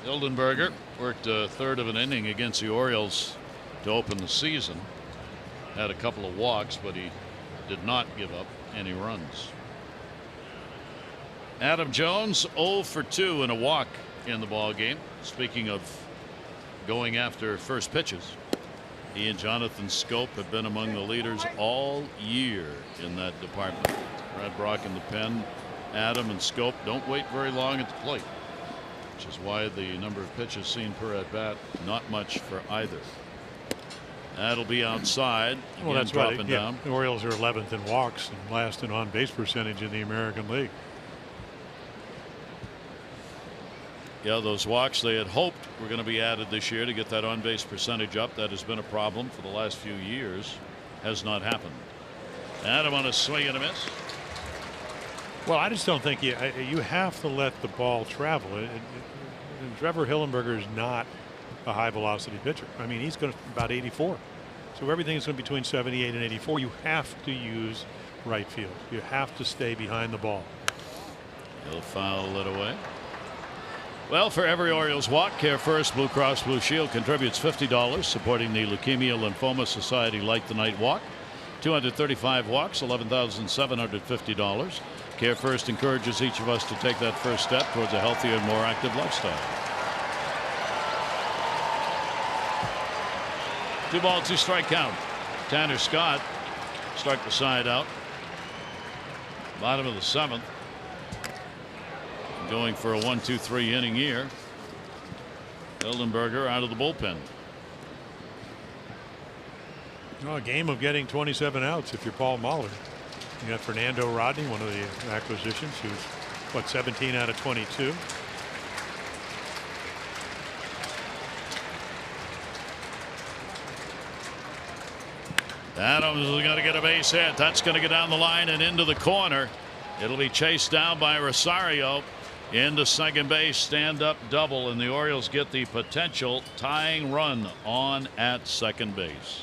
Hildenberger worked a third of an inning against the Orioles to open the season. Had a couple of walks, but he did not give up any runs. Adam Jones 0 for 2 and a walk in the ball game. Speaking of going after first pitches, he and Jonathan Scope have been among the leaders all year in that department. Brad Brock in the pen. Adam and Scope don't wait very long at the plate, which is why the number of pitches seen per at bat not much for either. That'll be outside. Again, well, that's dropping right. down. The Orioles are 11th in walks and last in on base percentage in the American League. Yeah, those walks they had hoped were going to be added this year to get that on base percentage up. That has been a problem for the last few years. Has not happened. Adam on a swing and a miss. Well, I just don't think you have to let the ball travel. Trevor Hildenberger is not a high velocity pitcher. I mean, he's going to about 84. So everything is going to be between 78 and 84. You have to use right field. You have to stay behind the ball. He'll foul it away. Well, for every Orioles walk, Care First Blue Cross Blue Shield contributes $50 supporting the Leukemia Lymphoma Society Light the Night Walk. 235 walks, $11,750. Care First encourages each of us to take that first step towards a healthier and more active lifestyle. 2-ball, 2-strike count. Tanner Scott struck the side out. Bottom of the 7th. Going for a 1-2-3 inning here. Hildenberger out of the bullpen. A game of getting 27 outs if you're Paul Mahler. You got Fernando Rodney, one of the acquisitions, who's what, 17 out of 22. Adams is going to get a base hit. That's going to get down the line and into the corner. It'll be chased down by Rosario into second base. Stand up double, and the Orioles get the potential tying run on at second base.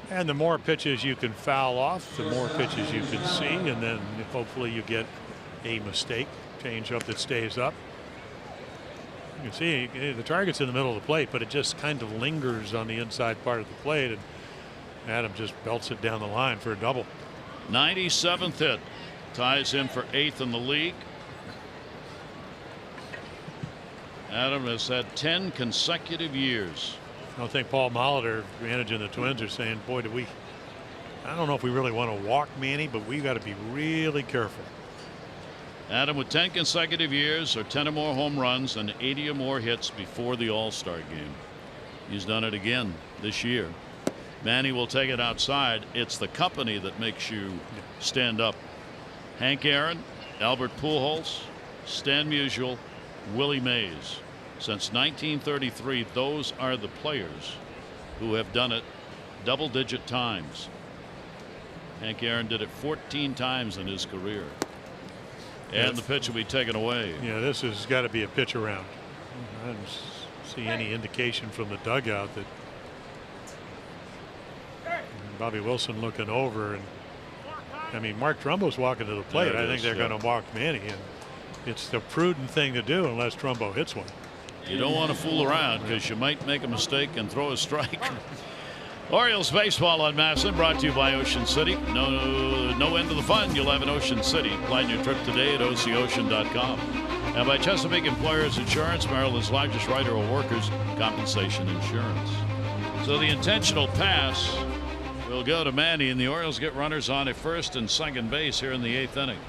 And the more pitches you can foul off, the more pitches you can see, and then hopefully you get a mistake, change up that stays up. You can see the target's in the middle of the plate, but it just kind of lingers on the inside part of the plate, and Adam just belts it down the line for a double. 97th hit, ties him for 8th in the league. Adam has had 10 consecutive years. I don't think Paul Molitor managing the Twins are saying, boy, I don't know if we really want to walk Manny, but we got to be really careful. Adam with 10 consecutive years, or 10 or more home runs and 80 or more hits before the All-Star game. He's done it again this year. Manny will take it outside. It's the company that makes you stand up. Hank Aaron, Albert Pujols, Stan Musial, Willie Mays. Since 1933, those are the players who have done it double-digit times. Hank Aaron did it 14 times in his career. And the pitch will be taken away. Yeah, this has got to be a pitch around. I don't see any indication from the dugout that Bobby Wilson looking over, and I mean Mark Trumbo's walking to the plate. I think they're going to walk Manny, and it's the prudent thing to do unless Trumbo hits one. You don't want to fool around because you might make a mistake and throw a strike. Orioles baseball on MASN, brought to you by Ocean City. No end to the fun you'll have in Ocean City. Plan your trip today at OCOcean.com. And by Chesapeake Employers Insurance, Maryland's largest writer of workers' compensation insurance. So the intentional pass will go to Manny, and the Orioles get runners on at first and second base here in the 8th inning.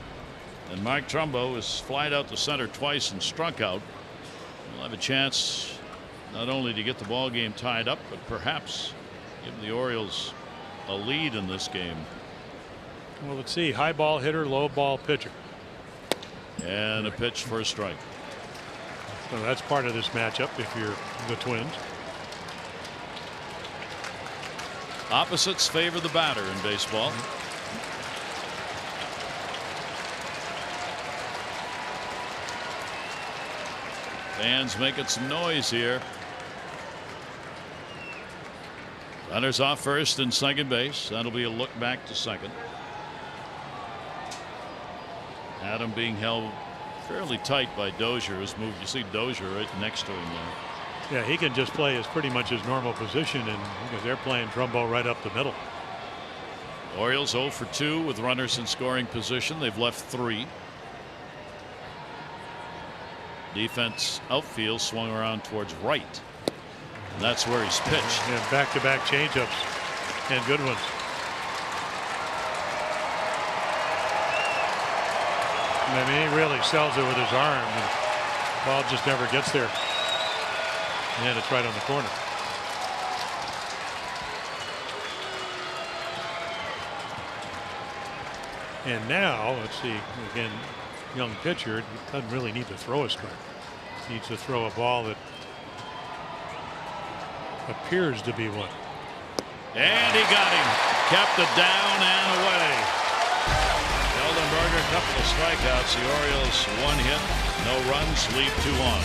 And Mike Trumbo is flied out to center twice and struck out. We'll have a chance not only to get the ball game tied up, but perhaps give the Orioles a lead in this game. Well, let's see. High ball hitter, low ball pitcher. And a pitch for a strike. So that's part of this matchup if you're the Twins. Opposites favor the batter in baseball. Fans making some noise here. Runners off first and second base. That'll be a look back to second. Adam being held fairly tight by Dozier, who's moved. You see Dozier right next to him there. Yeah, he can just play as pretty much his normal position, and because they're playing Trumbo right up the middle. Orioles 0 for 2 with runners in scoring position. They've left 3. Defense outfield swung around towards right. And that's where he's pitched. And back-to-back changeups and good ones. I mean, he really sells it with his arm. The ball just never gets there. And it's right on the corner. And now, let's see, again, young pitcher doesn't really need to throw a strike. Needs to throw a ball that appears to be one. And he got him. Kept it down and away. Eldenberger, a couple of strikeouts. The Orioles 1 hit, no runs, lead 2 on.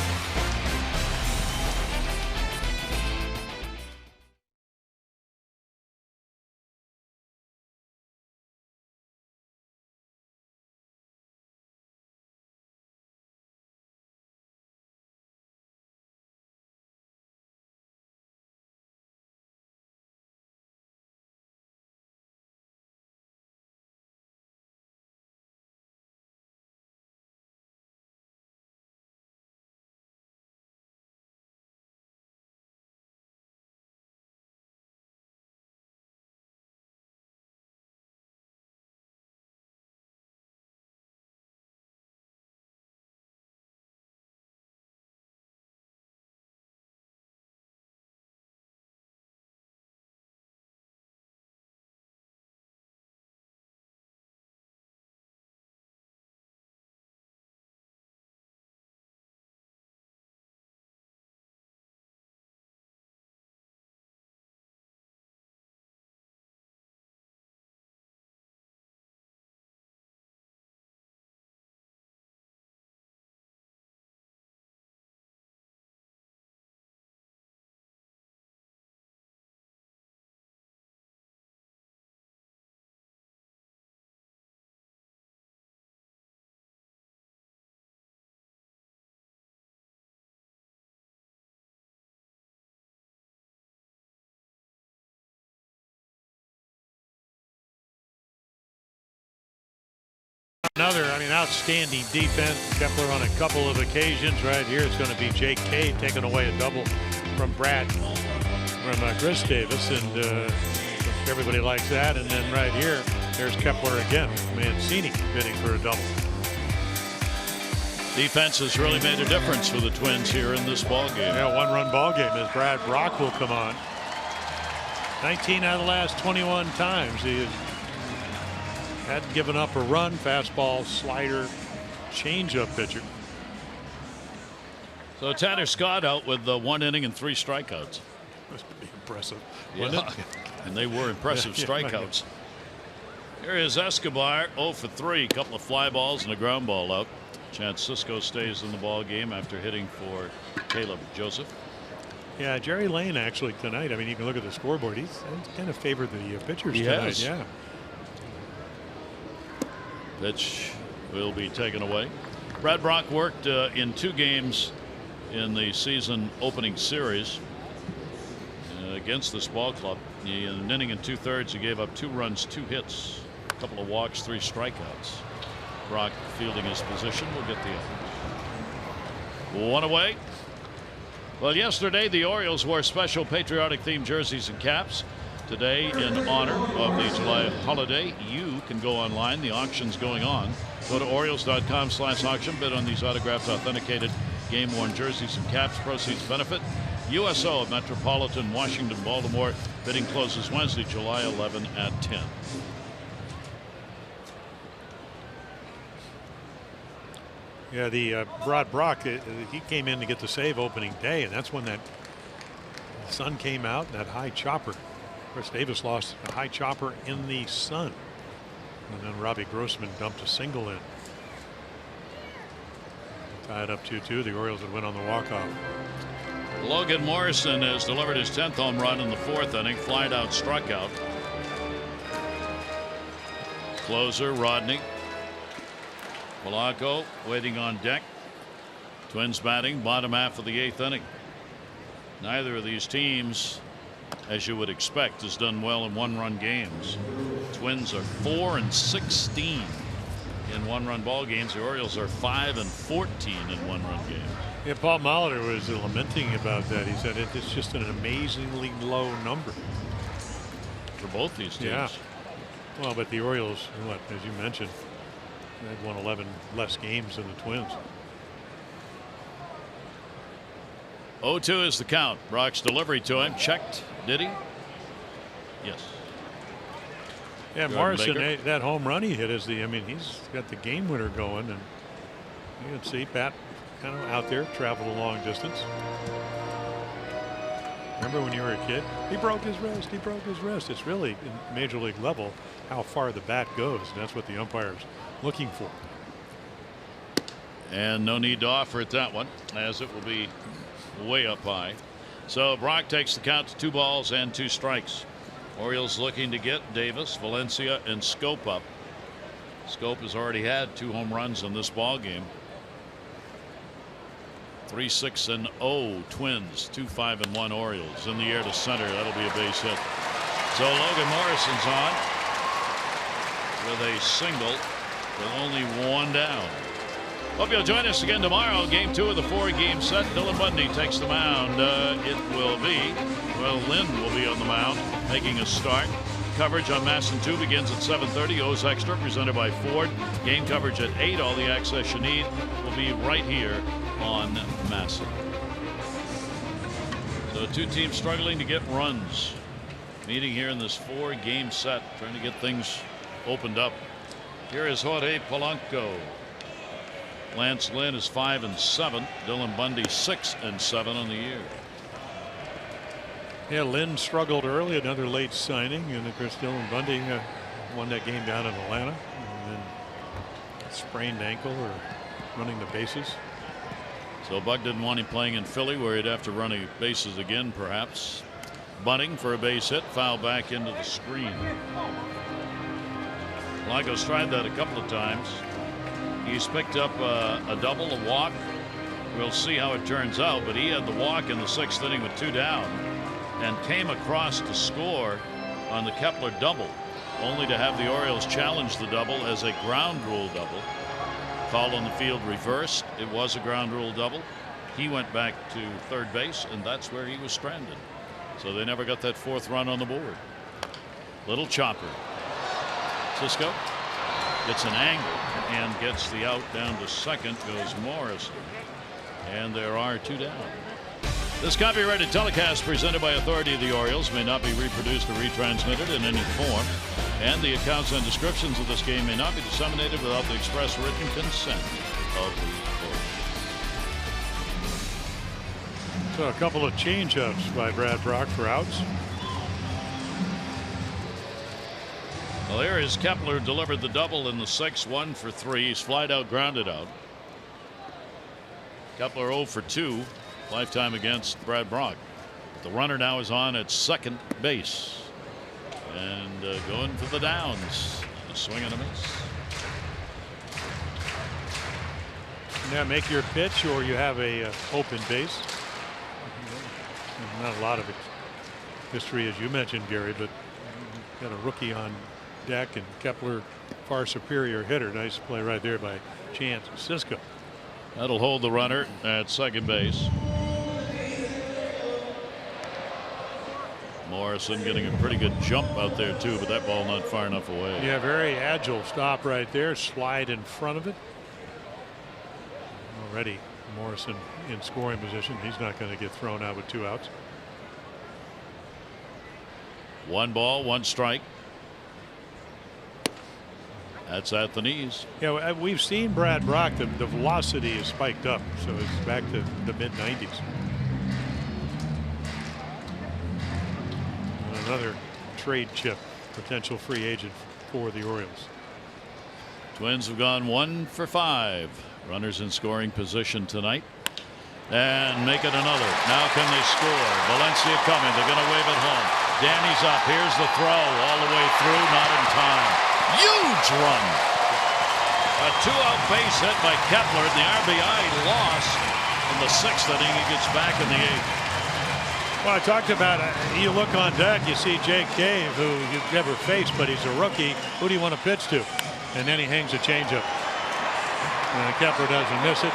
Another, outstanding defense. Kepler on a couple of occasions. Right here, it's going to be Jake Kay taking away a double from Chris Davis, and everybody likes that. And then right here, there's Kepler again. Mancini bidding for a double. Defense has really made a difference for the Twins here in this ball game. Yeah, one-run ball game as Brad Brock will come on. 19 out of the last 21 times he hadn't given up a run. Fastball, slider, changeup pitcher. So Tanner Scott out with 1 inning and 3 strikeouts. Must be impressive. Yeah. And they were impressive strikeouts. Here is Escobar 0 for 3. A couple of fly balls and a ground ball out. Chance Cisco stays in the ball game after hitting for Caleb Joseph. Yeah, Jerry Lane actually tonight. You can look at the scoreboard. He's kind of favored the pitchers tonight. Has. Yeah. Pitch will be taken away. Brad Brock worked in 2 games in the season opening series against this ball club. In an inning and 2/3, he gave up 2 runs, 2 hits, a couple of walks, 3 strikeouts. Brock fielding his position will get the out. 1 away. Well, yesterday the Orioles wore special patriotic themed jerseys and caps. Today, in honor of the July holiday, you can go online. The auction's going on. Go to Orioles.com/auction. Bid on these autographed, authenticated, game-worn jerseys and caps. Proceeds benefit USO of Metropolitan Washington, Baltimore. Bidding closes Wednesday, July 11 at 10. Yeah, the Brad Brock, he came in to get the save opening day, and that's when that sun came out, that high chopper. Chris Davis lost a high chopper in the sun. And then Robbie Grossman dumped a single in. Tied up 2-2. The Orioles would win on the walk-off. Logan Morrison has delivered his 10th home run in the 4th inning. Flied out, struck out. Closer Rodney. Polanco waiting on deck. Twins batting bottom half of the 8th inning. Neither of these teams, as you would expect, has done well in 1-run games. Twins are 4 and 16 in 1-run ball games. The Orioles are 5 and 14 in 1-run games. Yeah, Paul Molitor was lamenting about that. He said it's just an amazingly low number for both these teams. Yeah. Well, but the Orioles, what, as you mentioned, they've won 11 less games than the Twins. 0-2 is the count. Brock's delivery to him. Checked. Did he? Yes. Yeah, Morrison, that home run he hit is he's got the game winner going, and you can see Pat kind of out there, traveled a long distance. Remember when you were a kid? He broke his wrist. He broke his wrist. It's really in major league level how far the bat goes, and that's what the umpire's looking for. And no need to offer it that one, as it will be way up high. So Brock takes the count to 2 balls and 2 strikes. Orioles looking to get Davis, Valencia, and Scope up. Scope has already had 2 home runs in this ball game. 3-6-0 Twins, 2-5-1 Orioles. In the air to center, that'll be a base hit. So Logan Morrison's on with a single with only 1 down. Hope you'll join us again tomorrow. Game 2 of the 4-game set. Dylan Bundy takes the mound. Lynn will be on the mound, making a start. Coverage on Masson 2 begins at 7:30. O's Extra presented by Ford. Game coverage at 8. All the access you need will be right here on Masson. So 2 teams struggling to get runs. Meeting here in this 4-game set, trying to get things opened up. Here is Jorge Polanco. Lance Lynn is 5 and 7. Dylan Bundy 6 and 7 on the year. Yeah, Lynn struggled early, another late signing, and of course Dylan Bundy won that game down in Atlanta, and then sprained ankle or running the bases. So Buck didn't want him playing in Philly, where he'd have to run the bases again, perhaps. Bunting for a base hit, foul back into the screen. Polanco's tried that a couple of times. He's picked up a double, a walk. We'll see how it turns out, but he had the walk in the 6th inning with 2 down and came across to score on the Kepler double. only to have the Orioles challenge the double as a ground rule double. Call on the field reversed. It was a ground rule double. He went back to third base, and that's where he was stranded. So they never got that 4th run on the board. Little chopper. Cisco gets an angle and gets the out. Down to second goes Morrison. And there are 2 down. This copyrighted telecast presented by authority of the Orioles may not be reproduced or retransmitted in any form, and the accounts and descriptions of this game may not be disseminated without the express written consent of the Orioles. So a couple of change-ups by Brad Brock for outs. Well, here is Kepler, delivered the double in the 6th, 1 for 3. He's flied out, grounded out. Kepler 0 for 2. Lifetime against Brad Brock. The runner now is on at second base. And going for the downs. A swing and a miss. Now make your pitch, or you have a open base. Not a lot of history, as you mentioned, Gary, but got a rookie on deck, and Kepler, far superior hitter. Nice play right there by Chance Cisco. That'll hold the runner at second base. Morrison getting a pretty good jump out there too, but that ball not far enough away. Yeah, very agile stop right there. Slide in front of it. Already Morrison in scoring position. He's not going to get thrown out with 2 outs. 1 ball, 1 strike. That's at the knees. Yeah, we've seen Brad Brock. The velocity is spiked up, so it's back to the mid-90s. Another trade chip, potential free agent for the Orioles. Twins have gone 1 for 5. Runners in scoring position tonight. And make it another. Now can they score? Valencia coming. They're going to wave it home. Danny's up. Here's the throw all the way through. Not in time. Huge run. A 2-out base hit by Kepler. The RBI loss in the 6th inning. He gets back in the 8th. Well, I talked about you look on deck, you see Jake Cave, who you've never faced, but he's a rookie. Who do you want to pitch to? And then he hangs a changeup. And Kepler doesn't miss it.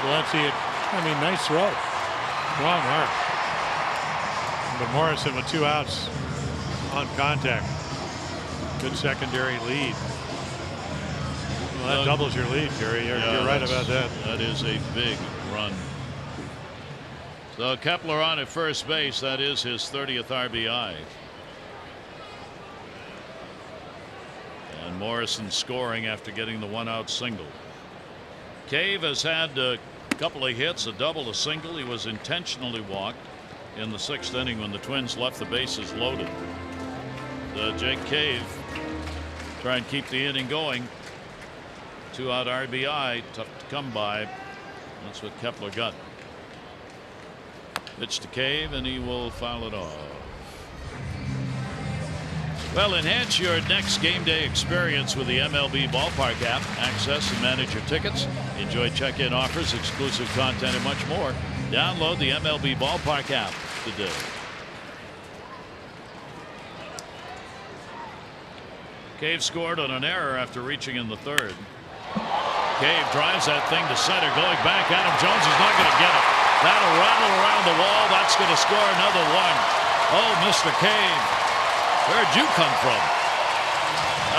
Valencia, I mean, nice throw. Strong arm. But Morrison with 2 outs on contact. Good secondary lead. Well, that doubles your lead, Gary. You're right about that. That is a big run. So Kepler on at first base. That is his 30th RBI. And Morrison scoring after getting the 1-out single. Cave has had a couple of hits, a double, a single. He was intentionally walked in the 6th inning when the Twins left the bases loaded. Jake Cave try and keep the inning going. 2-out RBI, tough to come by. That's what Kepler got. Pitch to Cave, and he will foul it off. Well, enhance your next game day experience with the MLB Ballpark app. Access and manage your tickets. Enjoy check-in offers, exclusive content, and much more. Download the MLB Ballpark app today. Cave scored on an error after reaching in the 3rd. Cave drives that thing to center, going back. Adam Jones is not going to get it. That'll rattle around the wall. That's going to score another one. Oh, Mr. Cave, where'd you come from?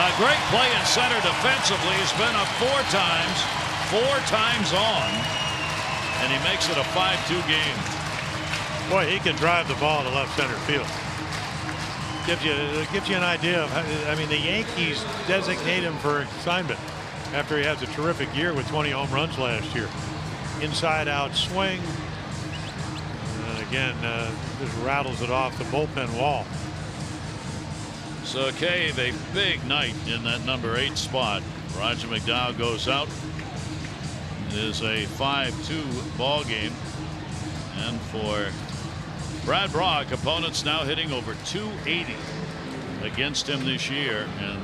A great play in center defensively. He's been up 4 times, 4 times on, and he makes it a 5-2 game. Boy, he can drive the ball to left center field. Gives you an idea of how, I mean, the Yankees designate him for assignment after he has a terrific year with 20 home runs last year. Inside out swing, and again just rattles it off the bullpen wall. So Cave, a big night in that number 8 spot. Roger McDowell goes out. It is a 5-2 ball game, and for Brad Brock, opponents now hitting over 280 against him this year, and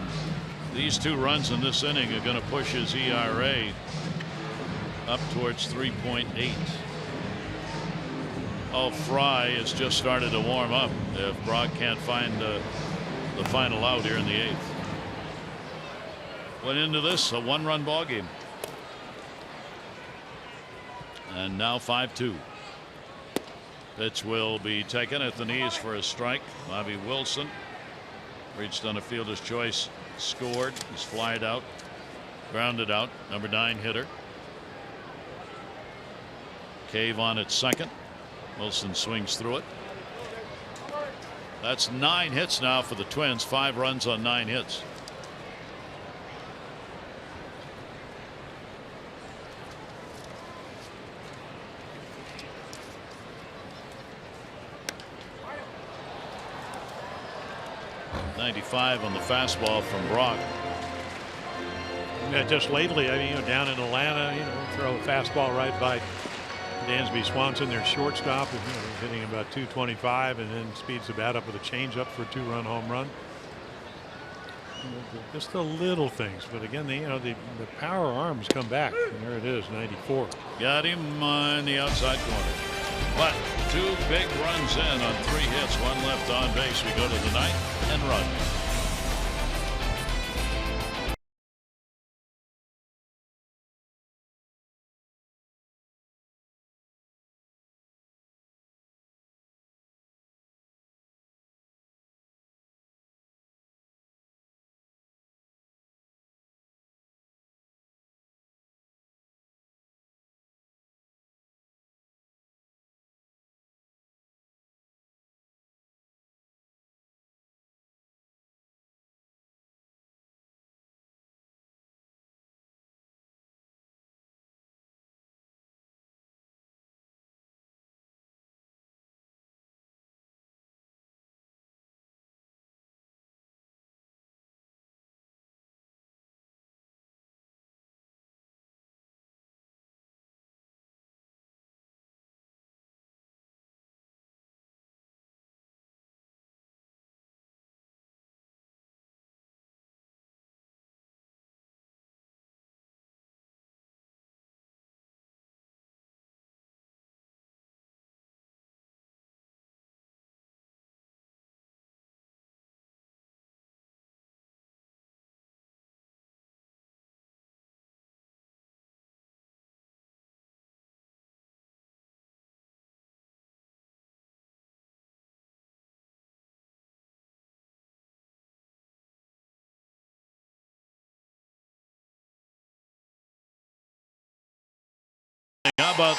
these 2 runs in this inning are going to push his ERA up towards 3.8. Oh, Fry has just started to warm up. If Brock can't find the final out here in the 8th. Went into this a 1-run ball game. And now 5-2. Pitch will be taken at the knees for a strike. Bobby Wilson reached on a fielder's choice, scored. He's flied out, grounded out. Number 9 hitter. Cave on at second. Wilson swings through it. That's 9 hits now for the Twins. 5 runs on 9 hits. .95 on the fastball from Brock. Yeah, just lately, I mean, down in Atlanta, throw a fastball right by Dansby Swanson, their shortstop, hitting about 225, and then speeds the bat up with a changeup for a 2-run home run. Just the little things, but again, the power arms come back, and there it is, 94. Got him on the outside corner, but 2 big runs in on 3 hits, 1 left on base. We go to the 9th and run. How about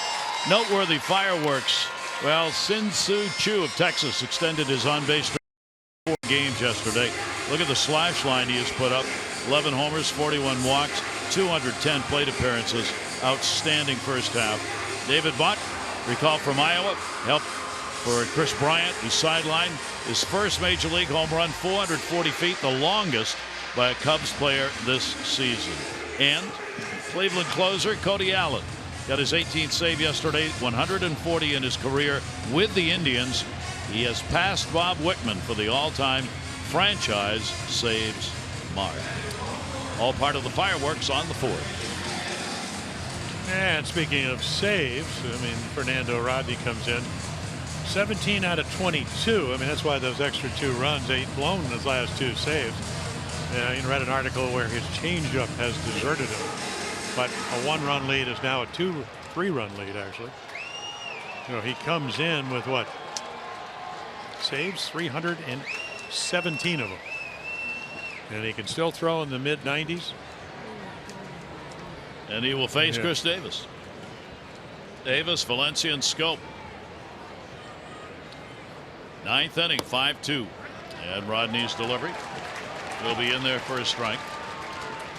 noteworthy fireworks? Well, Sin-Soo Choo of Texas extended his on-base 4 games yesterday. Look at the slash line he has put up. 11 homers, 41 walks, 210 plate appearances. Outstanding first half. David Bott, recall from Iowa, helped for Chris Bryant, who sidelined his first major league home run, 440 feet, the longest by a Cubs player this season. And Cleveland closer Cody Allen got his 18th save yesterday, 140 in his career with the Indians. He has passed Bob Wickman for the all-time franchise saves mark. All part of the fireworks on the 4th. And speaking of saves, I mean, Fernando Rodney comes in 17 out of 22. I mean, that's why those extra 2 runs, 8 blown in his last 2 saves. You read an article where his changeup has deserted him, but a 1-run lead is now a 3-run lead, actually. He comes in with what? Saves 317 of them. And he can still throw in the mid-90s. And he will face Chris Davis. Davis, Valencia, and Scope. 9th inning, 5-2. And Rodney's delivery will be in there for a strike.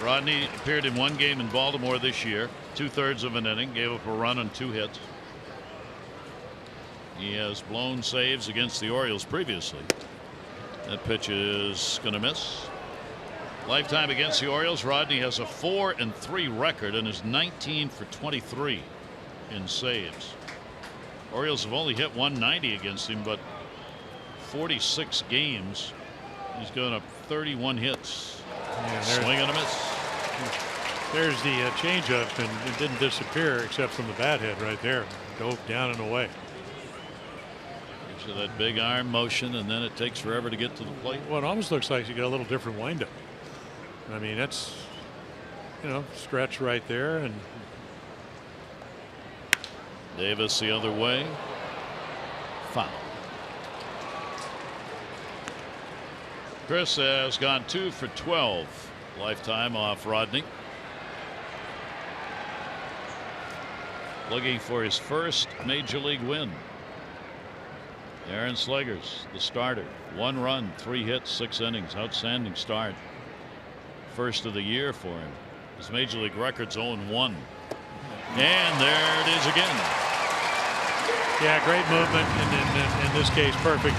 Rodney appeared in 1 game in Baltimore this year, 2/3 of an inning, gave up a run on 2 hits. He has blown saves against the Orioles previously. That pitch is going to miss. Lifetime against the Orioles, Rodney has a 4-3 record and is 19 for 23 in saves. Orioles have only hit 190 against him, but 46 games. He's gone up 31 hits. Swing and a miss. There's the changeup, and it didn't disappear except from the bat head right there. Dove down and away. So that big arm motion, and then it takes forever to get to the plate. Well, it almost looks like you got a little different windup. I mean, that's, you know, stretch right there. And Davis the other way. Foul. Chris has gone 2 for 12 lifetime off Rodney. Looking for his first major league win. Aaron Slegers, the starter. 1 run, 3 hits, 6 innings. Outstanding start. First of the year for him. His major league record's 0-1. And there it is again. yeah, great movement, and in this case, perfect.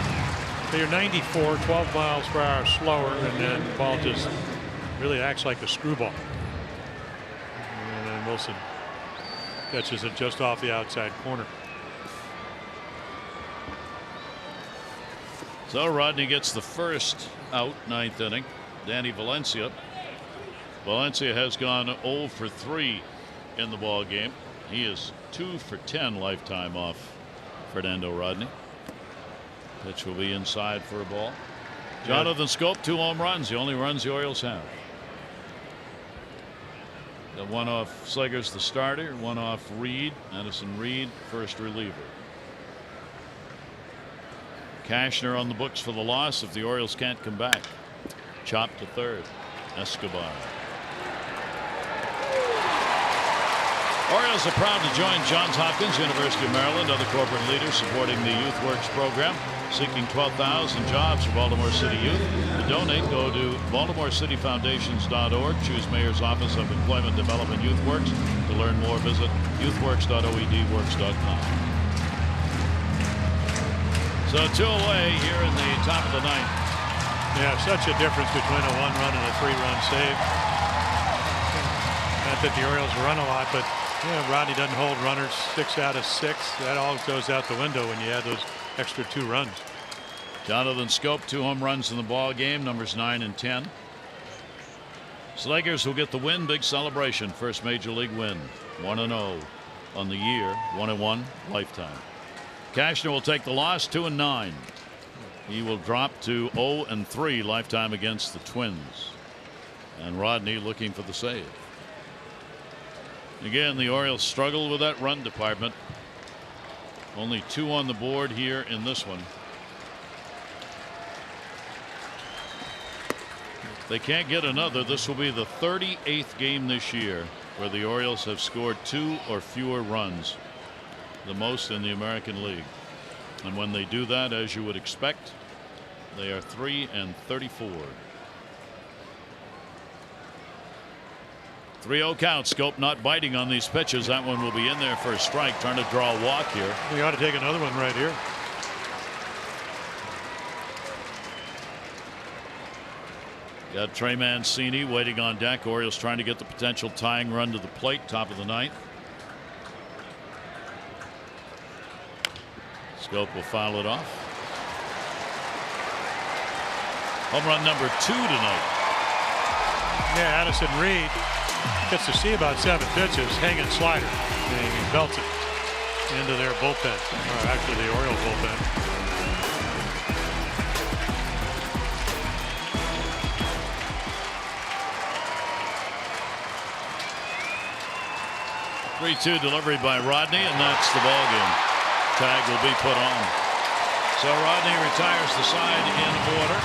So you're 94, 12 miles per hour slower, and then the ball just really acts like a screwball. And then Wilson catches it just off the outside corner. So Rodney gets the first out, 9th inning. Danny Valencia. Valencia has gone 0 for 3 in the ball game. He is 2 for 10 lifetime off Fernando Rodney. Pitch will be inside for a ball. Jonathan Scope, 2 home runs, the only runs the Orioles have. The 1 off Slegers, the starter, 1 off Reed, Addison Reed, first reliever. Cashner on the books for the loss if the Orioles can't come back. Chop to third. Escobar. Orioles are proud to join Johns Hopkins, University of Maryland, other corporate leaders supporting the YouthWorks program, seeking 12,000 jobs for Baltimore City youth. To donate, go to baltimorecityfoundations.org. Choose Mayor's Office of Employment Development YouthWorks. To learn more, visit youthworks.oedworks.com. So 2 away here in the top of the 9th. Yeah, such a difference between a 1-run and a 3-run save. Not that the Orioles run a lot, but yeah, Rodney doesn't hold runners 6 out of 6. That all goes out the window when you add those extra 2 runs. Jonathan Scope, 2 home runs in the ball game, numbers 9 and 10. Slegers will get the win. Big celebration. First major league win. 1-0 on the year. 1-1 lifetime. Cashner will take the loss. 2-9. He will drop to 0-3 lifetime against the Twins. And Rodney looking for the save. Again, the Orioles struggle with that run department. Only 2 on the board here in this one. If they can't get another, this will be the 38th game this year where the Orioles have scored 2 or fewer runs, the most in the American League. And when they do that, as you would expect, they are 3-34. 3-0 count. Scope not biting on these pitches. That one will be in there for a strike. Trying to draw a walk here. We ought to take another one right here. Got Trey Mancini waiting on deck. Orioles trying to get the potential tying run to the plate. Top of the 9th. Scope will foul it off. Home run number 2 tonight. Yeah, Addison Reed gets to see about 7 pitches, hanging slider, and he belts it into their bullpen, or actually the Orioles bullpen. (3-2) delivery by Rodney, and that's the ball game. Tag will be put on. So Rodney retires the side in order.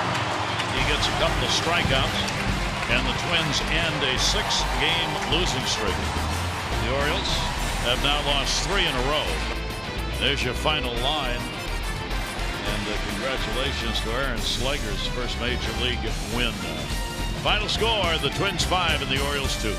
He gets a couple of strikeouts, and the Twins end a 6-game losing streak. The Orioles have now lost 3 in a row. There's your final line, and congratulations to Aaron Slegers' first major league win. Final score: the Twins 5 and the Orioles 2.